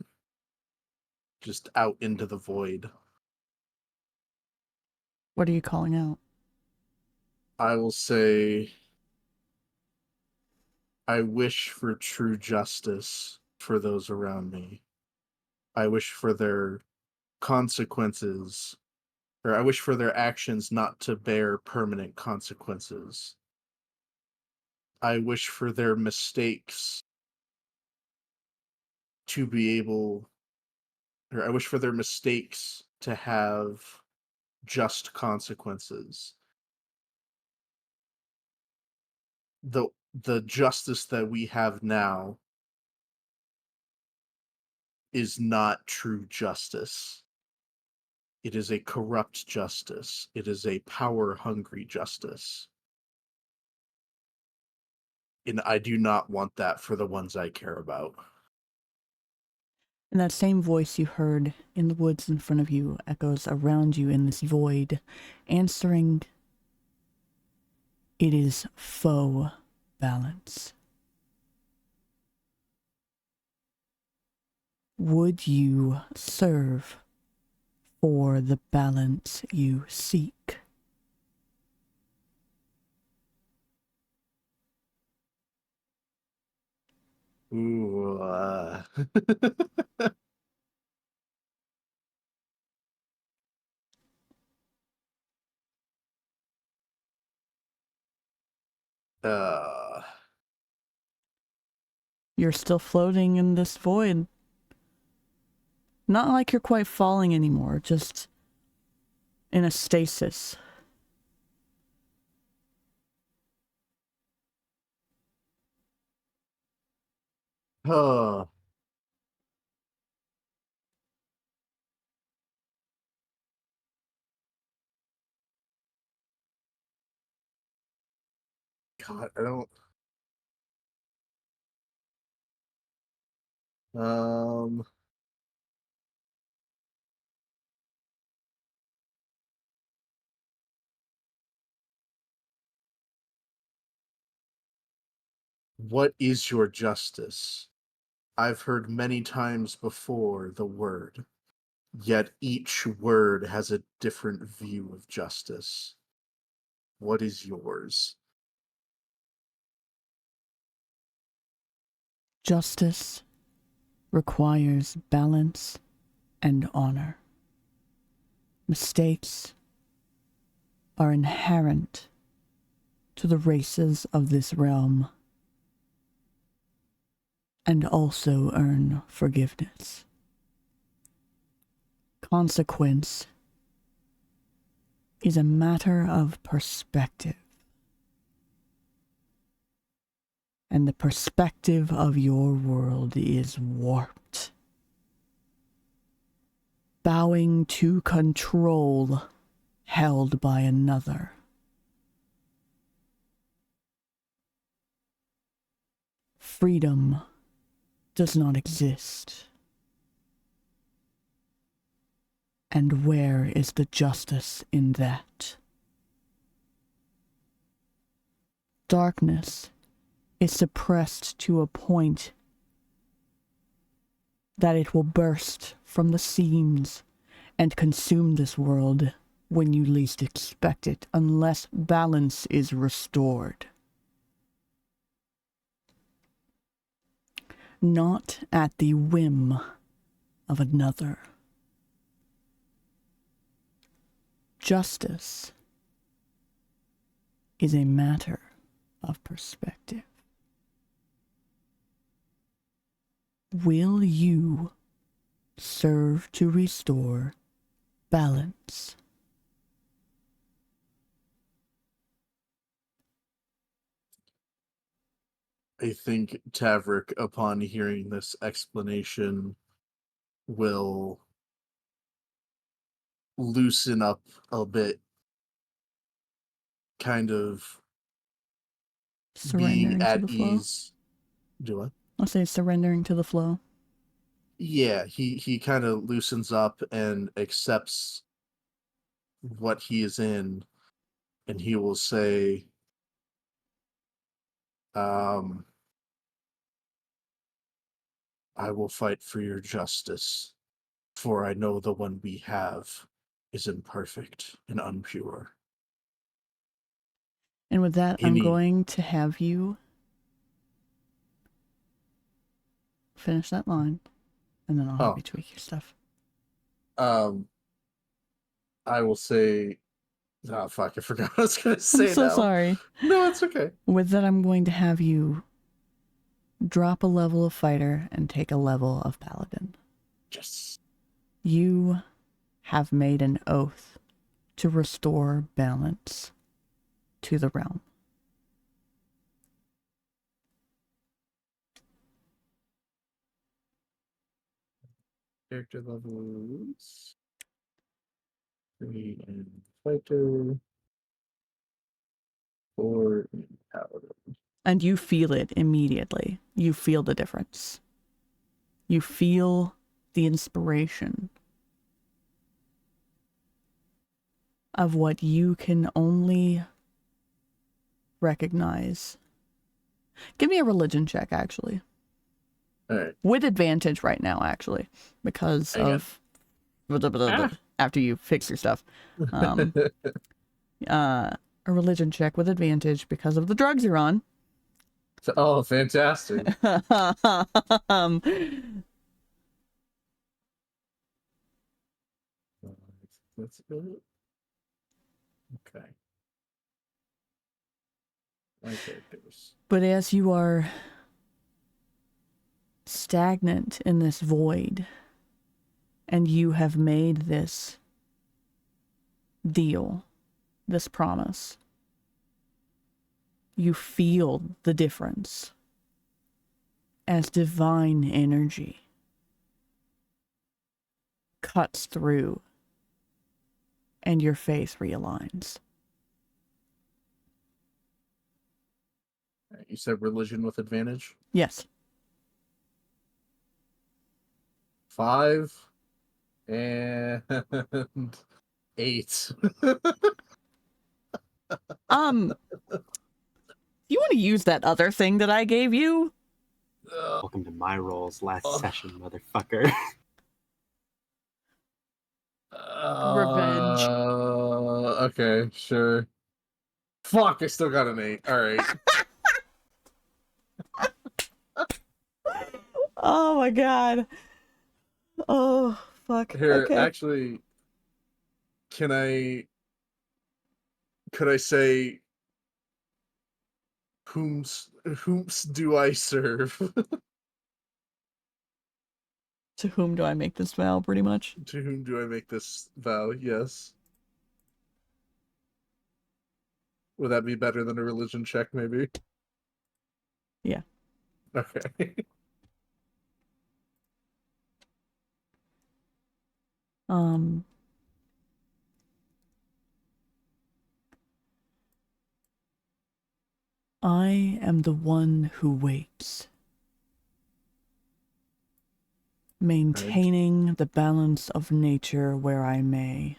just out into the void. What are you calling out? I will say, I wish for true justice for those around me. I wish for their consequences, or I wish for their actions not to bear permanent consequences. I wish for their mistakes to be able, or I wish for their mistakes to have just consequences. The justice that we have now is not true justice. It is a corrupt justice. It is a power-hungry justice. And I do not want that for the ones I care about. And that same voice you heard in the woods in front of you echoes around you in this void, answering, it is faux balance. Would you serve for the balance you seek? Ooh. You're still floating in this void. Not like you're quite falling anymore, just in a stasis. Oh. God, I don't. What is your justice? I've heard many times before the word, yet each word has a different view of justice. What is yours? Justice requires balance and honor. Mistakes are inherent to the races of this realm and also earn forgiveness. Consequence is a matter of perspective. And the perspective of your world is warped. Bowing to control held by another. Freedom does not exist. And where is the justice in that? Darkness is suppressed to a point that it will burst from the seams and consume this world when you least expect it, unless balance is restored. Not at the whim of another. Justice is a matter of perspective. Will you serve to restore balance? I think Tavrick, upon hearing this explanation, will loosen up a bit, kind of Surrendering being to at the flow. ease. Do what? I'll say surrendering to the flow. Yeah, he kind of loosens up and accepts what he is in, and he will say, I will fight for your justice, for I know the one we have is imperfect and unpure. And with that, I'm Any- going to have you finish that line, and then I'll have Oh. you tweak your stuff. I will say, oh fuck, I forgot what I was gonna I'm say so now. sorry. No, it's okay. With that, I'm going to have you drop a level of fighter and take a level of paladin. Yes. You have made an oath to restore balance to the realm. Character levels 3 in fighter, 4 in paladin. And you feel it immediately. You feel the difference. You feel the inspiration of what you can only recognize. Give me a religion check, actually. All right. With advantage right now, actually, because Hang on. of after you fix your stuff. A religion check with advantage because of the drugs you're on. Oh, fantastic. That's it. Okay. My characters. But as you are stagnant in this void, and you have made this deal, this promise, you feel the difference as divine energy cuts through and your faith realigns. You said religion with advantage? Yes. 5 and 8. You want to use that other thing that I gave you? Welcome to my roles last session, motherfucker. Revenge. Okay, sure. Fuck, I still got an 8. Alright. Oh my god. Oh, fuck. Here, Okay. actually, could I say whom's do I serve? To whom do I make this vow, pretty much? To whom do I make this vow? Yes. Would that be better than a religion check, maybe? Yeah. Okay. I am the one who waits, maintaining the balance of nature where I may,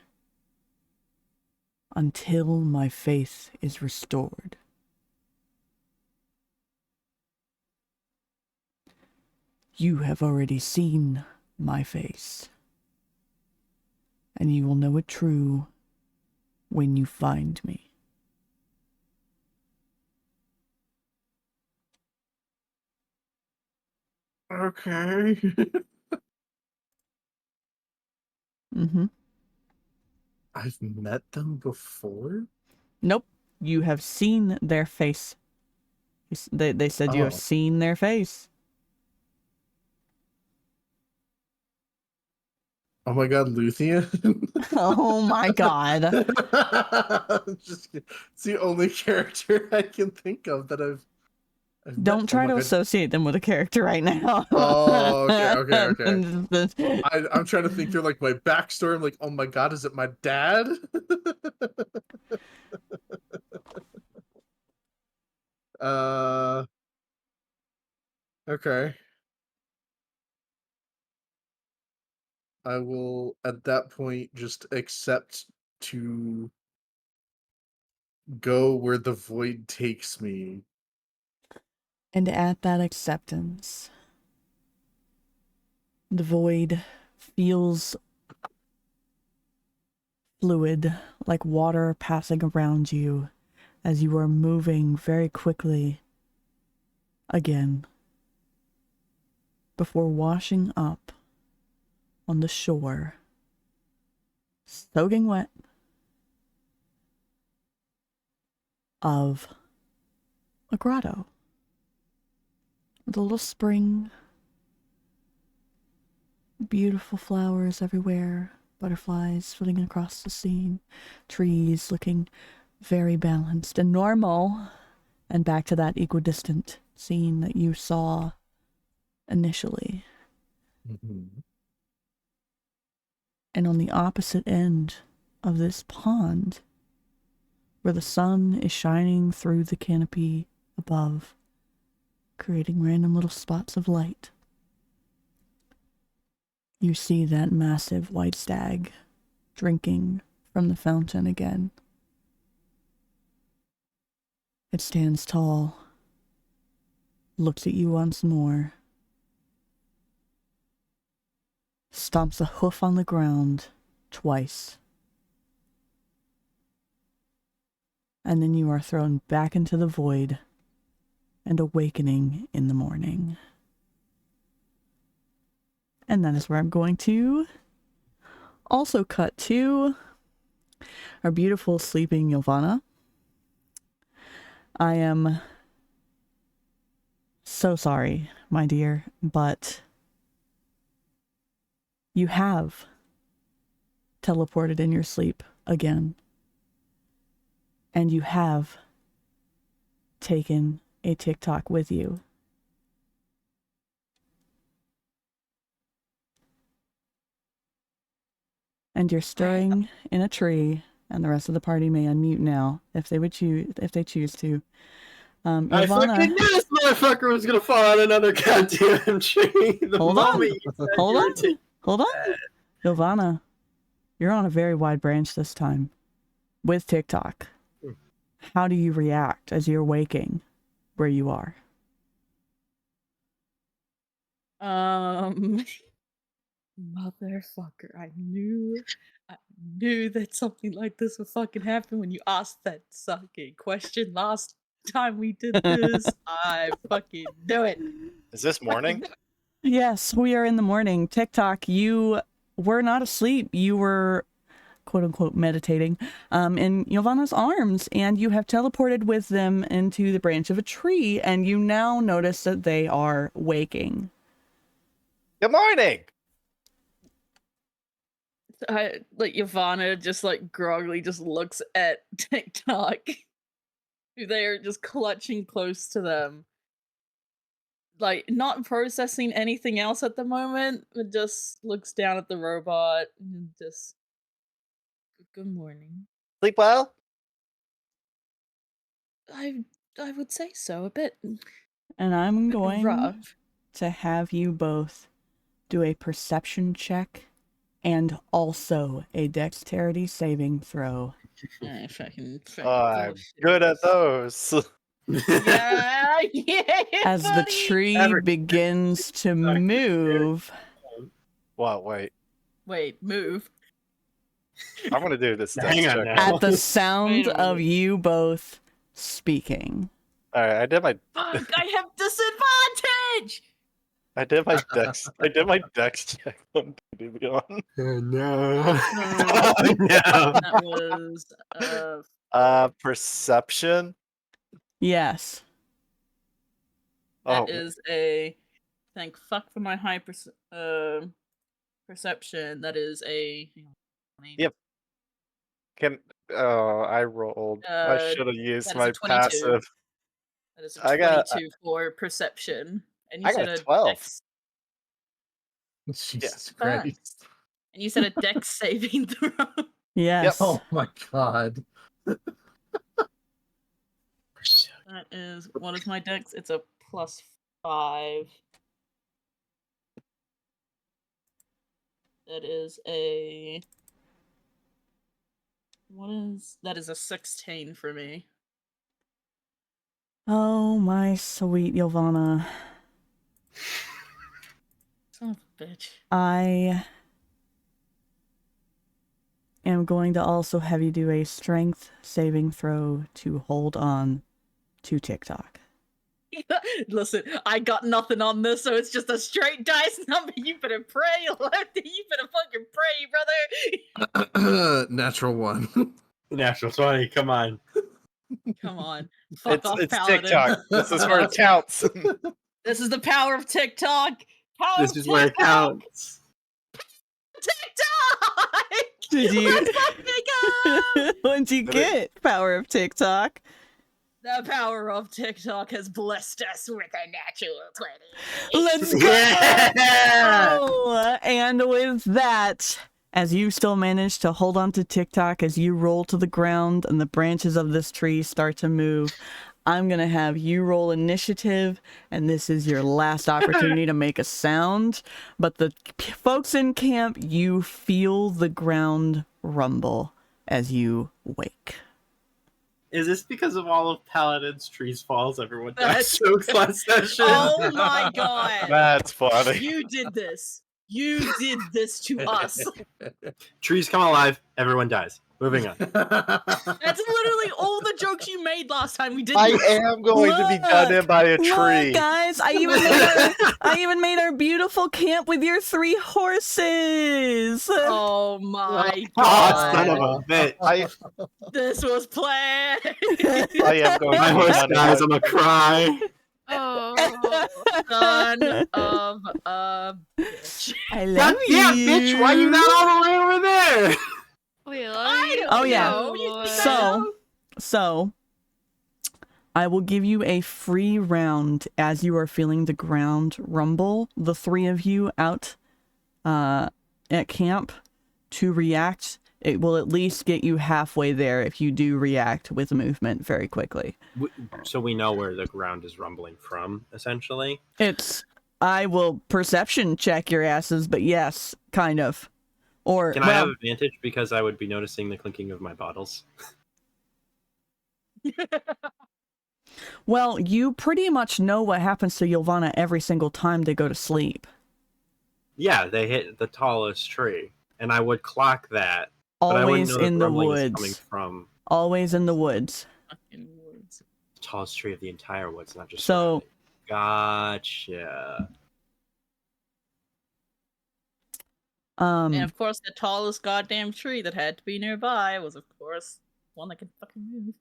until my faith is restored. You have already seen my face, and you will know it true when you find me. Okay. Mm-hmm. I've met them before? Nope. You have seen their face. They said you have Oh. seen their face. Oh my god, Luthien? Oh my god. Just kidding. It's the only character I can think of that I've Don't met. try Oh to my god. associate them with a character right now. Oh, okay. I'm trying to think through like my backstory. I'm like, oh my god, is it my dad? Okay. I will at that point just accept to go where the void takes me. And at that acceptance, the void feels fluid, like water passing around you as you are moving very quickly again, before washing up on the shore, soaking wet, of a grotto with a little spring, beautiful flowers everywhere, butterflies flitting across the scene, trees looking very balanced and normal, and back to that equidistant scene that you saw initially. Mm-hmm. And on the opposite end of this pond, where the sun is shining through the canopy above, creating random little spots of light, you see that massive white stag drinking from the fountain again. It stands tall, looks at you once more, stomps a hoof on the ground twice, and then you are thrown back into the void and awakening in the morning. And that is where I'm going to also cut to our beautiful sleeping Ylvanna. I am so sorry, my dear, but you have teleported in your sleep again. And you have taken a TikTok with you. And you're stirring in a tree, and the rest of the party may unmute now if they choose to. I Ylvanna, fucking knew this motherfucker was gonna fall on another goddamn tree. The Hold on. moment you said hold you were on, taking hold on. Ylvanna, you're on a very wide branch this time with TikTok. How do you react as you're waking where you are? Motherfucker, I knew that something like this would fucking happen when you asked that sucking question last time we did this. I fucking knew it. Is this morning? Yes, we are in the morning. TikTok, you were not asleep. You were, quote unquote, meditating in Ylvanna's arms, and you have teleported with them into the branch of a tree, and you now notice that they are waking. Good morning. Ylvanna just groggily just looks at TikTok, who they are just clutching close to them. Not processing anything else at the moment, but just looks down at the robot and just, good morning. Sleep well? I would say so, a bit And I'm going rough. to have you both do a perception check and also a dexterity saving throw. Fucking I'm bullshit. good at those. Yeah, As the buddy. tree Tavrick- begins to move. What? Wait. Wait, move. I'm gonna do this dex Hang on check. now. At the sound Wait a of minute. you both speaking. All right, I did my Fuck, I have disadvantage! I did my dex check on Beyond. No. Oh, no. that was Perception. Yes. Oh, that is a thank fuck for my high perception. That is a Yep. I rolled. I should have used that is my a 22. passive. That is a I got- 22 for perception. And you I said got a 12. dex, Jesus Fuck. Christ. and you said a dex saving throw. Yes. Oh my god. That is, what is my dex? It's a +5. That is a that is a 16 for me. Oh, my sweet Ylvanna. Son of a bitch. I am going to also have you do a strength saving throw to hold on to TikTok. Listen, I got nothing on this, so it's just a straight dice number. You better pray, Lefty. You better fucking pray, brother. Natural 1. Natural 20, come on. Come on. Fuck off, It's Paladin. TikTok. This is where it counts. This is the power of TikTok. Power This of is where it TikTok! counts. TikTok! Did you? Let's fucking go! What'd you get? Power of TikTok. The power of TikTok has blessed us with a natural 20. Let's go! Yeah! And with that, as you still manage to hold on to TikTok as you roll to the ground and the branches of this tree start to move, I'm going to have you roll initiative, and this is your last opportunity to make a sound. But the folks in camp, you feel the ground rumble as you wake. Is this because of all of Paladin's trees falls? Everyone died That's- so last session. Oh my god! That's funny. You did this. You did this to us. Trees come alive, everyone dies. Moving on. That's literally all the jokes you made last time we did I this. am going to be done in by a tree. Look, guys, I even made our beautiful camp with your 3 horses. Oh my Oh, god. son of a bitch. This was planned. I am going My to be horse done in dies, by I'm gonna cry. Oh, Son of a bitch. I love God you. damn, bitch, why you not all the way over there? we love I you. don't Oh, yeah. know. You think I know? So, I will give you a free round as you are feeling the ground rumble, the 3 of you out at camp, to react. It will at least get you halfway there if you do react with movement very quickly. So we know where the ground is rumbling from, essentially. I will perception check your asses, but yes, kind of. Or, Can I have advantage because I would be noticing the clinking of my bottles? well, you pretty much know what happens to Ylvanna every single time they go to sleep. Yeah, they hit the tallest tree, and I would clock that. But I wouldn't Always know that in the rumbling is coming woods. from Always in the woods. Fucking woods. the tallest tree of the entire woods, not just So- surrounding. Gotcha. And of course, the tallest goddamn tree that had to be nearby was, of course, one that could fucking move.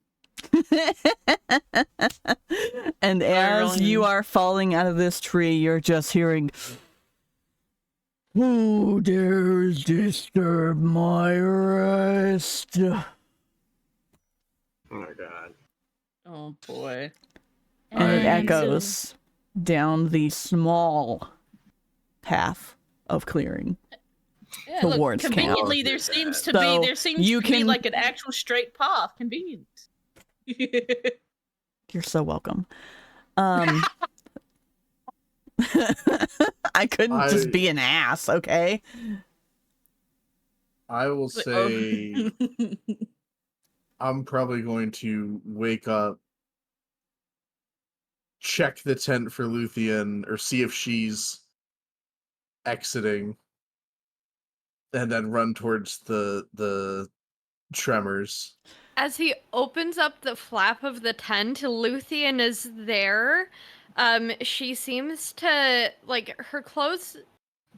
And as you are falling out of this tree, you're just hearing, "Who dares disturb my rest?" Oh my god. Oh boy. And it And echoes down the small path of clearing. Yeah, towards look, camp. conveniently, Oh, there seems to So be you be can- like an actual straight path. Convenient. You're so welcome. I couldn't just be an ass, okay? I will say I'm probably going to wake up, check the tent for Luthien, or see if she's exiting, and then run towards the tremors. As he opens up the flap of the tent, Luthien is there. She seems to, like, her clothes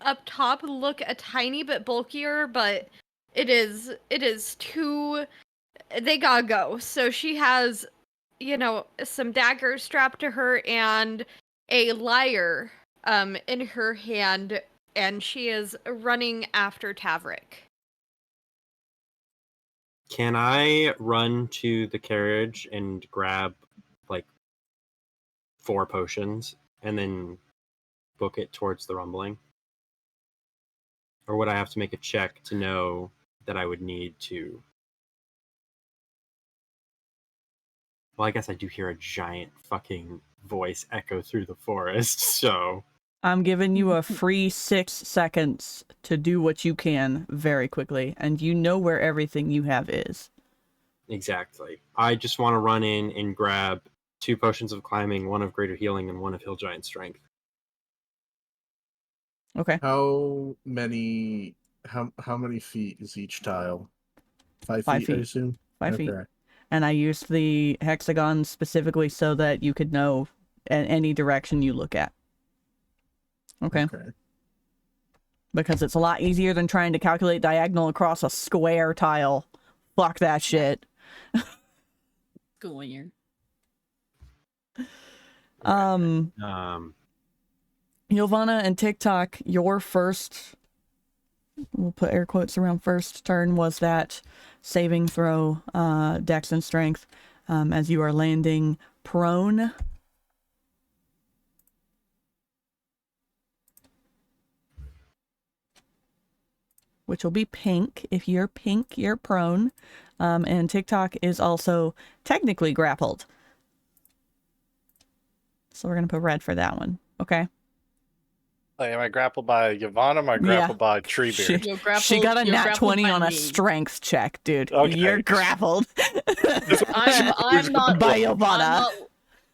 up top look a tiny bit bulkier, but it is too, they gotta go. So she has, you know, some daggers strapped to her and a lyre in her hand, and she is running after Tavrick. Can I run to the carriage and grab like 4 potions and then book it towards the rumbling? Or would I have to make a check to know that I would need to? Well, I guess I do hear a giant fucking voice echo through the forest, so... I'm giving you a free 6 seconds to do what you can very quickly, and you know where everything you have is. Exactly. I just want to run in and grab 2 potions of climbing, 1 of greater healing, and 1 of hill giant strength. Okay. How many feet is each tile? 5 5 feet, I feet. assume. 5 feet. Okay. And I used the hexagon specifically so that you could know any direction you look at. Okay. Because it's a lot easier than trying to calculate diagonal across a square tile. Fuck that shit. Square. Ylvanna and TikTok, your first, we'll put air quotes around first turn, was that saving throw, dex and strength, as you are landing prone. Which will be pink. If you're pink, you're prone. And TikTok is also technically grappled. So we're going to put red for that one. Okay. Like, am I grappled by Ylvanna? Am I grappled by Treebeard? She got a nat 20 on a strength check, dude. Okay. You're grappled. I'm not by Ylvanna.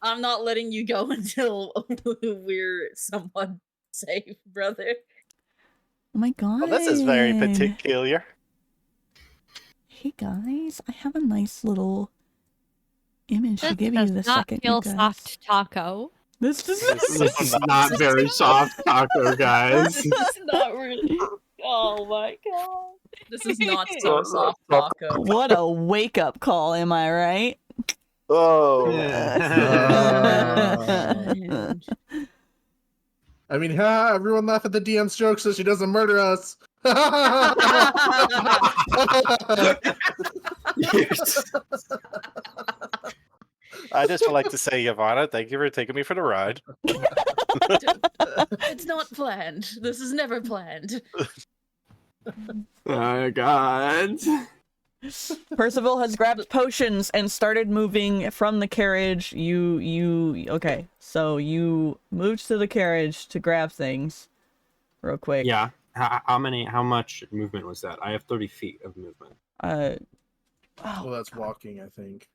I'm not letting you go until we're somewhat safe, brother. Oh my god. Well, this is very particular. Hey guys, I have a nice little image to This give you does this not second. feel you guys. soft taco. This does This is not very soft taco, guys. This is not really. Oh my god. This is not so soft taco. What a wake up call, am I right? Oh. I mean, everyone laugh at the DM's joke so she doesn't murder us. I just would like to say, Ylvanna, thank you for taking me for the ride. It's not planned. This is never planned. Oh god. Percival has grabbed potions and started moving from the carriage. Okay, so you moved to the carriage to grab things real quick. Yeah. How much movement was that? I have 30 feet of movement. Well, that's walking, I think.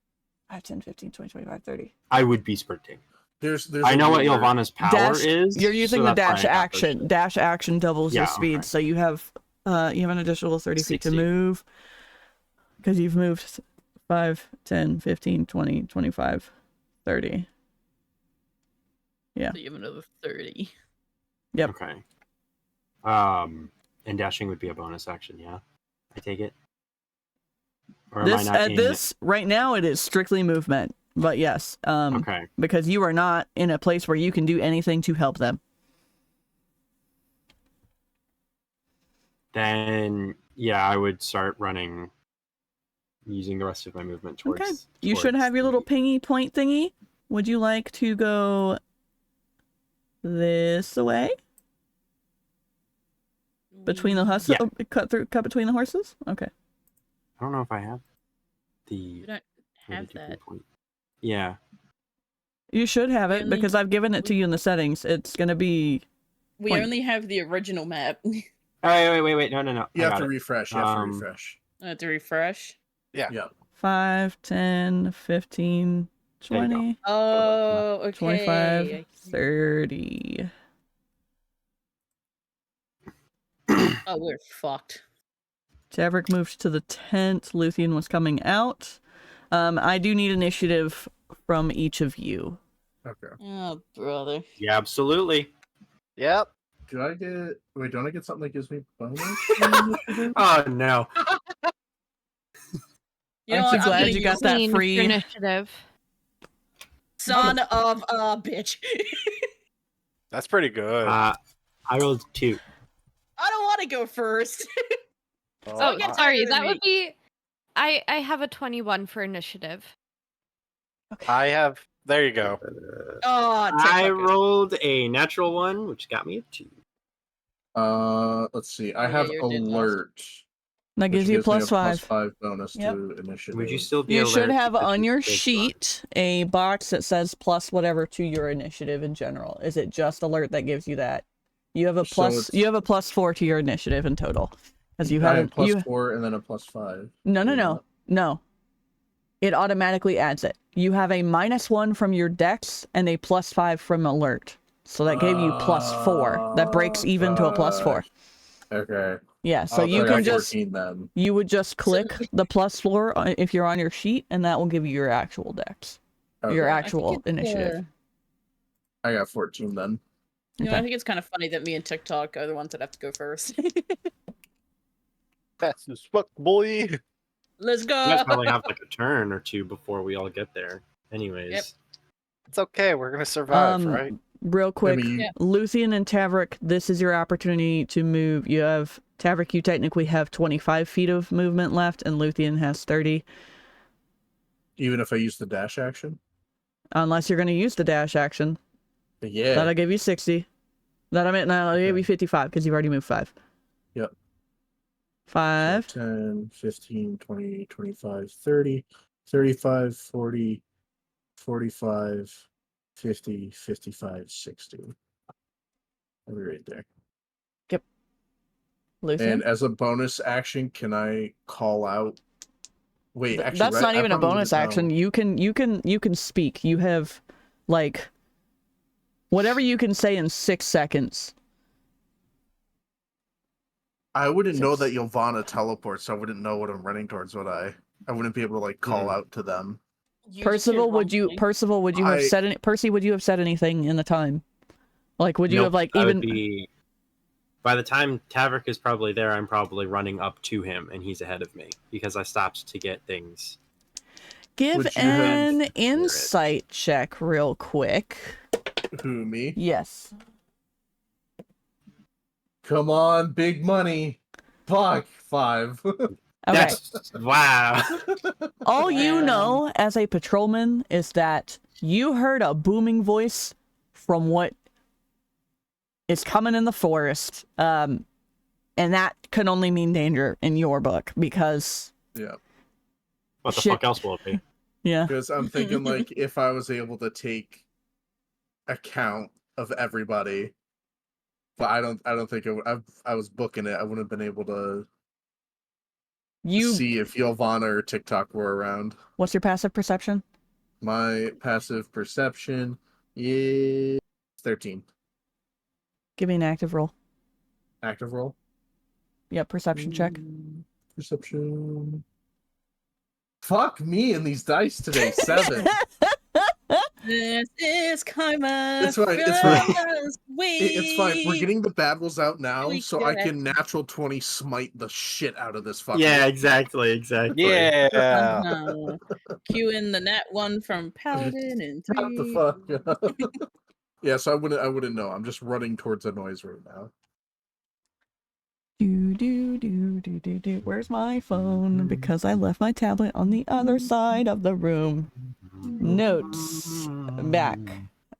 5, 10, 15, 20, 25, 30. I would be sprinting. There's I know what ruler. Ylvanna's power Dash, is. you're using so the that's why dash I got those action. shit. Dash action doubles Yeah, your speed, okay. so you have an additional 30 feet to 60. move. Because you've moved 5, 10, 15, 20, 25, 30. Yeah. So you have another 30. Yep. Okay. And dashing would be a bonus action, yeah? I take it? Or am I This not at in this right now it is strictly movement. But yes, Okay. because you are not in a place where you can do anything to help them. Then, yeah, I would start running, using the rest of my movement towards... Okay. You should have your little pingy point thingy. Would you like to go this way? Between the horses? Yeah. Cut between the horses? Okay. I don't know if I have the... We don't have that. Point. Yeah. You should have it Only- because I've given it to you in the settings. It's going to be... We Point. only have the original map. Oh, wait. No. You I have got to it. refresh. You have to refresh. I have to refresh. Yeah. Yep. 5, 10, 15, There you go. 20, Oh, okay. 25, 30. Oh, we're fucked. Tavrick moved to the tent. Luthien was coming out. I do need initiative from each of you. Okay. Oh, brother. Yeah, absolutely. Yep. Do I get? Wait, don't I get something that gives me bonus? Oh, no. You Aren't know you what? I'm glad gonna you got use that Queen free? for initiative. Son of a bitch. That's pretty good. I rolled 2. I don't want to go first. Oh, get sorry. tired of That me. would be. I have a 21 for initiative. I have. There you go. Oh, I TikTok is- rolled a natural 1, which got me a 2. Let's see. I Oh, yeah, have you did last. alert. That gives which you gives me a plus 5. +5 bonus Yep. to initiative. Would you still be You alert should have because on you your did sheet a box that says plus whatever to your initiative in general. Is it just alert that gives you that? You have a So plus. it's- You have a +4 to your initiative in total, because you I had have you. +4 and then a +5. No. It automatically adds it. You have a -1 from your dex and a +5 from alert. So that gave you +4. That breaks even to a +4. Okay. Yeah, so I'll you try can just 14 then. you would just click the +4 if you're on your sheet, and that will give you your actual dex, your Okay. actual initiative. I got 14 then. You know, Okay. I think it's kind of funny that me and TikTok are the ones that have to go first. Fast as fuck, boy. Let's You go. guys probably have like a turn or two before we all get there. Anyways. Yep. It's okay. We're gonna survive, right? Real quick, mean, Yeah. Luthien and Tavrick, this is your opportunity to move. You have Tavrick. You technically have 25 feet of movement left, and Luthien has 30. Even if I use the dash action? Unless you're going to use the dash action, Yeah. that'll give you 60. That'll give you 55 because you've already moved 5. Yep. 5. 10, 15, 20, 25, 30, 35, 40, 45, 50, 55, 60. I'll be right there. Luthien. And as a bonus action, can I call out? Wait, actually, That's right, not I even a probably bonus didn't action. know. You can speak. You have like whatever you can say in 6 seconds. I wouldn't know that Six. Ylvanna teleports, so I wouldn't know what I'm running towards. I wouldn't be able to like call Mhm. out to them. Use Percival, your would you have I- said any Percy, would you have said anything in the time? Like would you Nope, have like I would even be... By the time Tavrick is probably there, I'm probably running up to him, and he's ahead of me because I stopped to get things. give Would you have- an insight check real quick? Who, me? Yes. Come on, big money. Fuck, 5. Okay. That's wow. All you Wow. know as a patrolman is that you heard a booming voice from what is coming in the forest. And that can only mean danger in your book because Yeah. What the Shit. fuck else will it be? yeah. Because I'm thinking like if I was able to take account of everybody, but I don't think I was booking it. I wouldn't have been able to see if Ylvanna or TikTok were around. What's your passive perception? My passive perception Yeah, 13. Give me an active roll. Active roll. Yeah, perception check. Perception. Fuck me and these dice today. 7. This is karma. It's fine, it's from fine. us. It's fine. We're getting the bad rolls out now, We so I get can natural 20 smite the shit out of this fucker. Yeah, exactly. Yeah. Cue in the nat 1 from Paladin in Shut 3. the fuck up. Yeah, so I wouldn't know. I'm just running towards a noise right now. Do. Where's my phone? Because I left my tablet on the other side of the room. Notes. Back.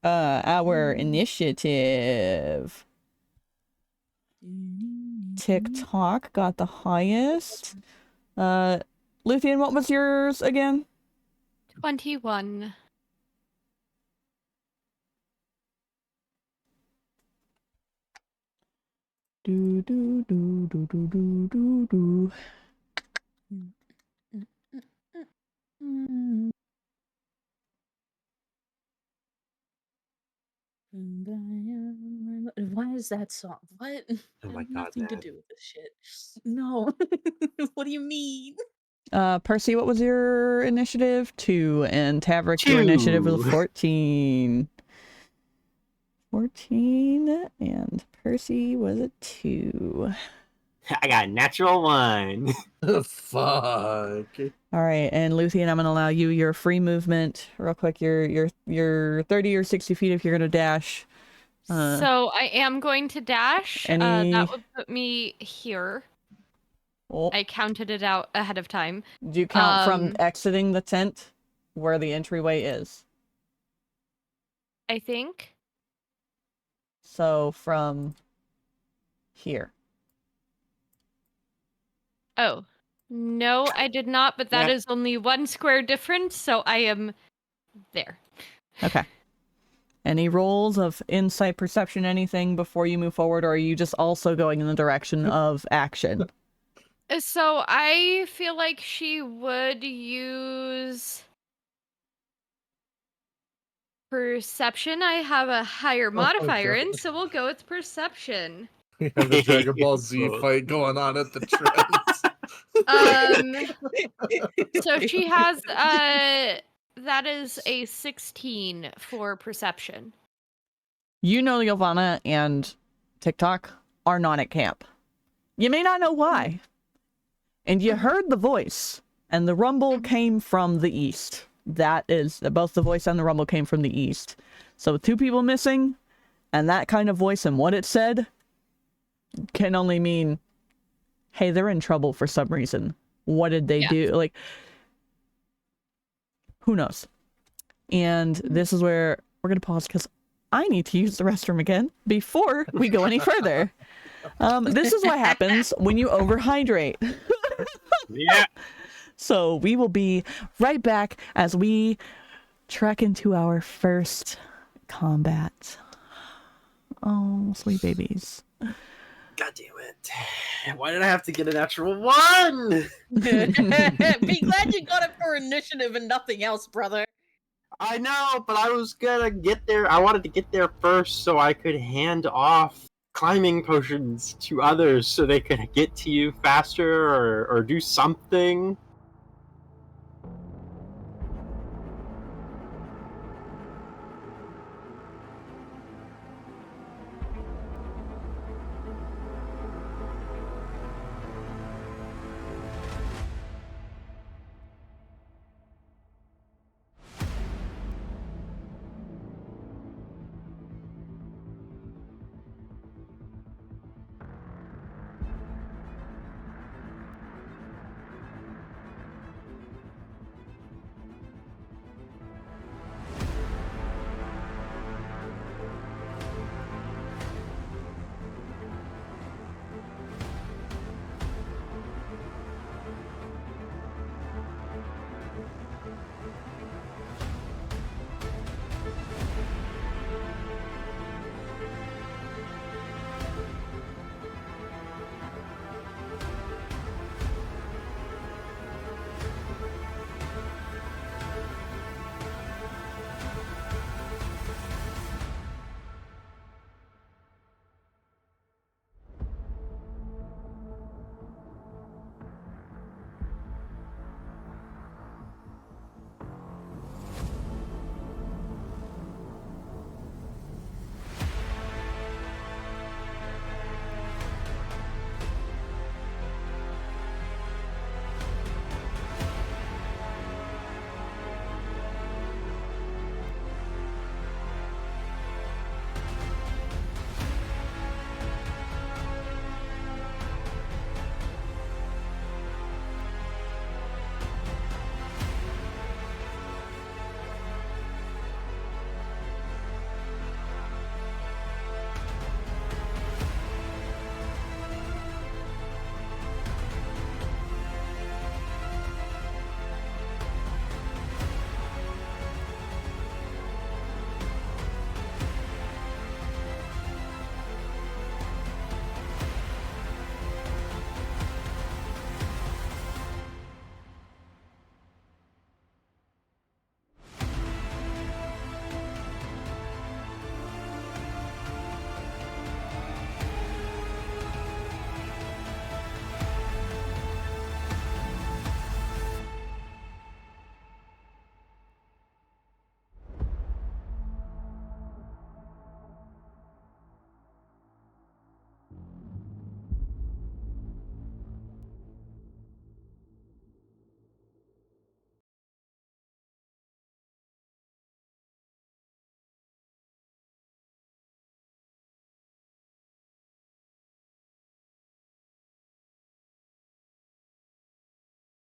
Our initiative. TikTok got the highest. Luthien, what was yours again? 21. Do. Why is that song? What? Oh my Has God, nothing to man. do with this shit. No. What do you mean? Percy, what was your initiative? 2. And Tavrick, your initiative was 2. 14. 14, and Percy was a 2. I got a natural 1. Fuck. All right, and Luthien, I'm gonna allow you your free movement real quick. Your 30 or 60 feet if you're gonna dash. So I am going to dash. any- That would put me here. Oh, I counted it out ahead of time. do you count from exiting the tent where the entryway is? I think. So from here. Oh. No, I did not, but that is only 1 square difference, so I am there. Okay. Any rolls of insight, perception, anything before you move forward, or are you just also going in the direction of action? So I feel like she would use perception. I have a higher modifier in, so we'll go with perception. We have the Dragon Ball Z fight going on at the trends. So she has that is a 16 for perception. You know Ylvanna and TikTok are not at camp. You may not know why. And you heard the voice, and the rumble came from the east. That is, both the voice and the rumble came from the east. So with 2 people missing, and that kind of voice and what it said, can only mean, hey, they're in trouble for some reason. What did they do? Like, who knows? And this is where we're going to pause because I need to use the restroom again before we go any further. This is what happens when you overhydrate. Yeah. So we will be right back as we trek into our first combat. Oh, sweet babies. God damn it. Why did I have to get a natural 1? Be glad you got it for initiative and nothing else, brother. I know, but I was gonna get there. I wanted to get there first so I could hand off climbing potions to others so they could get to you faster or do something.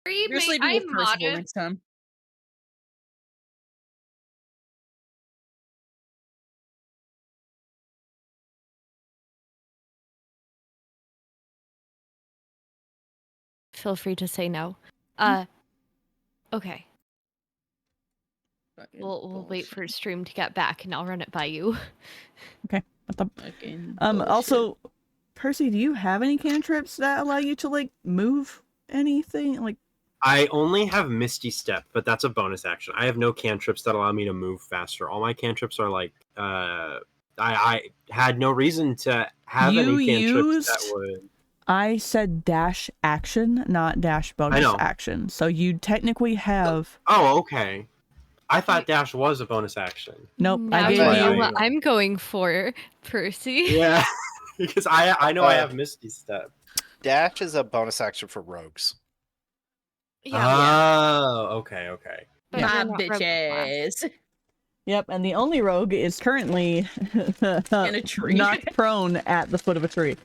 You're sleeping with I'm Percival modest. next time. Feel free to say no. Okay. Fucking We'll wait for bullshit. stream to get back and I'll run it by you. Okay. What the... Fucking bullshit. Also, Percy, do you have any cantrips that allow you to like move anything? Like, I only have Misty Step, but that's a bonus action. I have no cantrips that allow me to move faster. All my cantrips are like, I had no reason to have You any cantrips that used- would. I said dash action, not dash bonus know. action. So you technically have. Oh, okay. I thought dash was a bonus action. Nope, Now I you gave know you. what I'm going for, Percy. Yeah, because I know I have Misty Step. Dash is a bonus action for rogues. Yeah. Oh, okay. But My we're not rogue class. bitches. Yep, and the only rogue is currently In a tree. knocked prone at the foot of a tree.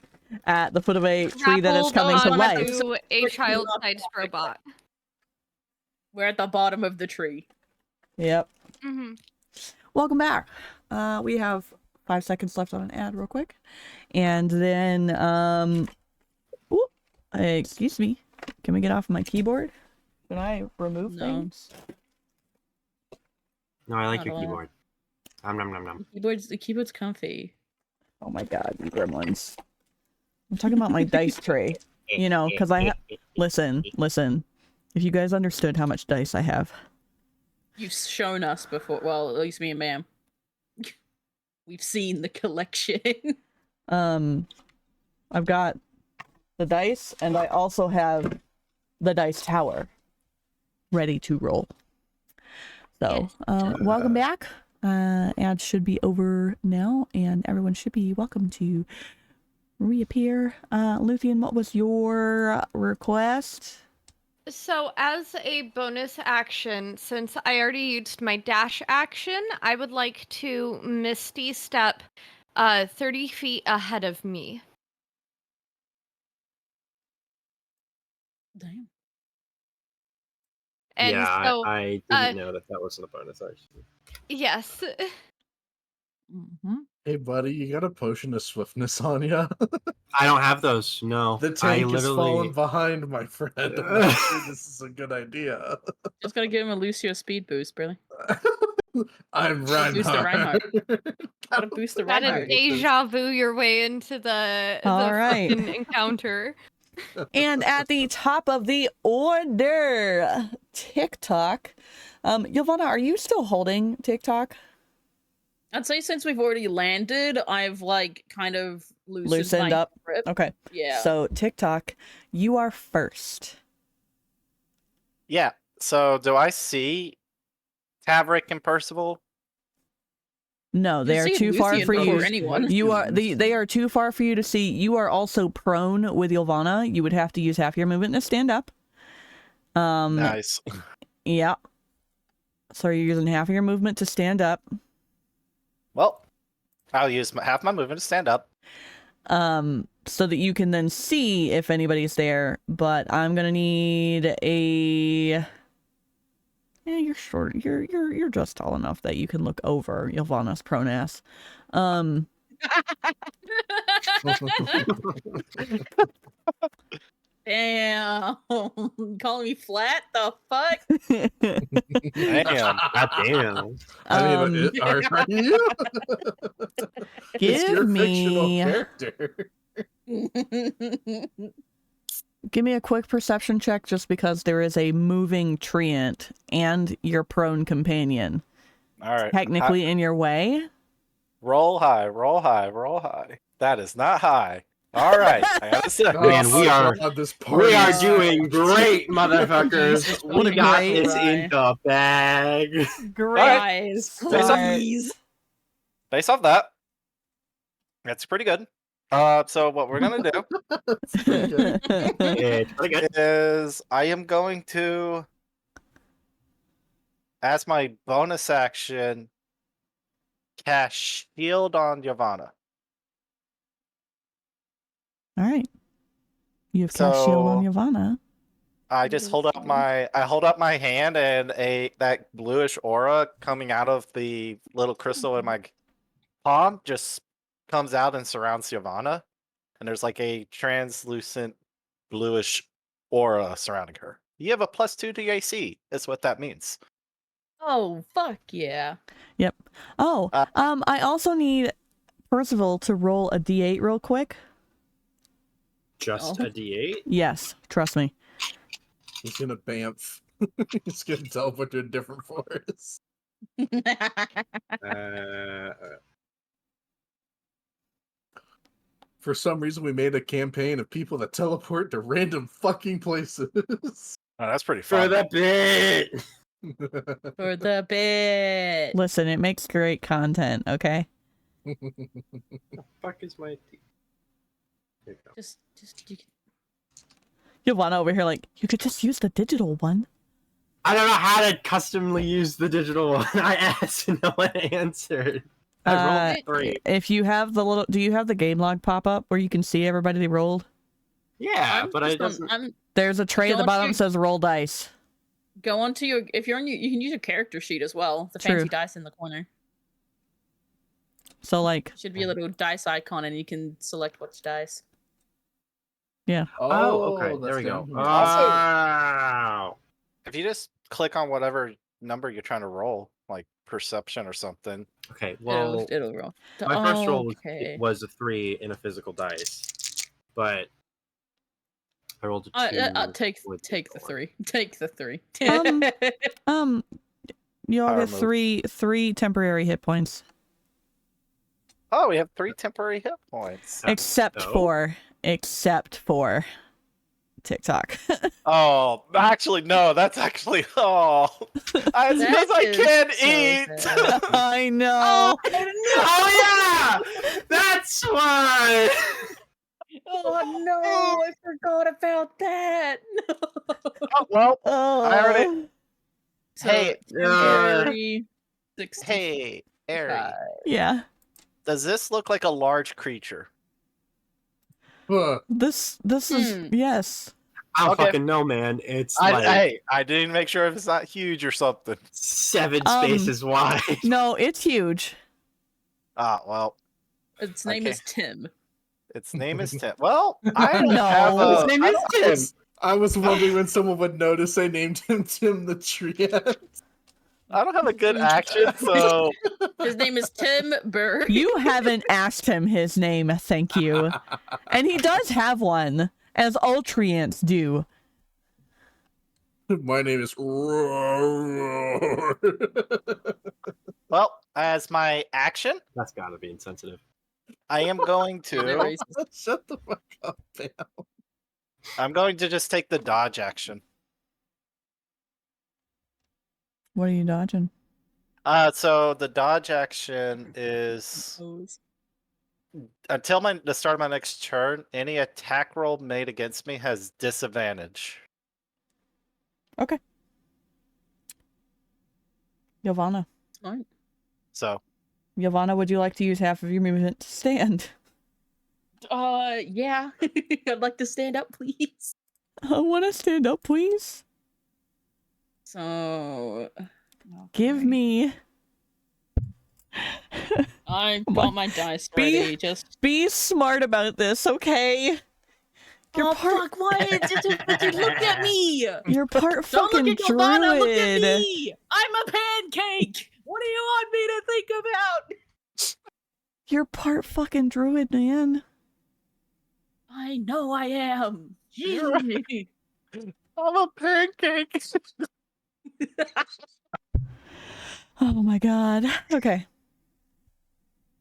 At the foot of a tree that is Grappled coming to on life. onto a child-sized robot. We're at the bottom of the tree. Yep. Mm-hmm. Welcome back. We have 5 seconds left on an ad real quick. And then, excuse me. Can we get off my keyboard? Can I remove No. things? No, I like Not your allowed. keyboard. Nom. The keyboard's comfy. Oh my god, you gremlins. I'm talking about my dice tray. You know, because I listen. If you guys understood how much dice I have. You've shown us before. Well, at least me and Ma'am. We've seen the collection. I've got the dice, and I also have the dice tower ready to roll. So, welcome back. Ads should be over now, and everyone should be welcome to reappear. Luthien, what was your request? So, as a bonus action, since I already used my dash action, I would like to Misty Step 30 feet ahead of me. Damn. And yeah, so, I didn't know that wasn't a bonus action. yes. Mm-hmm. Hey, buddy, you got a potion of swiftness on you? I don't have those. No, The tank I is falling literally. behind, my friend. I'm not sure this is a good idea. Just gotta give him a Lucio speed boost, really. I'm Boost the Reinhardt. Reinhardt. Gotta boost the Gotta Reinhardt. deja vu your way into the All right. fucking encounter. And at the top of the order, TikTok. Ylvanna, are you still holding TikTok? I'd say since we've already landed, I've like kind of Loosened my up. grip. Okay. Yeah. So TikTok, you are first. Yeah. So do I see Tavrick and Percival? No, they You are see too far Luthien for you. before anyone. You are they are too far for you to see. You are also prone with Ylvanna. You would have to use half your movement to stand up. Nice. Yeah. So you're using half of your movement to stand up. Well, I'll use half my movement to stand up. So that you can then see if anybody's there. But I'm gonna need a. Yeah, you're short. You're just tall enough that you can look over Ylvanna's prone ass. Damn. Calling me flat? The fuck? Damn. God damn. I mean, are you? It's your Give fictional me character. give me a quick perception check, just because there is a moving treant and your prone companion All right. technically in your way. Roll high, roll high, roll high. That is not high. All right. I got a second. Man, we are- God, this We party are is- doing great, motherfuckers. What a We got great this in the bag. Great. Guys, start. please. Based off that, that's pretty good. So what we're gonna do It's pretty good. It's pretty good. is I am going to, as my bonus action, cast shield on Ylvanna. All right. You have cast shield on So- Ylvanna. I just hold up my hand, and that bluish aura coming out of the little crystal in my palm just comes out and surrounds Ylvanna, and there's like a translucent bluish aura surrounding her. You have a +2 to AC. Is what that means. Oh, fuck yeah. Yep. Oh, I also need Percival to roll a D8 real quick. Just a D8? Yes, trust me. He's gonna bamf. He's gonna teleport to a different forest. For some reason, we made a campaign of people that teleport to random fucking places. Oh, that's pretty For fun. the bit! For the bit. Listen, it makes great content, okay? The fuck is my... There you go. Just you can... Ylvanna over here like, you could just use the digital one. I don't know how to customly use the digital one. I asked and no one answered. I rolled 3. If you have the little, do you have the game log pop up where you can see everybody they rolled? Yeah, but I doesn't... There's a tray at the Don't bottom you- that says roll dice. Go onto your... If you're on your... You can use your character sheet as well. The True. fancy dice in the corner. So like, Should be a little dice icon and you can select which dice. yeah. Oh, okay. There we go. Wow. If you just click on whatever number you're trying to roll, like perception or something. Okay, well, It'll roll. my first roll Okay. was a 3 in a physical dice, but I rolled a 2. Take with the digital one. 3. Take the 3. You all Power get move. three temporary hit points. Oh, we have 3 temporary hit points. Except for TikTok. Oh, actually, no. That's actually it's because I is can't so eat. sad. I know. Oh yeah, that's why. Oh no, I forgot about that. Oh, well, I already. Hey, temporary 65. Hey, Eri, Yeah. does this look like a large creature? This is yes. I don't Okay. fucking know, man. It's like I didn't make sure if it's not huge or something. 7 spaces wide. No, it's huge. Ah, well, Its name Okay. is Tim. its name is Tim. Well, I don't No. have a. His name I is don't- Tim. I was wondering when someone would notice I named him Tim the Triad. I don't have a good action, so His name is Tim Burr. You haven't asked him his name, thank you. And he does have one, as all treants do. My name is Roar. well, as my action, That's gotta be insensitive. I am going to. Shut the fuck up, Bam. I'm going to just take the dodge action. What are you dodging? So the dodge action is until the start of my next turn, any attack roll made against me has disadvantage. Okay. Ylvanna. Alright. So Ylvanna, would you like to use half of your movement to stand? Yeah. I'd like to stand up, please. I want to stand up, please. So Give me. I Come got on. my dice Be- ready. Just Be smart about this, okay? You're part. fuck! Why? Just look at me! You're part Don't fucking look at Ylvanna, look at druid. me! I'm a pancake! What do you want me to think about? You're part fucking druid, man. I know I am. I'm a pancake. Oh my god. Okay.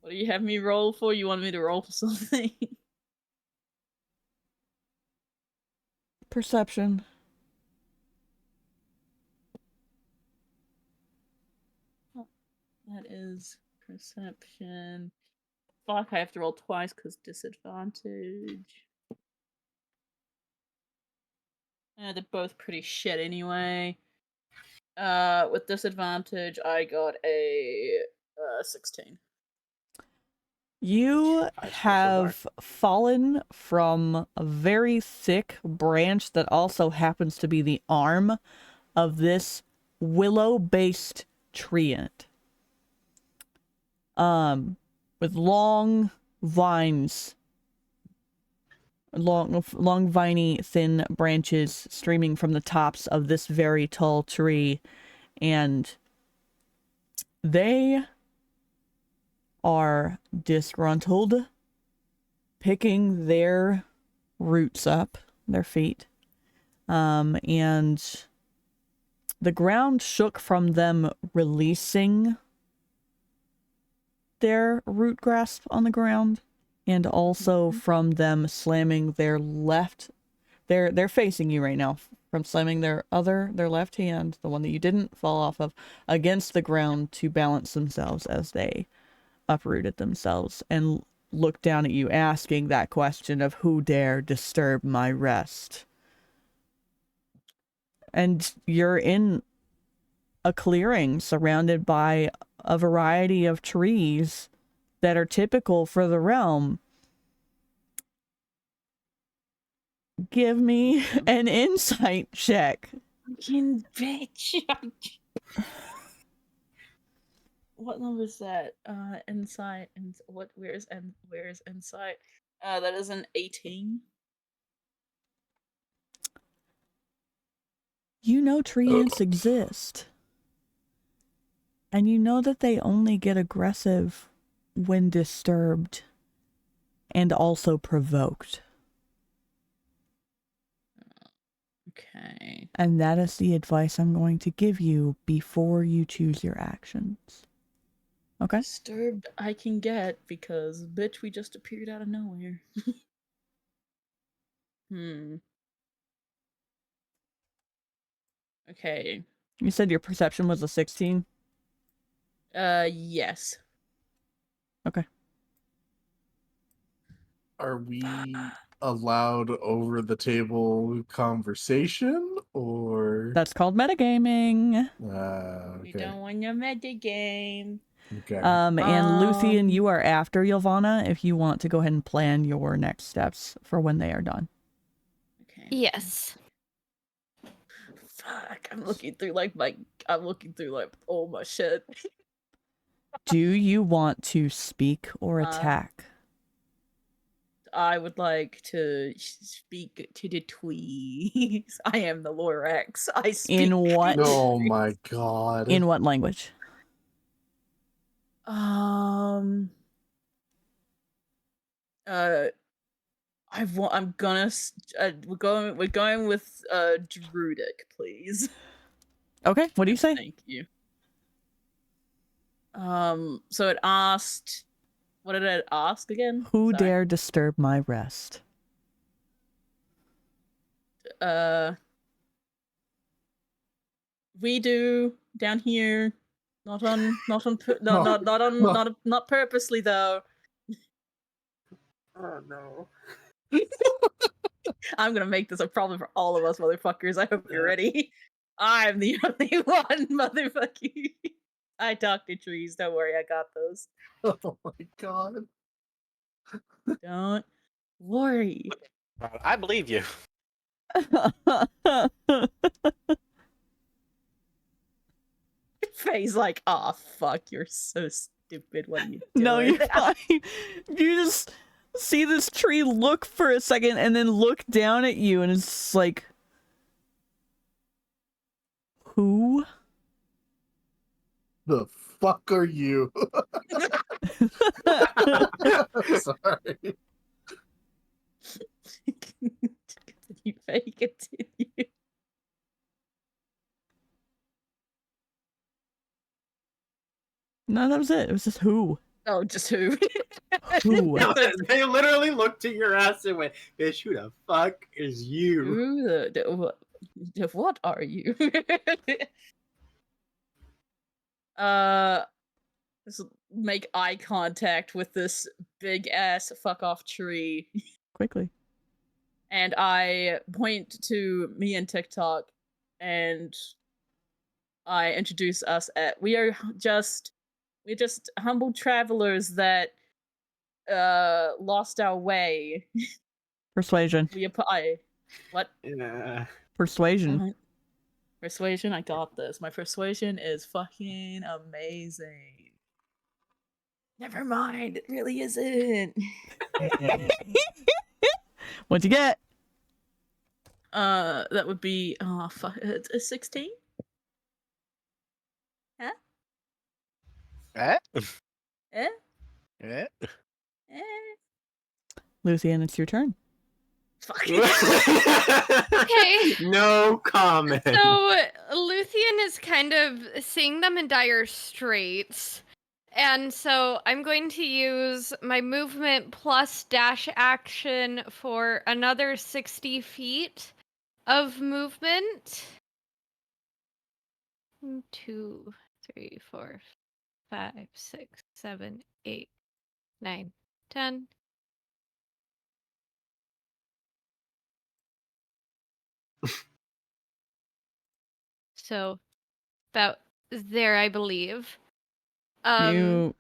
What do you have me roll for? You want me to roll for something? Perception. That is perception. Fuck, I have to roll twice because disadvantage. They're both pretty shit anyway. With disadvantage, I got a 16. You I suppose so have fallen from a very thick branch that also happens to be the arm of this willow-based treant. With long vines, long viney, thin branches streaming from the tops of this very tall tree, and they are disgruntled, picking their roots up, their feet, and the ground shook from them releasing their root grasp on the ground, and also from them slamming their left, they're facing you right now, from slamming their left hand, the one that you didn't fall off of, against the ground to balance themselves as they uprooted themselves and looked down at you, asking that question of who dare disturb my rest. And you're in a clearing surrounded by a variety of trees that are typical for the realm. Give me an insight check. Fucking bitch. What number is that? Insight and where's insight? That is an 18. You know treants exist. And you know that they only get aggressive when disturbed and also provoked. Okay. And that is the advice I'm going to give you before you choose your actions. Okay? Disturbed I can get because bitch we just appeared out of nowhere. Okay. You said your perception was a 16? Yes. Okay. Are we allowed over the table conversation or? That's called metagaming. We Okay. don't want your metagame. Okay. And Luthien, you are after Ylvanna if you want to go ahead and plan your next steps for when they are done. Okay. Yes. Fuck, I'm looking through like all my shit. Do you want to speak or attack? I would like to speak to the twees. I am the Lorax. I speak. In what? Oh my god. In what language? We're going with Druidic, please. Okay, what do you say? Thank you. So it asked, what did it ask again? Who Sorry. dare disturb my rest? We do down here. Not purposely though. Oh no. I'm gonna make this a problem for all of us, motherfuckers. I hope you're ready. I'm the only one, motherfucker. I talk to trees. Don't worry, I got those. Oh my god. Don't worry. I believe you. Faye's like, oh fuck, you're so stupid. What are you doing? No, you're fine. You just see this tree look for a second and then look down at you, and it's like, who? The fuck are you? Sorry. Continue, Faye, continue. No, that was it. It was just who. Oh, just who? Who? They literally looked at your ass and went, bitch, who the fuck is you? Who what are you? Just make eye contact with this big ass fuck off tree. Quickly. And I point to me and TikTok, and I introduce us at we're just humble travelers that lost our way. Persuasion. We apply. What? Persuasion. Persuasion, I got this. My persuasion is fucking amazing. Never mind, it really isn't. What'd you get? That would be fuck, it's a 16. Huh? Eh? Eh? Eh? Eh? Luthien, it's your turn. Fuck. Okay. No comment. So Luthien is kind of seeing them in dire straits. And so I'm going to use my movement plus dash action for another 60 feet of movement. 1, 2, 3, 4, 5, 6, 7, 8, 9, 10. So about there, I believe. Yeah.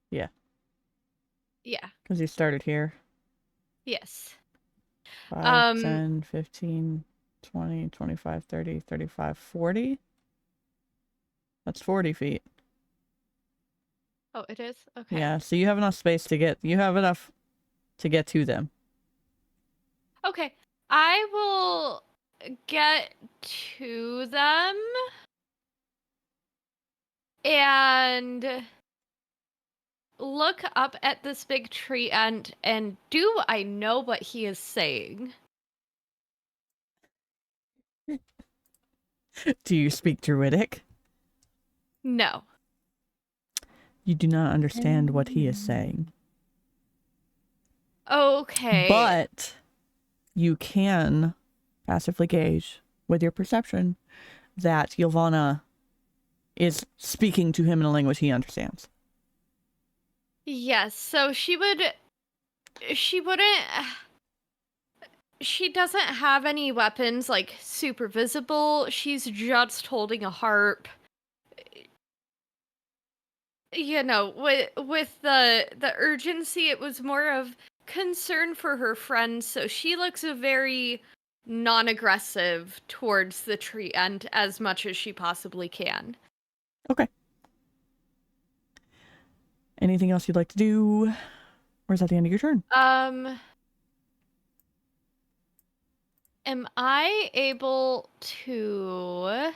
Yeah. Because you started here. Yes. 5, 10, 15, 20, 25, 30, 35, 40. That's 40 feet. Oh, it is? Okay. Yeah, so you have enough space to get to them. Okay. I will get to them and look up at this big tree and do I know what he is saying? Do you speak Druidic? No. You do not understand what he is saying. Okay. But you can passively gauge with your perception that Ylvanna is speaking to him in a language he understands. Yes, so she doesn't have any weapons like super visible. She's just holding a harp. You know, with the urgency, it was more of concern for her friends, so she looks very non-aggressive towards the tree and as much as she possibly can. Okay. Anything else you'd like to do? Or is that the end of your turn? Am I able to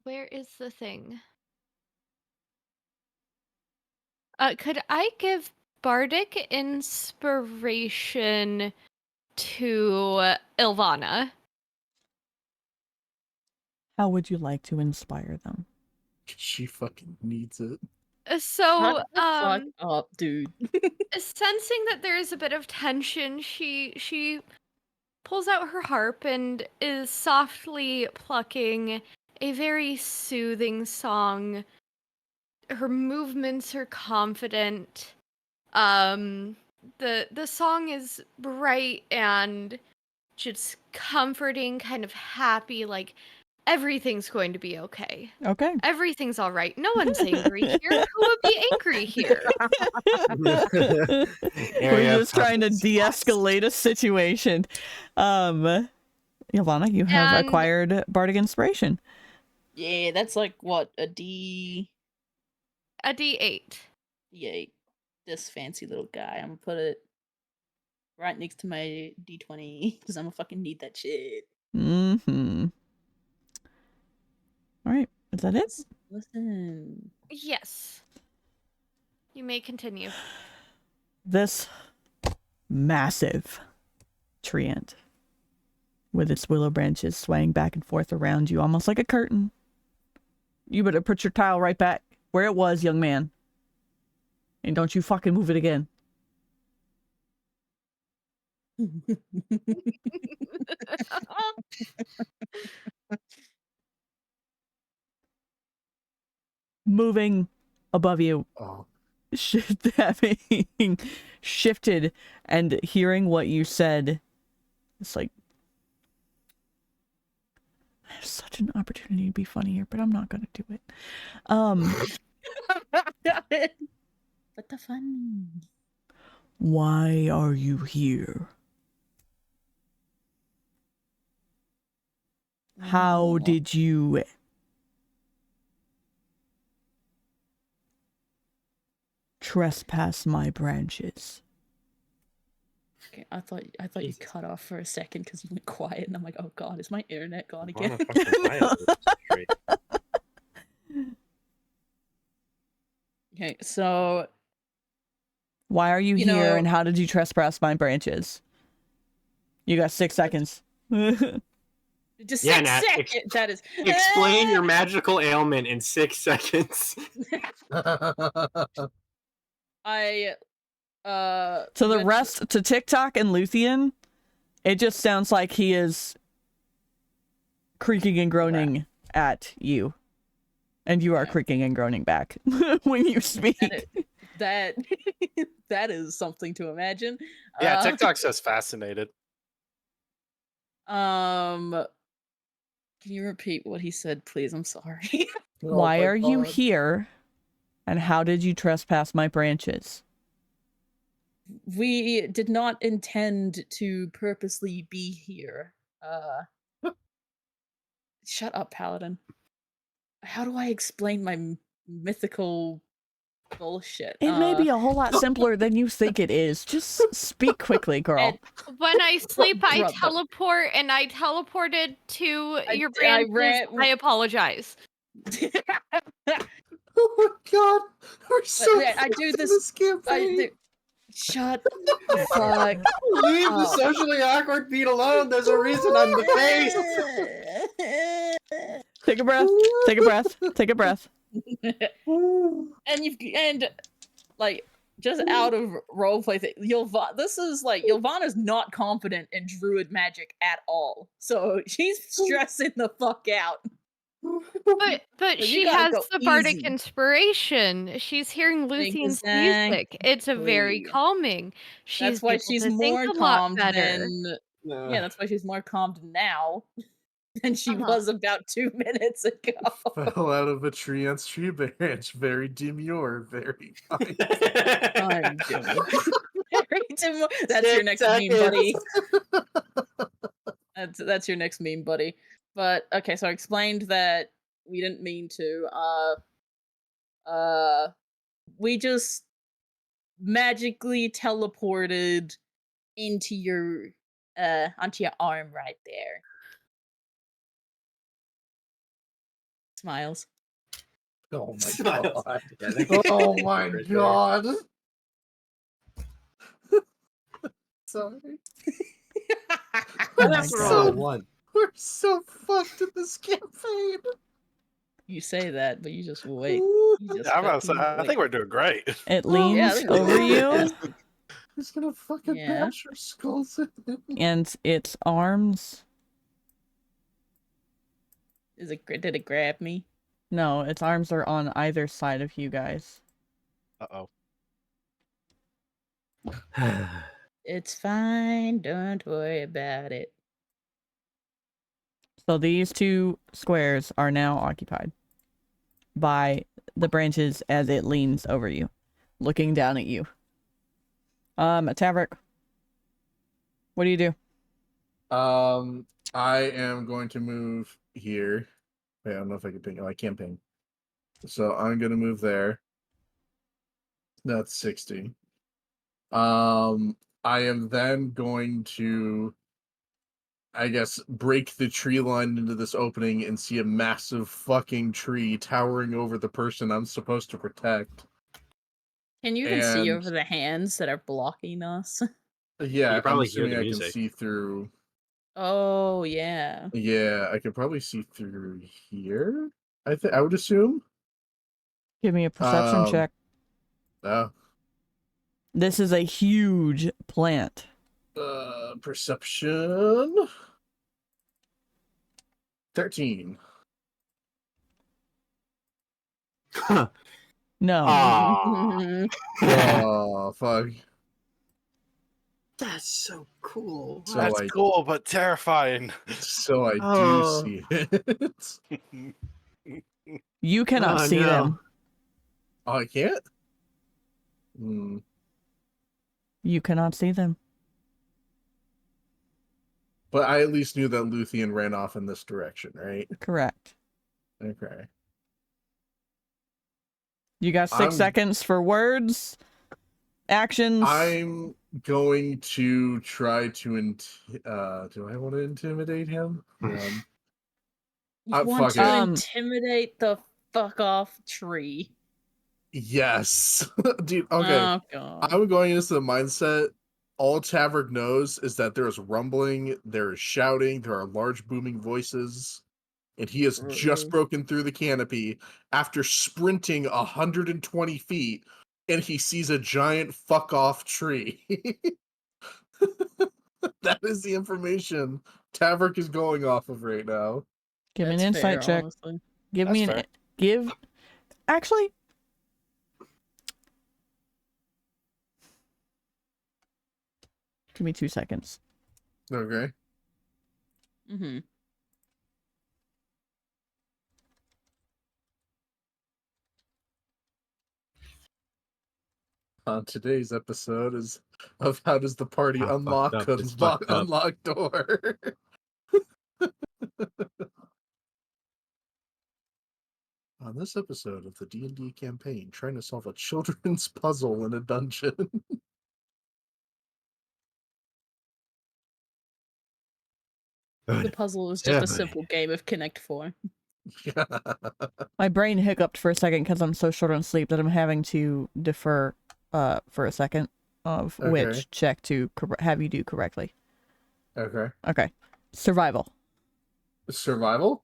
where is the thing? Could I give bardic inspiration to Ylvanna? How would you like to inspire them? She fucking needs it. So, Shut the fuck up, dude. sensing that there is a bit of tension, she pulls out her harp and is softly plucking a very soothing song. Her movements are confident. The song is bright and just comforting, kind of happy, like everything's going to be okay. Okay. Everything's all right. No one's angry here. Who would be angry here? We're just trying to de-escalate a situation. Ylvanna, you have acquired bardic inspiration. Yeah, that's like what, a D8. D8. This fancy little guy. I'm gonna put it right next to my D20 because I'm gonna fucking need that shit. Mm-hmm. All right, is that it? Listen. Yes. You may continue. This massive treant with its willow branches swaying back and forth around you, almost like a curtain. You better put your tile right back where it was, young man. And don't you fucking move it again. Moving above you. Oh. Having shifted and hearing what you said, it's like, I have such an opportunity to be funny here, but I'm not gonna do it. What the fun? Why are you here? How did you trespass my branches? Okay, I thought you cut off for a second because you went quiet, and I'm like, oh god, is my internet gone again? Okay, so Why are you You here know- and how did you trespass my branches? You got 6 seconds. just Yeah, 6 Nat, seconds. That is Explain your magical ailment in 6 seconds. I So the went- rest, to TikTok and Luthien, it just sounds like he is creaking and groaning at you. And you are Yeah. creaking and groaning back when you speak. that that is something to imagine. Yeah, TikTok's just fascinated. Can you repeat what he said, please? I'm sorry. Oh Why my are you God. here? And how did you trespass my branches? We did not intend to purposely be here. Shut up, Paladin. How do I explain my mythical bullshit? It may be a whole lot simpler than you think it is. Just speak quickly, girl. and- When I sleep, I Brother. teleport, and I teleported to I- your I branches. ran- I apologize. Oh my god, we're so yeah, I do fucked in this- campaign. Shut the fuck. Leave the Oh. socially awkward beat alone. There's a reason I'm the face. Take a breath. Take a breath. Take a breath. and like just out of roleplay thing, Ylvanna's not confident in druid magic at all. So she's stressing the fuck out. But you she gotta has go the bardic easy. inspiration. She's hearing Luthien's music. It's a very Exactly. calming. She's That's why able she's to think more a lot calmed better. than yeah, that's why she's more calmed now than she Uh-huh. was about 2 minutes ago. Fell out of a tree on tree branch. Very demure. Very fine. I'm doing That's your next meme, buddy. That's your next meme, buddy. But okay, so I explained that we didn't mean to. We just magically teleported into your onto your arm right there. Smiles. Oh my Smiles. god. Yeah, Oh my right there. god. Sorry. Oh my That's God. one. We're so fucked in this campaign. You say that, but you just wait. Ooh. You just I'm about to say, fucking I wait. think we're doing great. It Oh, leans yeah, this over you, is- He's gonna fucking Yeah. bash our skulls in. and its arms. Did it grab me? No, its arms are on either side of you guys. Uh-oh. It's fine. Don't worry about it. So these 2 squares are now occupied by the branches as it leans over you, looking down at you. Tavrick, what do you do? I am going to move here. Wait, I don't know if I can ping. Oh, I can't ping. So I'm gonna move there. That's 60. I am then going to, I guess, break the tree line into this opening and see a massive fucking tree towering over the person I'm supposed to protect. Can you even see And- over the hands that are blocking us? Yeah, You probably I'm hear assuming the I music. can see through. Oh yeah. Yeah, I could probably see through here. I would assume. Give me a perception check. Oh, This is a huge plant. perception. 13. No. Aw. Oh fuck. That's so cool. So That's I cool, but terrifying. so I do Oh. see it. You cannot Oh, see no. them. Oh, I can't? Hmm. You cannot see them. But I at least knew that Luthien ran off in this direction, right? Correct. Okay. You got 6 I'm- seconds for words, actions. I'm going to try to do I want to intimidate him? You fuck want to it. intimidate the fuck off tree. Yes. Dude, okay. Oh god. I'm going into the mindset. All Tavrick knows is that there is rumbling, there is shouting, there are large booming voices, and he has just broken through the canopy after sprinting 120 feet, and he sees a giant fuck off tree. That is the information Tavrick is going off of right now. Give me an That's insight fair, check. honestly. Give That's me an fair. give. Actually, give me 2 seconds. Okay. Mm-hmm. Today's episode is of how does the party How unlock fucked up is fucked up. unlock door. On this episode of the D&D campaign, trying to solve a children's puzzle in a dungeon. The puzzle is just a Yeah. simple game of Connect 4. My brain hiccuped for a second because I'm so short on sleep that I'm having to defer for a second of Okay. which check to have you do correctly. Okay. Okay. Survival. Survival?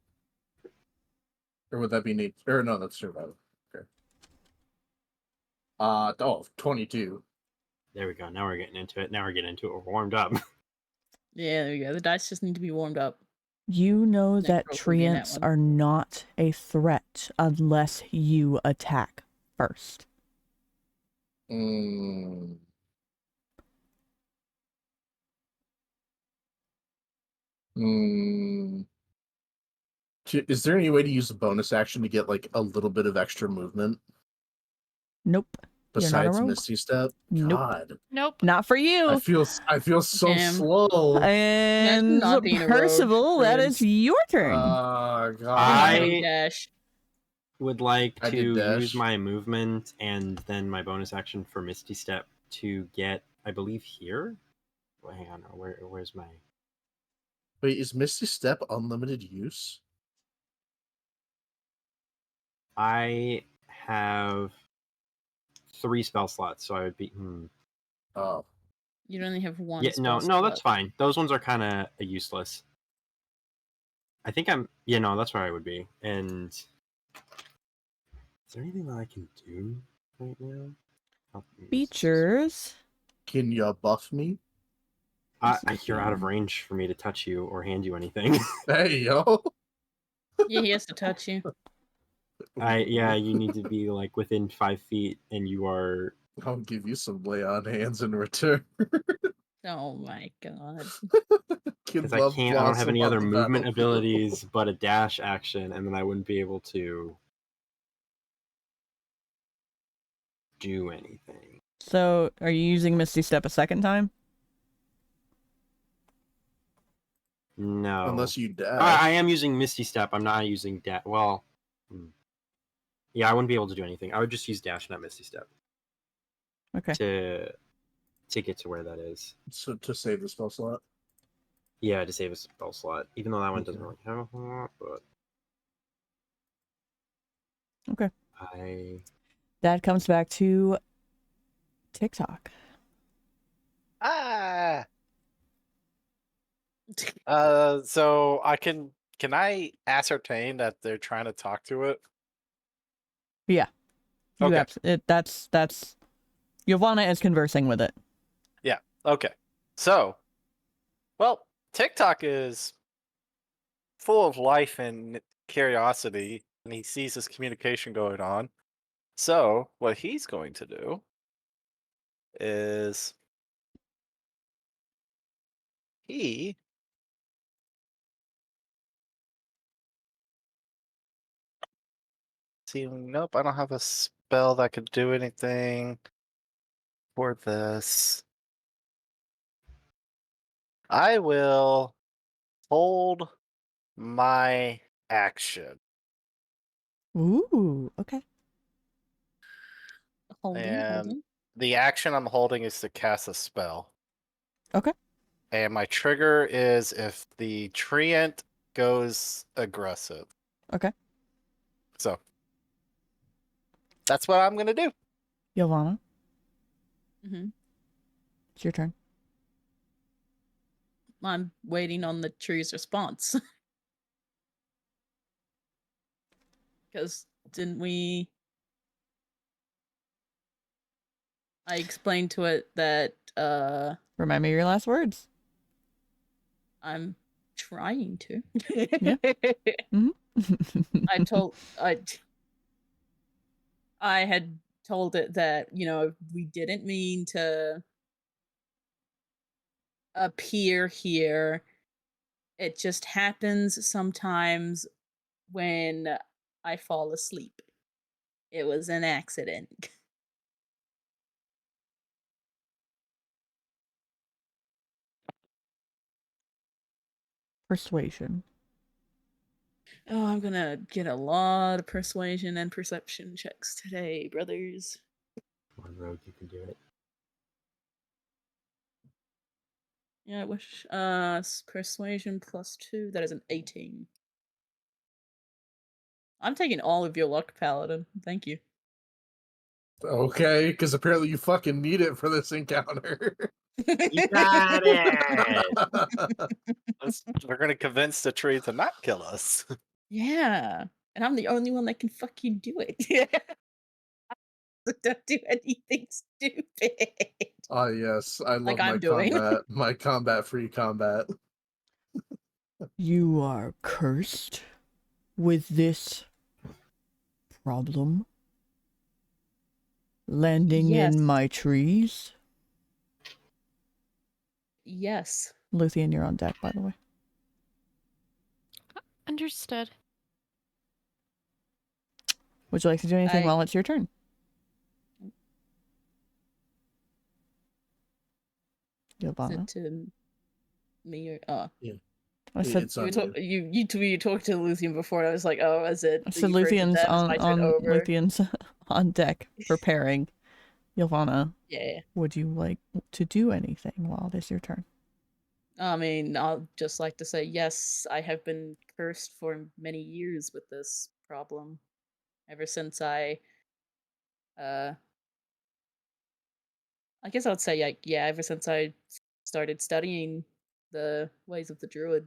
Or would that be nature? Or no, that's survival. Okay. 22. There we go. Now we're getting into it. Now we're getting into it. We're warmed up. Yeah, there we go. The dice just need to be warmed up. You know Next that roll will be in that treants one. are not a threat unless you attack first. Mm. Mm. Is there any way to use a bonus action to get like a little bit of extra movement Nope. You're not a besides rogue. Misty Step? Nope. God, Nope. Not for I you. feel so Damn. slow. And not being a rogue, Percival, that is friends. your turn. God. I- Dash. Would like I to did dash. use my movement and then my bonus action for Misty Step to get, I believe, here. Well, hang on. Where's my? Wait, is Misty Step unlimited use? I have 3 spell slots, so I would be. Oh, You only have one. Yeah, no, spell that's slot. fine. Those ones are kind of useless. I think I'm. Yeah, no, that's where I would be. And is there anything that I can do right now? Features. can you buff me? You're out of range for me to touch you or hand you anything. Hey yo. Yeah, he has to touch you. You need to be like within 5 feet, and you are. I'll give you some lay on hands in return. Oh my god. Because I can't. I don't have any other movement abilities but a dash action, and then I wouldn't be able to do anything. So, are you using Misty Step a second time? No. Unless you dash. I am using Misty Step. I'm not using dash. Well, yeah, I wouldn't be able to do anything. I would just use dash, not Misty Step, Okay. to get to where that is. So to save the spell slot. Yeah, to save a spell slot, even though that one doesn't really have a whole lot. But Okay. That comes back to TikTok. Ah. So can I ascertain that they're trying to talk to it? Yeah. You Okay. that's Ylvanna is conversing with it. Yeah. Okay. So, well, TikTok is full of life and curiosity, and he sees this communication going on. So, what he's going to do is he see, nope, I don't have a spell that could do anything for this. I will hold my action. Ooh, okay. And the action I'm holding is to cast a spell. Okay. And my trigger is if the treant goes aggressive. Okay. So that's what I'm gonna do. Ylvanna, Mhm. it's your turn. I'm waiting on the tree's response. Because didn't we? I explained to it that Remind me of your last words. I'm trying to. I had told it that, we didn't mean to appear here. It just happens sometimes when I fall asleep. It was an accident. Persuasion. Oh, I'm gonna get a lot of persuasion and perception checks today, brothers. Come on, Rogue, you can do it. Yeah, I wish. Persuasion +2. That is an 18. I'm taking all of your luck, Paladin. Thank you. Okay, because apparently you fucking need it for this encounter. You got it! We're gonna convince the tree to not kill us. Yeah, and I'm the only one that can fucking do it. Don't do anything stupid. Ah, yes, I love Like my I'm doing. combat, my combat-free combat. You are cursed with this problem. Landing Yes. in my trees. Yes. Luthien, you're on deck, by the way. Understood. Would you like to do anything while it's your turn? Is Ylvanna. it to me or Yeah. I said It's on you. you talked to Luthien before, and I was like, oh, is it? I said you've heard Luthien's that? Is on my turn over? Luthien's on deck preparing. Ylvanna, Yeah. would you like to do anything while it is your turn? I mean, I'll just like to say, yes, I have been cursed for many years with this problem. Ever since I guess I would say, like, yeah, ever since I started studying the ways of the druid.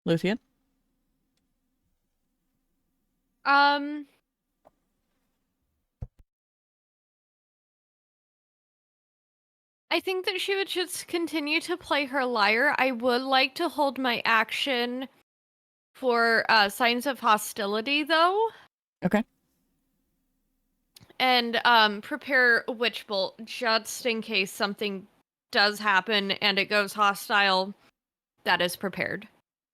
Luthien? I think that she would just continue to play her lyre. I would like to hold my action for signs of hostility, though. Okay. And prepare a witch bolt just in case something does happen and it goes hostile. That is prepared.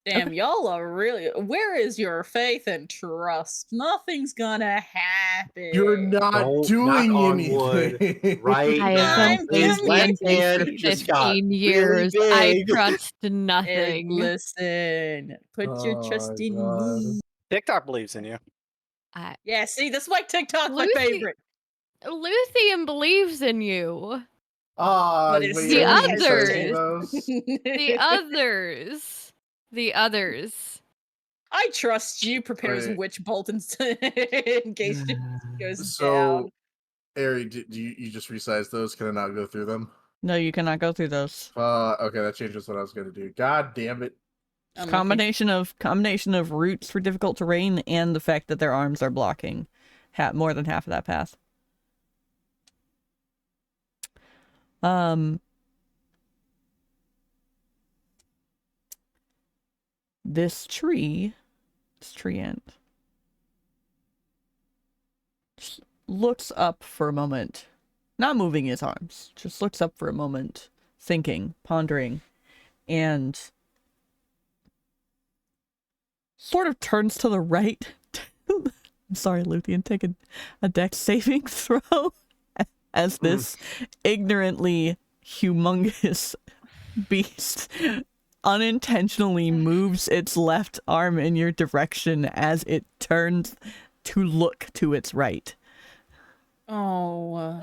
Damn, y'all are really. Where is your faith and trust? Nothing's gonna happen. You're not Don't doing knock on anything. wood right I now. have I'm been playing committed. D&D for just got 15 really years. I big. trust Hey, nothing. listen, put your trust Oh, in God. me. TikTok believes in you. Yeah, see, this is why TikTok's my Lucy- favorite. Luthien believes in you. Ah, But it's wait, the are you others. resizing those? The others. The others. I trust you. Prepares Wait. witch bolt in case it goes down. So, Ari, do you just resize those? Can I not go through them? No, you cannot go through those. Okay, that changes what I was gonna do. God damn it. It's combination of roots for difficult terrain and the fact that their arms are blocking more than half of that path. This treant, just looks up for a moment, not moving his arms, just looks up for a moment, thinking, pondering, and sort of turns to the right. I'm sorry, Luthien, take a dex saving throw as this ignorantly humongous beast unintentionally moves its left arm in your direction as it turns to look to its right. Oh.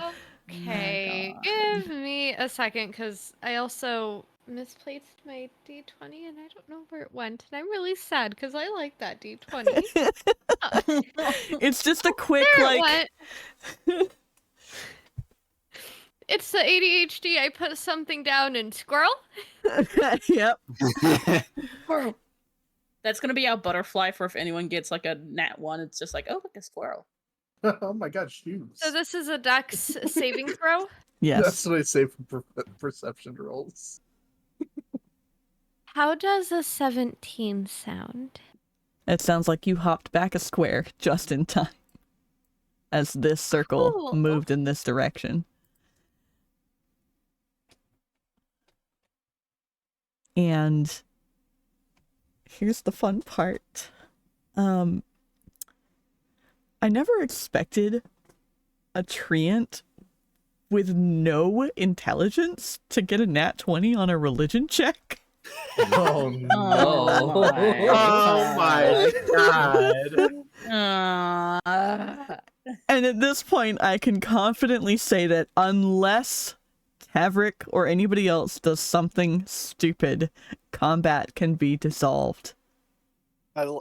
Okay, God. give me a second because I also misplaced my d20 and I don't know where it went. And I'm really sad because I like that d20. It's just a quick, There it like... went. It's the ADHD. I put something down in squirrel. Yep. That's gonna be our butterfly for if anyone gets like a nat 1. It's just like, oh, look, a squirrel. Oh my god, shoes. So this is a dex saving throw. Yes. That's what I say for perception rolls. How does a 17 sound? It sounds like you hopped back a square just in time as this circle Cool. moved in this direction. And here's the fun part. I never expected a treant with no intelligence to get a nat 20 on a religion check. Oh no. Oh my god. And at this point, I can confidently say that unless Tavrick or anybody else does something stupid, combat can be dissolved. Yeah,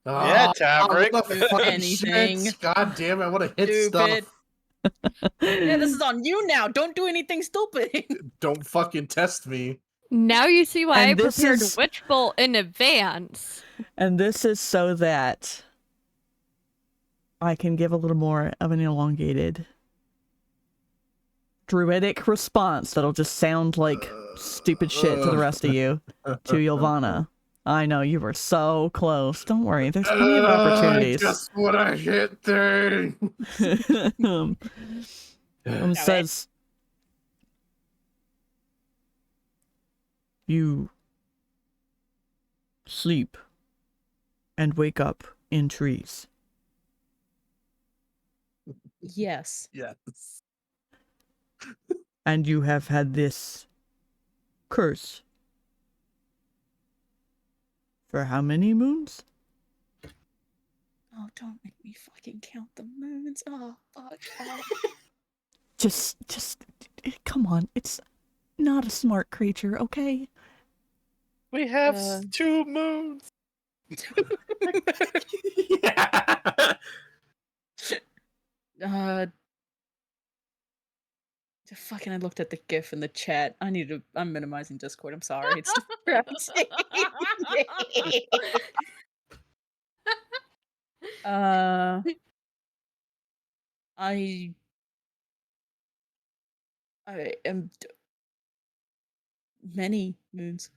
Tavrick. What the fucking Anything. shit? God damn it, I want to hit Stupid. stuff. Yeah, this is on you now. Don't do anything stupid. Don't fucking test me. Now you see why And I this prepared is- Witch Bolt in advance. And this is so that I can give a little more of an elongated druidic response that'll just sound like stupid shit to the rest of you, to Ylvanna. I know, you were so close. Don't worry, there's plenty of opportunities. Just what I hit thing. Says, you sleep and wake up in trees. Yes. Yes. And you have had this curse for how many moons? Oh, don't make me fucking count the moons. Oh, fuck. Oh. Just, come on. It's not a smart creature, okay? We have 2 moons. Fucking, I looked at the GIF in the chat. I'm minimizing Discord. I'm sorry. It's distracting. I am many moons.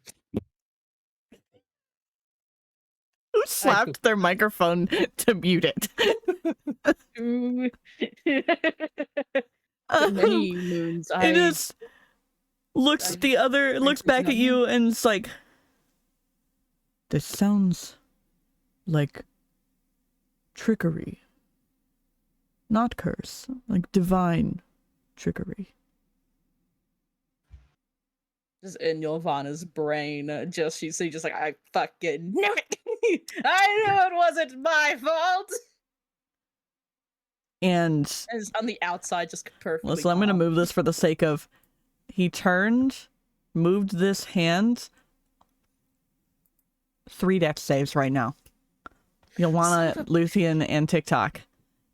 Who slapped their microphone to mute it? Many moons. It is looks back at you and it's like, this sounds like trickery, not curse, like divine trickery. Just in Ylvanna's brain, she's just like, I fucking knew it. I knew it wasn't my fault. And it's on the outside, just perfectly. listen, I'm going to move this for the sake of, he moved this hand. 3 dex saves right now. Ylvanna, Luthien, and TikTok.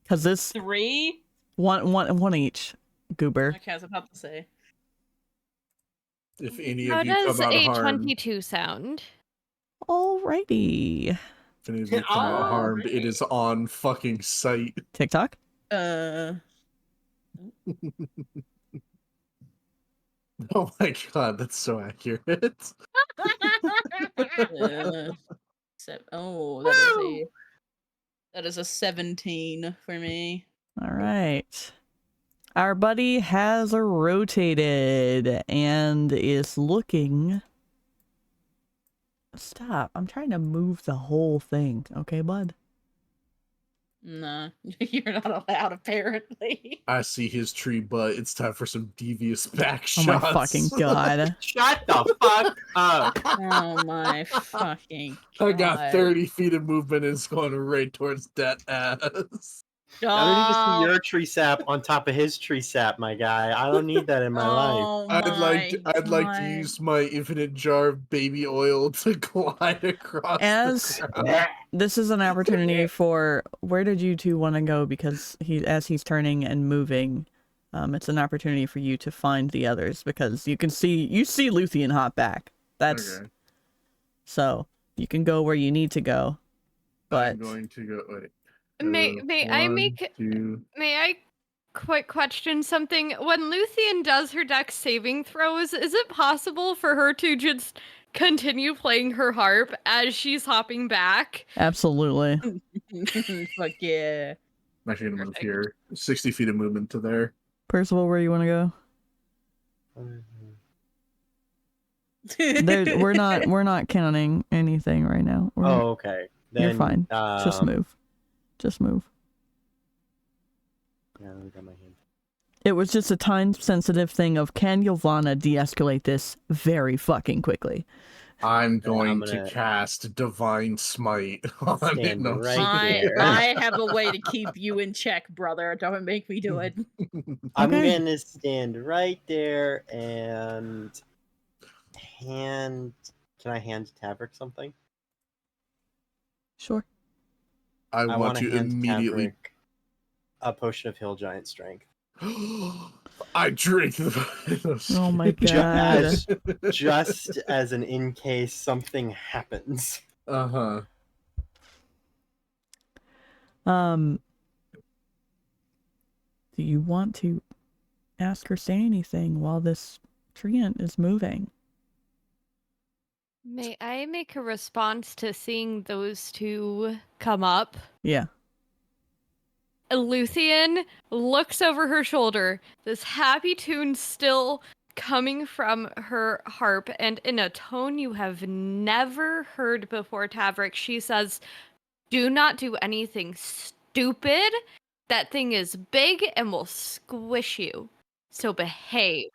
Because this 3? One each, Goober. Okay, I was about to say. If any How of you does come out a harmed, 22 sound? Alrighty. if any of you come out harmed, it is on fucking sight. TikTok? Oh my god, that's so accurate. That is a 17 for me. Alright. Our buddy has rotated and is looking... Stop. I'm trying to move the whole thing. Okay, bud? Nah, you're not allowed, apparently. I see his tree butt. It's time for some devious back Oh shots. my fucking god. Shut the fuck up. Oh my fucking god. I got 30 feet of movement and it's going right towards that ass. I don't need to see your tree sap on top of his tree sap, my guy. I don't need that in my life. Oh I'd like to my use my infinite jar of baby oil to glide across As the ground. this is an opportunity for where did you two want to go, because as he's turning and moving, it's an opportunity for you to find the others, because you see Luthien hop back. That's Okay. so you can go where you need to go. But I'm going to go. Wait. May I One, make two. may I quick question something? When Luthien does her dex saving throws, is it possible for her to just continue playing her harp as she's hopping back? absolutely. Fuck yeah. I'm actually gonna move Perfect. here. 60 feet of movement to there. Percival, where you want to go? We're not counting anything right now. Oh, okay. Then, You're fine. Just move. Just move. Yeah, let me grab my hand. It was just a time-sensitive thing of, can Ylvanna de-escalate this very fucking quickly? I'm going I'm to gonna cast Divine Smite on it. stand No, right there. I have a way to keep you in check, brother. Don't make me do it. I'm Okay. gonna stand right there and hand. Can I hand Tavrick something? Sure. I want wanna to hand immediately. Tavrick a potion of Hill Giant Strength. I drink the. Oh my god. Just as an in case something happens. Uh-huh. Do you want to ask or say anything while this treant is moving? May I make a response to seeing those two come up? Yeah. Luthien looks over her shoulder, this happy tune still coming from her harp, and in a tone you have never heard before, Tavrick, she says, "Do not do anything stupid. That thing is big and will squish you. So behave."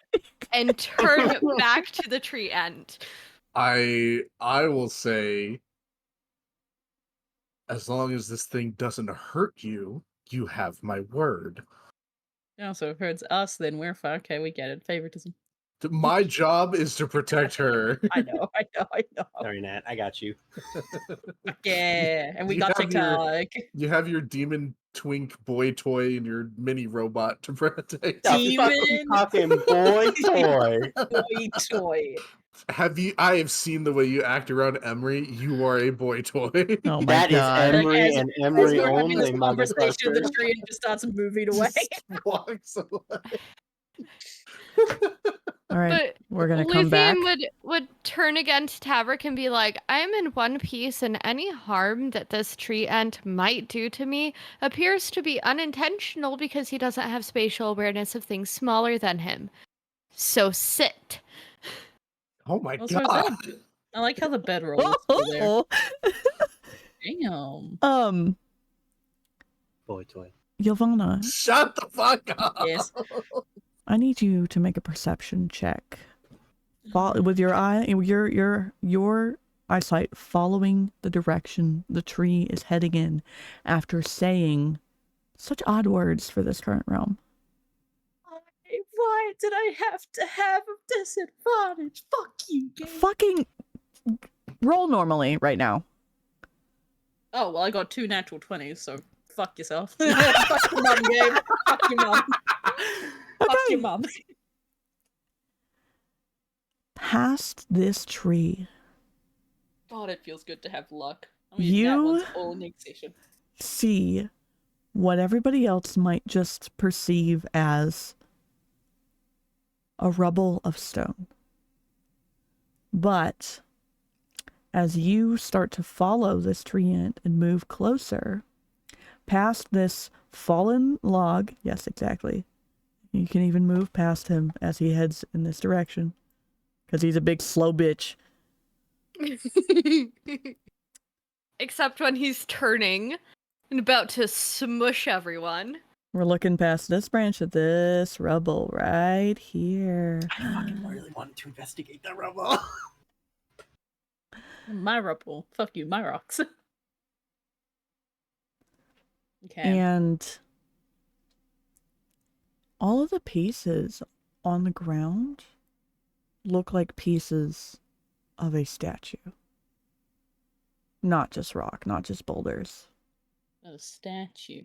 And turn back to the tree end. I will say, as long as this thing doesn't hurt you, you have my word. Oh, so if it hurts us, then we're fine. Okay, we get it. Favoritism. My job is to protect her. I know. Sorry, Nat. I got you. Fuck yeah. And we You got have your- TikTok. You have your demon twink boy toy and your mini robot to protect. Demon Fucking boy toy. boy toy. I have seen the way you act around Emery. You are a boy toy. Oh my That is god. Emery As- and As Emery we're having this only, conversation, the motherfucker. tree just starts moving away. Just walks away. All right. But We're gonna come back. Luthien would turn again to Tavrick and be like, "I'm in one piece, and any harm that this tree ant might do to me appears to be unintentional because he doesn't have spatial awareness of things smaller than him. So sit." Oh my Also, is god. I like how the bedroll is still there. Damn. Boy toy. Ylvanna, Shut the fuck up. Yes. I need you to make a perception check. With your eye, your eyesight following the direction the tree is heading in, after saying such odd words for this current realm. Why did I have to have a disadvantage? Fuck you, game. Fucking roll normally right now. Oh, well, I got 2 natural 20s, so fuck yourself. Fuck your mum, game. Fuck your mum. Fuck your mum. Past this tree, God, it feels good to have luck. I mean, You- that one's all next session. see what everybody else might just perceive as a rubble of stone. But as you start to follow this tree and move closer, past this fallen log, yes, exactly, You can even move past him as he heads in this direction. Because he's a big slow bitch. Except when he's turning and about to smush everyone. We're looking past this branch of this rubble right here. I fucking really wanted to investigate that rubble. My rubble. Fuck you, my rocks. Okay. And all of the pieces on the ground look like pieces of a statue. Not just rock, not just boulders. A statue.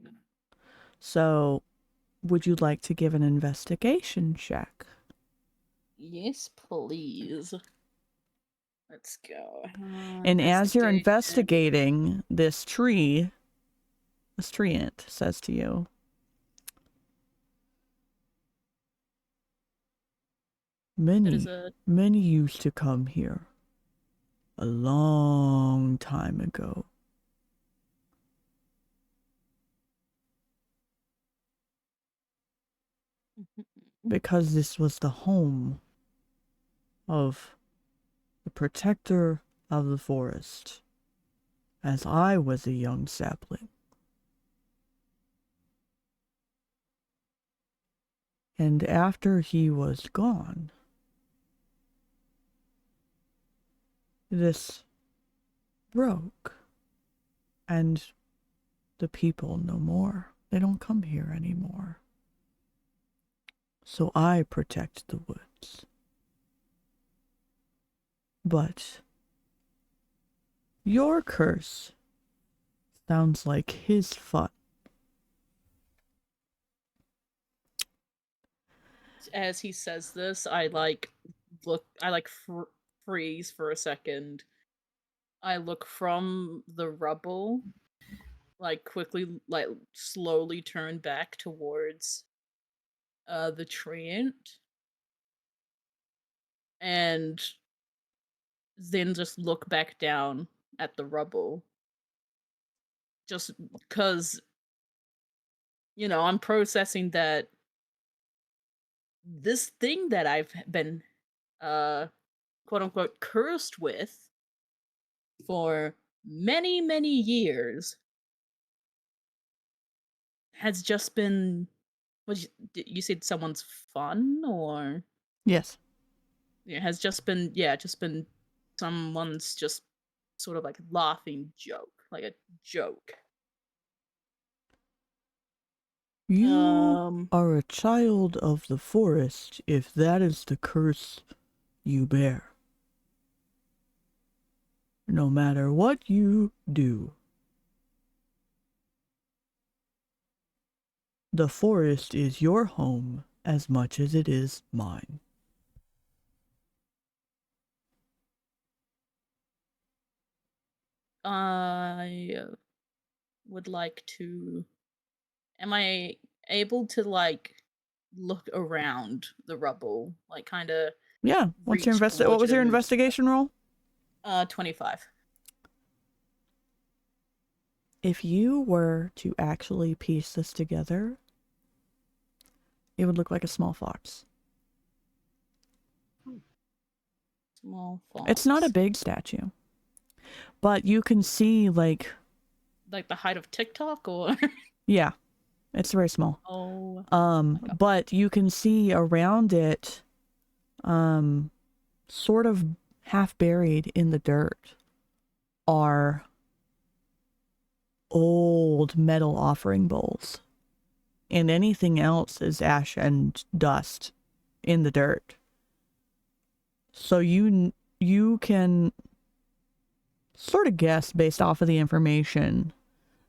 So, would you like to give an investigation check? Yes, please. Let's go. And as you're Investigation. investigating this tree, this treant says to you, That is many used to come here a long time ago. Because this was the home of the protector of the forest, as I was a young sapling. And after he was gone, this broke, and the people no more. They don't come here anymore. So I protect the woods. But your curse sounds like his fun. As he says this, I freeze for a second. I look from the rubble, quickly, slowly turn back towards the treant, and then just look back down at the rubble. Just because, I'm processing that this thing that I've been, quote unquote, cursed with for many, many years has just been. You said someone's fun, or Yes. it has just been someone's just sort of laughing joke, like a joke. You are a child of the forest if that is the curse you bear. No matter what you do, the forest is your home as much as it is mine. I would like to. Am I able to look around the rubble, kind of? Yeah. What was your investigation roll? 25. If you were to actually piece this together, it would look like a small fox. Small fox. It's not a big statue, but you can see the height of TikTok, or yeah, it's very small. Oh. But you can see around it, sort of half buried in the dirt, are old metal offering bowls, and anything else is ash and dust in the dirt. So you can sort of guess based off of the information,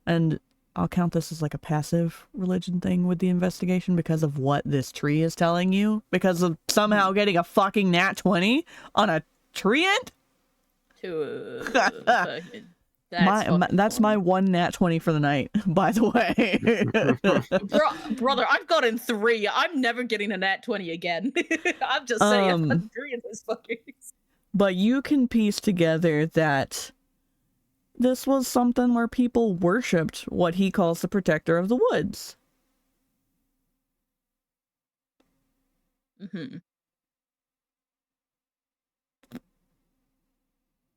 and I'll count this as a passive religion thing with the investigation because of what this tree is telling you, because of somehow getting a fucking nat 20 on a treant. That's my one nat 20 for the night, by the way. Brother, I've gotten 3. I'm never getting a nat 20 again. I'm just saying. I'm 3 in this fucking. But you can piece together that this was something where people worshipped what he calls the protector of the woods.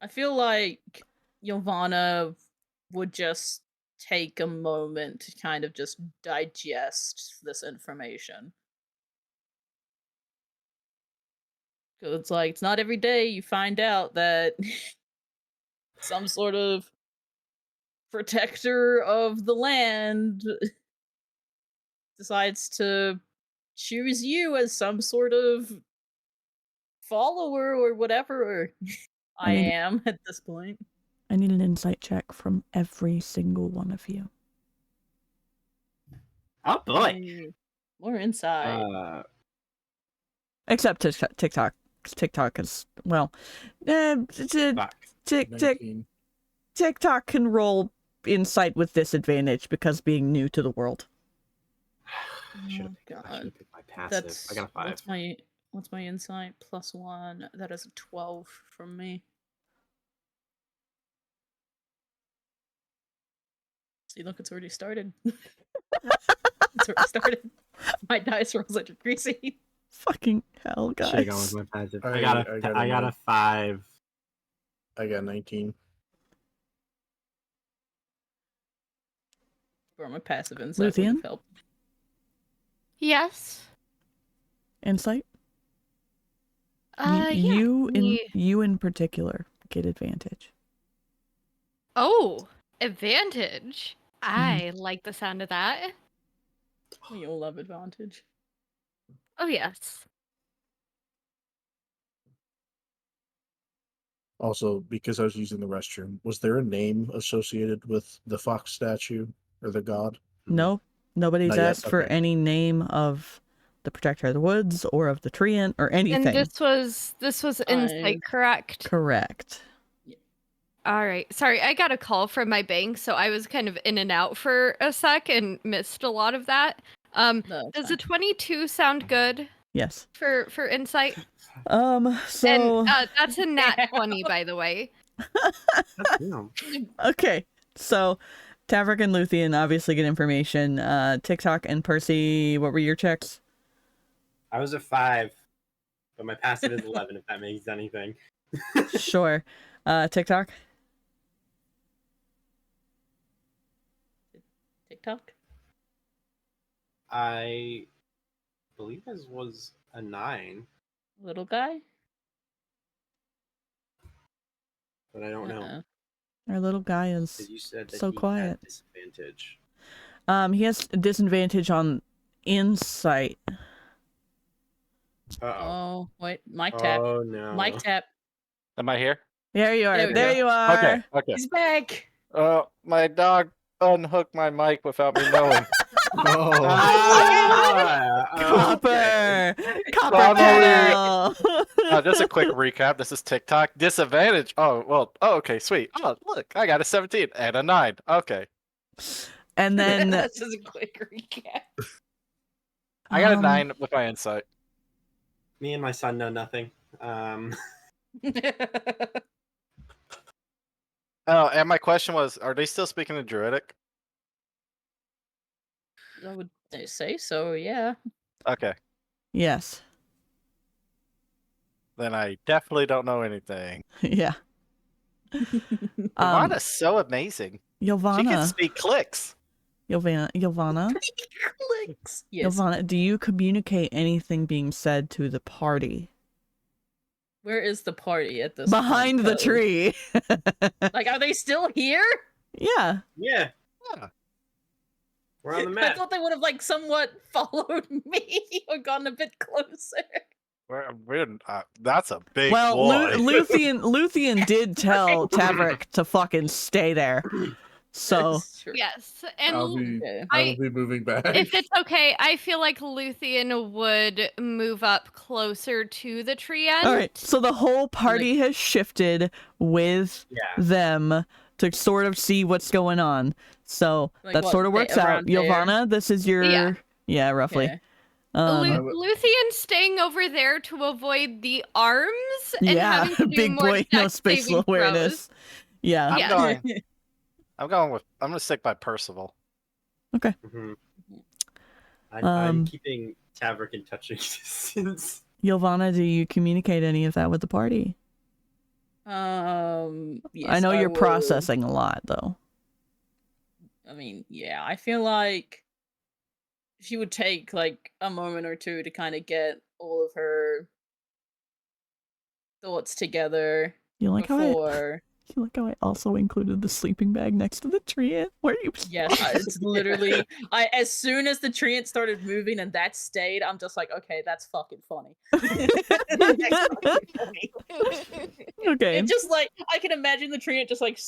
I feel like Ylvanna would just take a moment to kind of just digest this information. Because it's like, it's not every day you find out that some sort of protector of the land decides to choose you as some sort of follower or whatever I am at this point. I need an insight check from every single one of you. Oh boy. More insight. Except TikTok. TikTok is, well, TikTok can roll insight with disadvantage because being new to the world. I should have picked my passive. I got a 5. What's my insight? +1. That is a 12 from me. See, look, it's already started. It's already started. My dice rolls are decreasing. Fucking hell, guys. Should have gone with my passive. I got a 5. I got 19. Or my passive insight would have helped. Yes. Insight? Yeah. You in particular get advantage. Oh, advantage. I like the sound of that. You'll love advantage. Oh, yes. Also, because I was using the restroom, was there a name associated with the fox statue or the god? No, nobody's Not yet, asked for okay. any name of the Protector of the Woods or of the Treant or anything. And this was insight, correct? Correct. All right. Sorry, I got a call from my bank, so I was kind of in and out for a sec and missed a lot of that. Does a 22 sound good? Yes. For insight? So and, that's a nat 20, by the way. Okay. So Tavrick and Luthien obviously get information. TikTok and Percy, what were your checks? I was a 5, but my passive is 11, if that means anything. Sure. TikTok? TikTok? I believe this was a 9. Little guy? But I don't know. Our little guy is You said that so he quiet. had disadvantage. He has a disadvantage on insight. Oh, wait. Mic tap. Oh, no. Mic tap. Am I here? There you are. There you are. Okay. He's back. My dog unhooked my mic without me knowing. Copper! Copper Well, pedal! Just a quick recap. This is TikTok. Disadvantage. Oh, okay, sweet. Oh, look, I got a 17 and a 9. Okay. And then... That's just a quick recap. I got a 9 with my insight. Me and my son know nothing. Oh, and my question was, are they still speaking in Druidic? I would say so, yeah. Okay. Yes. Then I definitely don't know anything. Yeah. Ylvanna's so amazing. Ylvanna. She can speak clicks. Ylvanna. Clicks. Yes. Ylvanna, do you communicate anything being said to the party? Where is the party at this Behind point, the though? tree. Like, are they still here? Yeah. Yeah. We're on the map. I thought they would have, like, somewhat followed me or gotten a bit closer. That's a big Well, boy. Luthien did tell Tavrick to fucking stay there. So yes, and I'll be moving back. If it's okay, I feel like Luthien would move up closer to the tree end. all right, so the whole party has shifted with them to sort of see what's going on. So Like that what, sort of works out. around there? Ylvanna, this is your roughly. Okay. Luthien staying over there to avoid the arms and having to do big more boy, no dex spatial saving awareness. throws. Yeah. I'm gonna stick by Percival. Okay. I'm keeping Tavrick in touching distance. Ylvanna, do you communicate any of that with the party? Yes, I know you're would. processing a lot, though. I mean, yeah, I feel like she would take like a moment or two to kind of get all of her thoughts together You like how I before. you like how I also included the sleeping bag next to the tree? Where you? Yes, it's literally. As soon as the treant started moving and that stayed, I'm just like, okay, that's fucking funny. That's fucking funny. Okay. It just like I can imagine the treant just like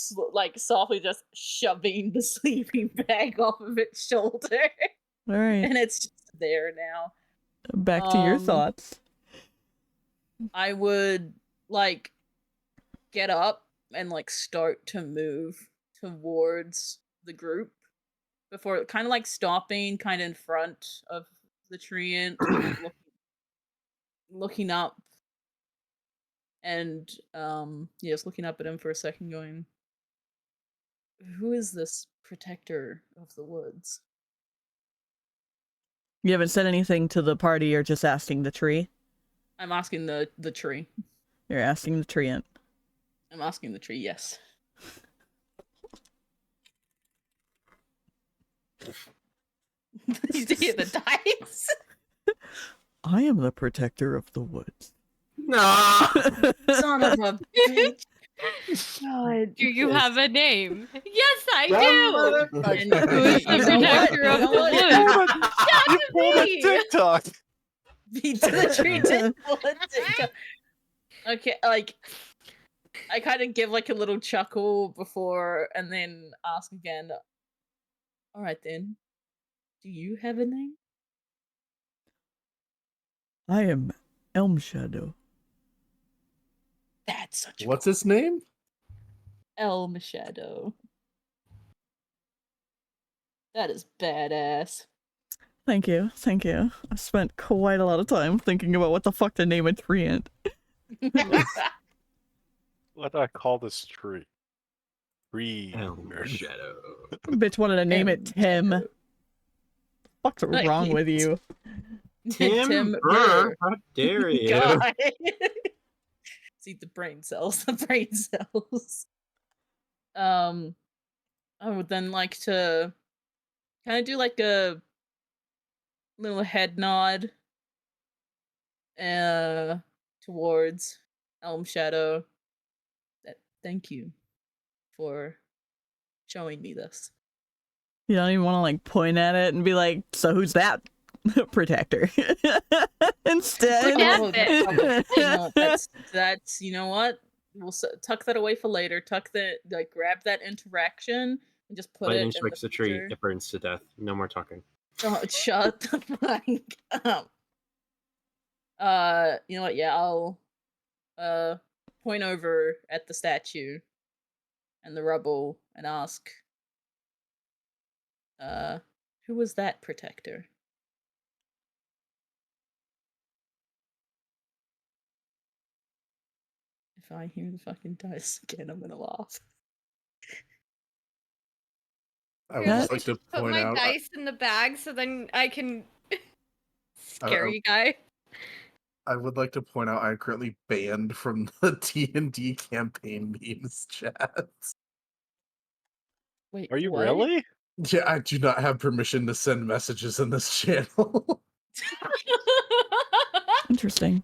softly just shoving the sleeping bag off of its shoulder, All right. and it's just there now. Back to your thoughts. I would like get up and like start to move towards the group before kind of like stopping kind of in front of the treant, looking up and just looking up at him for a second going, who is this protector of the woods? You haven't said anything to the party, you're just asking the tree? I'm asking the tree. You're asking the treant. I'm asking the tree, yes. Did you hear the dice? I am the protector of the woods. No. Son of a bitch. God. Do you have a name? Yes, I do. And Who's the you know what? protector You of know the what? woods? You pulled a me. TikTok. Beat to the tree did pull a TikTok. Okay, like I kind of give like a little chuckle before and then ask again. All right then. Do you have a name? I am Elm Shadow. That's such a What's his name? Elm Shadow. That is badass. Thank you, thank you. I've spent quite a lot of time thinking about what the fuck to name a treant. What do I call this tree? Tree. Shadow. Bitch wanted to name it Tim. What's wrong with you? Tim Burr. Burr. How dare you? God. See the brain cells. The brain cells. I would then like to kind of do like a little head nod towards Elm Shadow. Thank you for showing me this. You don't even want to like point at it and be like, so who's that protector? Instead. That's you know what? We'll tuck that away for later. Grab that interaction and just put Lightning it in strikes the tree. future. It burns to death. No more talking. Don't shut the fuck up. You know what? Yeah, I'll point over at the statue and the rubble and ask, who was that protector? If I hear the fucking dice again, I'm gonna laugh. I would Here, just let me like to put point my out. dice in the bag so then I can scare you guy. I would like to point out I'm currently banned from the D&D campaign memes chat. Wait, Are you what? really? Yeah, I do not have permission to send messages in this channel. Interesting.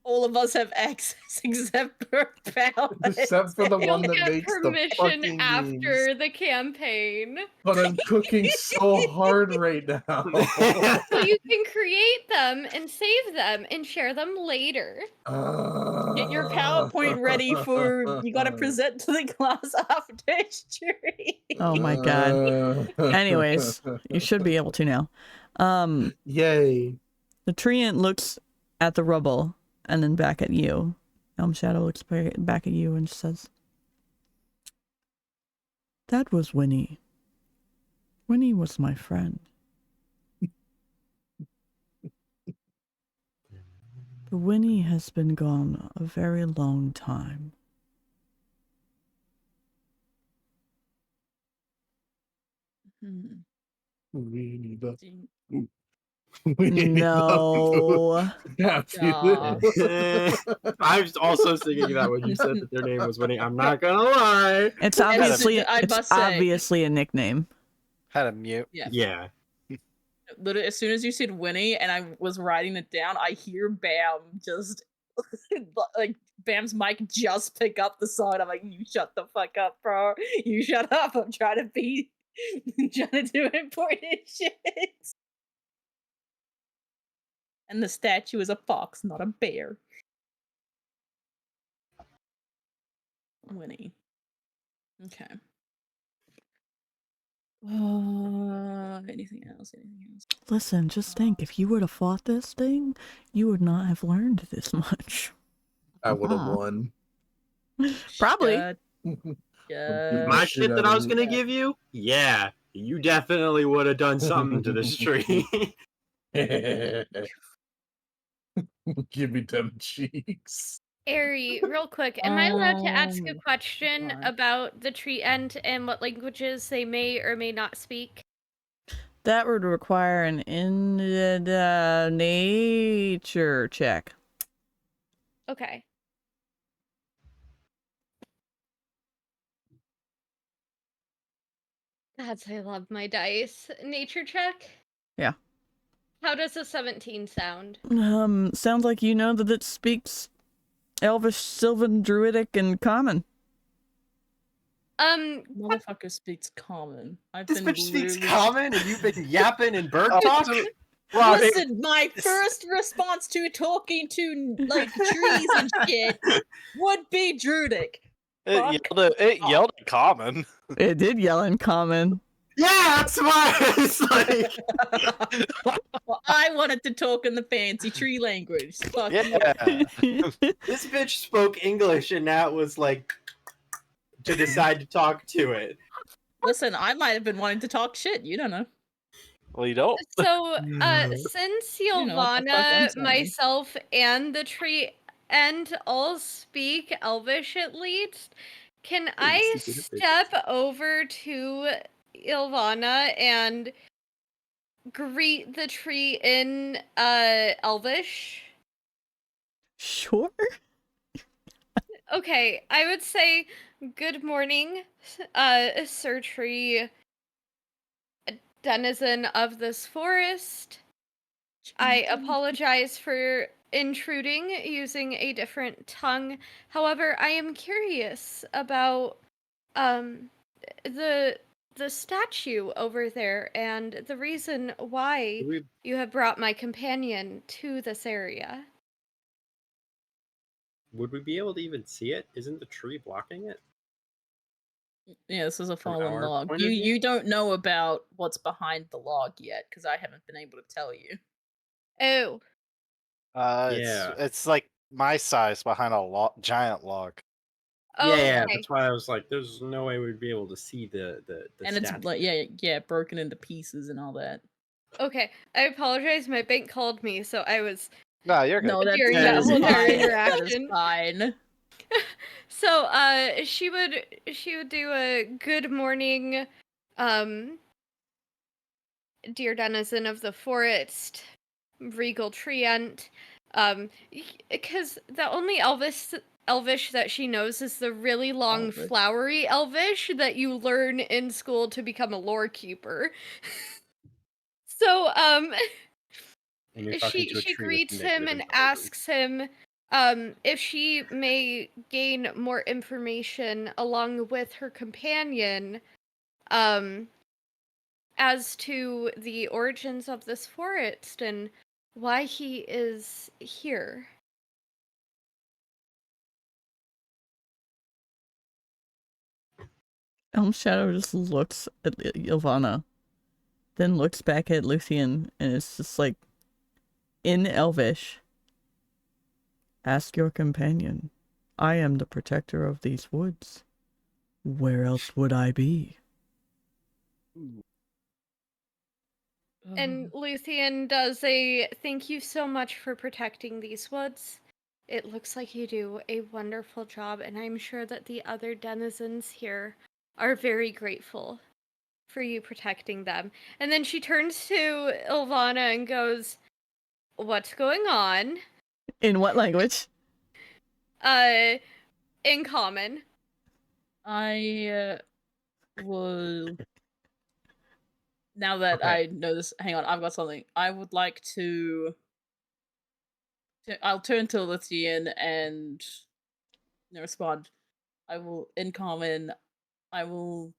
All of us have access except for Pal. Except for the You'll one that get makes the permission fucking after memes. the campaign. But I'm cooking so hard right now. So you can create them and save them and share them later. Get your PowerPoint ready for you gotta present to the class after tree. Oh my god. Anyways, you should be able to now. Yay. The treant looks at the rubble and then back at you. Elm Shadow looks back at you and says, that was Winnie. Winnie was my friend. But Winnie has been gone a very long time. Winnie the We don't No. have Aw. to. I was also thinking that when you said that their name was Winnie. I'm not gonna lie. It's And obviously I it's must say- obviously a nickname. Had a mute. Yeah. Yeah. Literally, as soon as you said Winnie and I was writing it down, I hear Bam just like Bam's mic just pick up the song. I'm like, you shut the fuck up, bro. You shut up. I'm trying to be trying to do important shit. And the statue is a fox, not a bear. Winnie. Okay. Anything else? Anything else? Listen, just think, if you would have fought this thing, you would not have learned this much. I would have Uh-uh. won. Probably. Shut My shit shit out that of I was me. gonna give you? Yeah. You definitely would have done something to this tree. Give me them cheeks. Ari, real quick, am I allowed to ask a Oh, question God. about the tree ant and what languages they may or may not speak? That would require an nature check. Okay. Gods, I love my dice. Nature check? Yeah. How does a 17 sound? Sounds like you know that it speaks Elvish, Sylvan, Druidic, and Common. Motherfucker speaks common. I've This been bitch speaks literally- common and you've been yapping in bird talk? Well, I mean, Listen, my first response to talking to like trees and shit would be Druidic. it yelled at common. It did yell in Common. Yeah, that's why it's like Well, I wanted to talk in the fancy tree language. Fuck you. Yeah. this bitch spoke English and now it was like to decide to talk to it. Listen, I might have been wanting to talk shit. You don't know. Well, you don't. So, since You know what the fuck I'm Ylvanna, saying. myself, and the tree ant all speak Elvish at least, can I stupid bitch. step over to Ylvanna and greet the tree in Elvish? Sure. Okay, I would say good morning, Sir Tree, denizen of this forest. I apologize for intruding using a different tongue. However, I am curious about the statue over there and the reason why you have brought my companion to this area. Would we be able to even see it? Isn't the tree blocking it? Yeah, this is a From fallen our log. point of view? You don't know about what's behind the log yet, because I haven't been able to tell you. Oh, Yeah. It's like my size behind a giant log. Yeah, okay. that's why I was like, there's no way we'd be able to see the And it's statue. like yeah, broken into pieces and all that. Okay, I apologize. My bank called me, so I was No, you're good. No, that's During that whole fine. interaction. That is fine. So, she would do a good morning, dear denizen of the forest, regal treant, because the only Elvish that she knows is the really long, Elvish. flowery Elvish that you learn in school to become a lore keeper. So, And you're talking to a she tree with greets him and manipulative asks him if she may gain more information along with her companion as to the origins of this forest and why he is here. Elm Shadow just looks at Ylvanna, then looks back at Luthien, and it's just like, in Elvish, ask your companion. I am the protector of these woods. Where else would I be? And Luthien does a thank you so much for protecting these woods. It looks like you do a wonderful job, and I'm sure that the other denizens here are very grateful for you protecting them. And then she turns to Ylvanna and goes, "What's going on?" In what language? In common. I will. Now that I know this, hang on, I've got something. I would like to. I'll turn to Luthien and respond. I will, in common, I will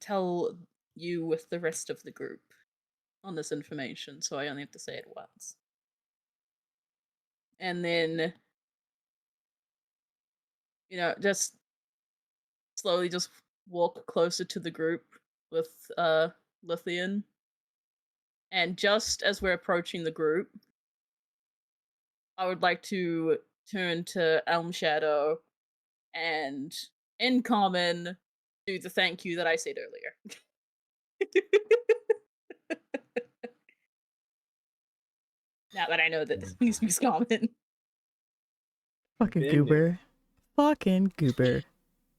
tell you with the rest of the group on this information, so I only have to say it once. And then, just slowly just walk closer to the group with Luthien. And just as we're approaching the group, I would like to turn to Elm Shadow and, in common, do the thank you that I said earlier. Now that I know that this needs to be common. Fucking goober. Fucking goober.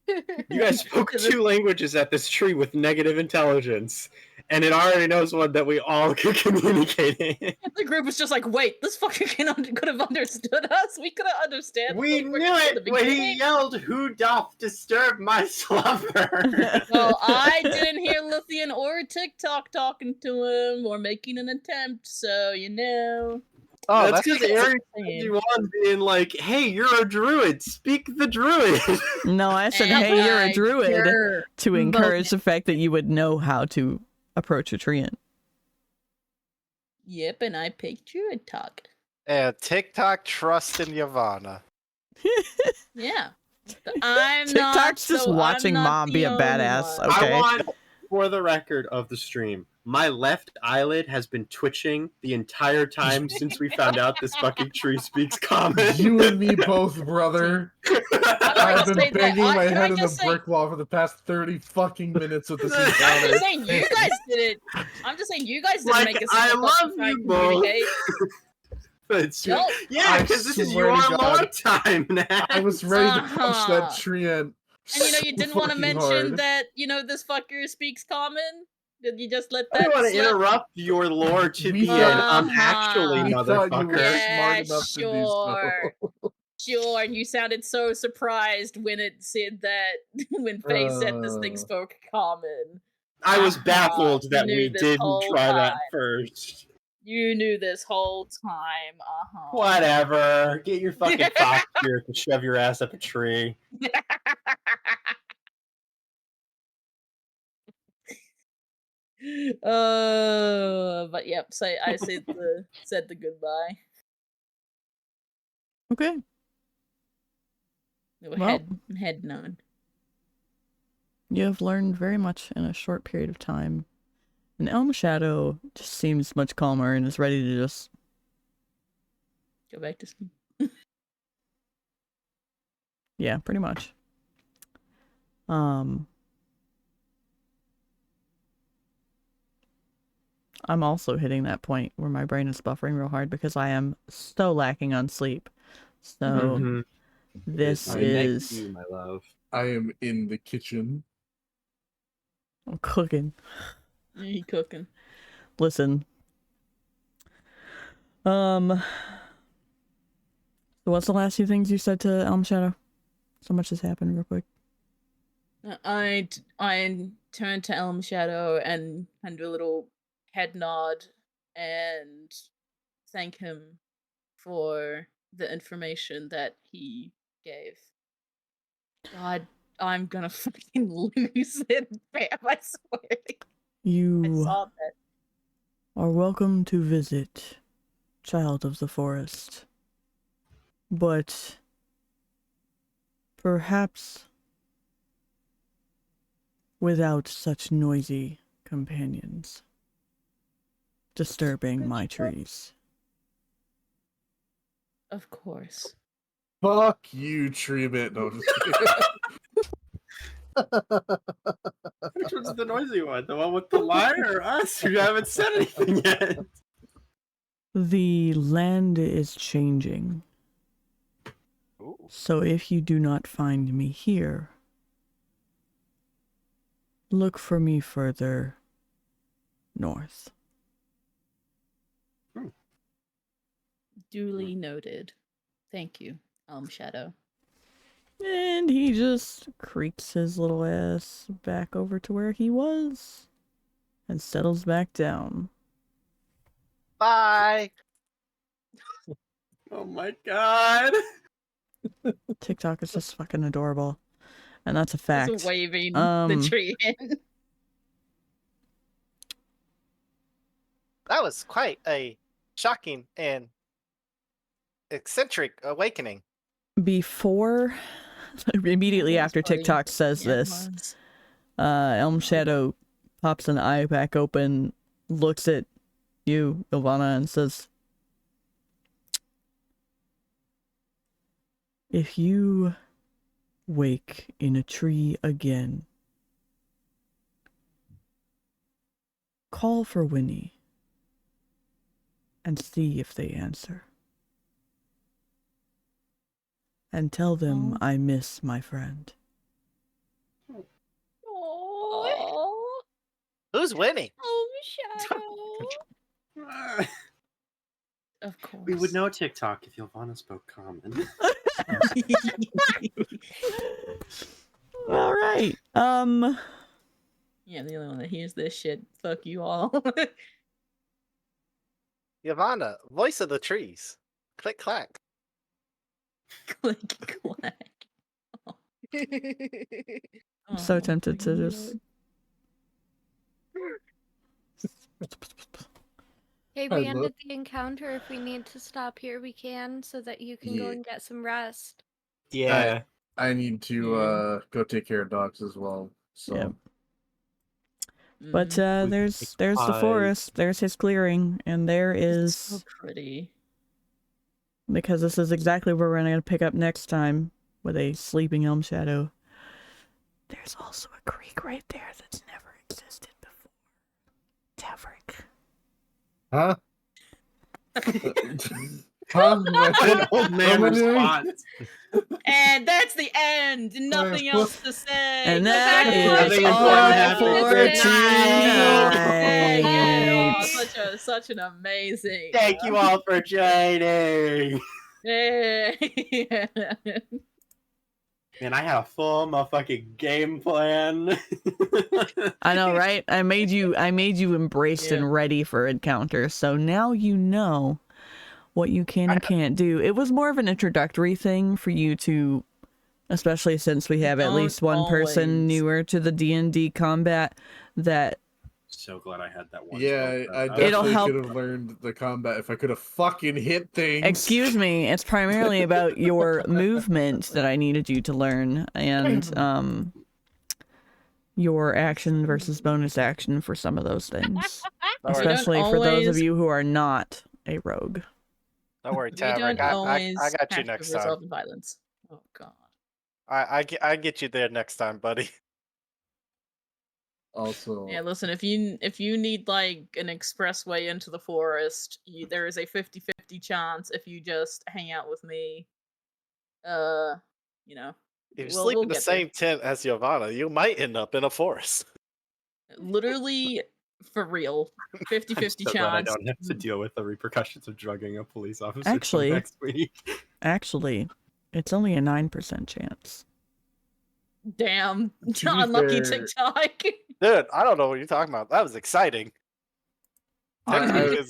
You guys spoke two languages at this tree with negative intelligence, and it already knows one that we all can communicate in. The group was just like, wait, this fucker could have understood us? We could have understood. We knew it when he yelled, "Who doth disturb my slumber?" Well, I didn't hear Luthien or TikTok talking to him or making an attempt, so Oh, that's because Eric being like, "Hey, you're a druid. Speak the druid." No, I said, And "Hey, you're a I druid," hear to encourage the fact that you would know how to approach a treant. Yep, and I picked druid talk. And TikTok trust in Ylvanna. Yeah. I'm TikTok's just watching mom be a badass. Okay. I want, for the record of the stream, my left eyelid has been twitching the entire time since we found out this fucking tree speaks common. You and me both, brother. I've been banging my head in the brick wall for the past 30 fucking minutes with this I'm encounter. just saying you guys did it. I'm just saying you guys didn't Like, make us. I love you both. Nope. Yeah, because this is your long time now. I was ready to punch that tree in. And you didn't want to mention hard. that this fucker speaks common. Did you just let I that? don't want to slip? interrupt your lore to We be thought- an actually We thought you were motherfucker. smart enough to do so. Sure, and you sounded so surprised when it said that when Faye said this thing spoke common. I was baffled that You we knew this didn't whole try that time. first. You knew this whole time. Whatever. Get your fucking fox here and shove your ass up a tree. But yep. I said the goodbye. Okay. Well, Head none. You have learned very much in a short period of time. And Elm Shadow just seems much calmer and is ready to just go back to sleep. Yeah, pretty much. I'm also hitting that point where my brain is buffering real hard because I am so lacking on sleep. So this is you, my love. I am in the kitchen. I'm cooking. You cooking. Listen. So what's the last few things you said to Elm Shadow? So much has happened real quick. I turn to Elm Shadow and do a little head nod and thank him for the information that he gave. God, I'm gonna fucking lose it, Bam, I swear. You I saw that. are welcome to visit, Child of the Forest. But perhaps without such noisy companions disturbing my trees. Of course. Fuck you, Treebit. No, just Which one's the noisy one? The one with the liar or us who haven't said anything yet? The land is changing. So if you do not find me here, look for me further north. Duly noted. Thank you, Shadow. And he just creaks his little ass back over to where he was and settles back down. Bye. Oh my god. TikTok is just fucking adorable. And that's a fact. Just waving the tree in. That was quite a shocking and eccentric awakening. Before, immediately It was, after buddy. TikTok says Yeah, it this, was. Elm Shadow pops an eye back open, looks at you, Ylvanna, and says, if you wake in a tree again, call for Winnie and see if they answer. And tell them I miss my friend. Oh, Who's winning? Shadow. Of course. We would know TikTok if Ylvanna spoke common. All right. Yeah, the only one that hears this shit. Fuck you all. Ylvanna, voice of the trees. Click clack. Click clack. I'm so Oh, tempted to my just... Hey, I we love- ended the encounter. If we need to stop here, we can, so that you can go Yeah. and get some rest. Yeah. I need to go take care of dogs as well. So Yep. But Mhm. there's the pies. forest, there's his clearing, and there It's so is, pretty. because this is exactly where we're going to pick up next time with a sleeping elm shadow. There's also a creek right there that's never existed before. Tavrick. huh? Huh? An old man What am I doing? response. And that's the end. Nothing else to say. And Go that back to is work. Nothing all important for happened. tonight. Oh, such an amazing. Thank you all for joining. Hey. Man, I had a full motherfucking game plan. I know, right? I made you embraced Yeah. and ready for encounters, so now you know what you can and can't do. It was more of an introductory thing for you to, especially since we have at Don't least one person always. newer to the D&D combat, that So glad I had that one. Yeah, I It'll definitely help- could have learned the combat if I could have fucking hit things. excuse me, it's primarily about your movement that I needed you to learn, and your action versus bonus action for some of those things. Don't worry, Especially for those of always- you who are not a rogue. don't worry, You Tavrick. don't I always got you have to next time. result in violence. Oh god. I get you there next time, buddy. Also, Yeah, listen, if you need like an expressway into the forest, there is a 50-50 chance if you just hang out with me. You know, If you we'll sleep in the get there. same tent as Ylvanna, you might end up in a forest. Literally for real. 50-50 so glad I chance. don't have to deal with the repercussions of drugging a police officer till Actually- next week. Actually, it's only a 9% chance. Damn. To be Unlucky fair- TikTok. Dude, I don't know what you're talking about. That was exciting. I-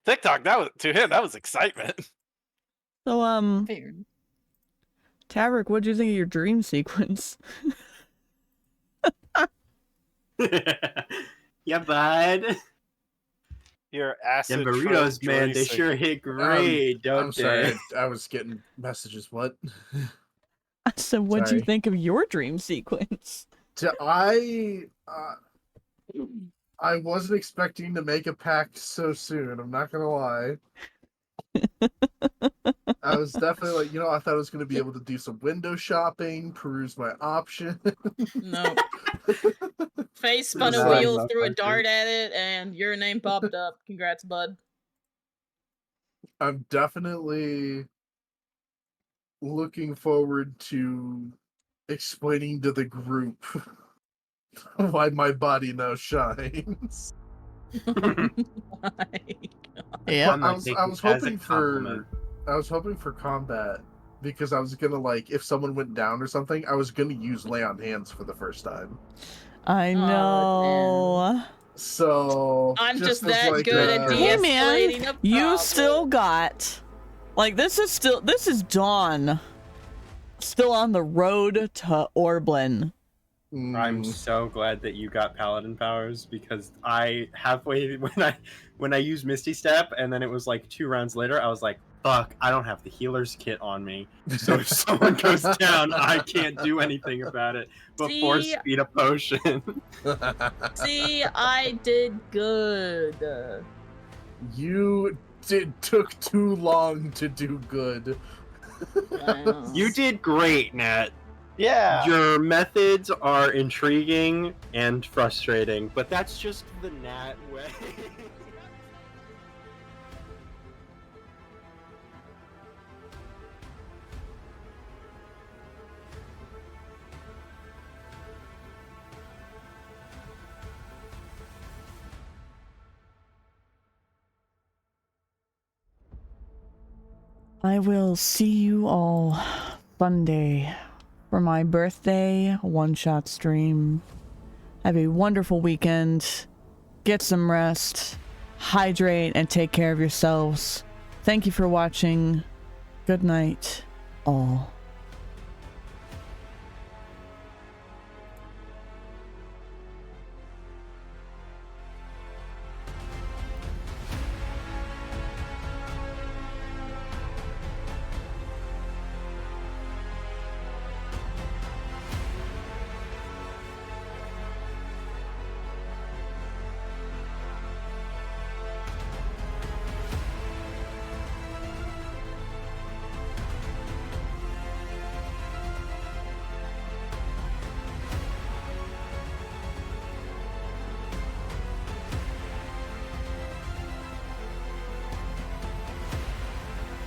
TikTok, that was to him, that was excitement. So, Fair. Tavrick, what'd you think of your dream sequence? Yeah, bud. Your acid Them burritos, trip man, they racing. sure hit great, don't I'm sorry, they? I was getting messages. What? So, what'd you Sorry. think of your dream sequence? I wasn't expecting to make a pact so soon. I'm not gonna lie. I was definitely like, I thought I was gonna be able to do some window shopping, peruse my options. No. Face spun a Nice, wheel, threw a motherfucker. dart at it, and your name popped up. Congrats, bud. I'm definitely looking forward to explaining to the group Why my body now shines. Yeah. I'm I like was taking hoping as a compliment. I was hoping for combat because I was gonna like if someone went down or something, I was gonna use lay on hands for the first time. I know. So I'm just as, that like, good at Hey de-escalating man, a you problem. still got like this is Dawn. Still on the road to Orblin. I'm so glad that you got paladin powers because I halfway when I used Misty Step and then it was like 2 rounds later I was like, fuck, I don't have the healer's kit on me. So if someone goes down, I can't do anything about it but force feed a potion. See, I did good. You took too long to do good. You did great, Nat. Yeah. Your methods are intriguing and frustrating, but that's just the Nat way. I will see you all Sunday for my birthday one-shot stream. Have a wonderful weekend. Get some rest. Hydrate and take care of yourselves. Thank you for watching. Good night, all.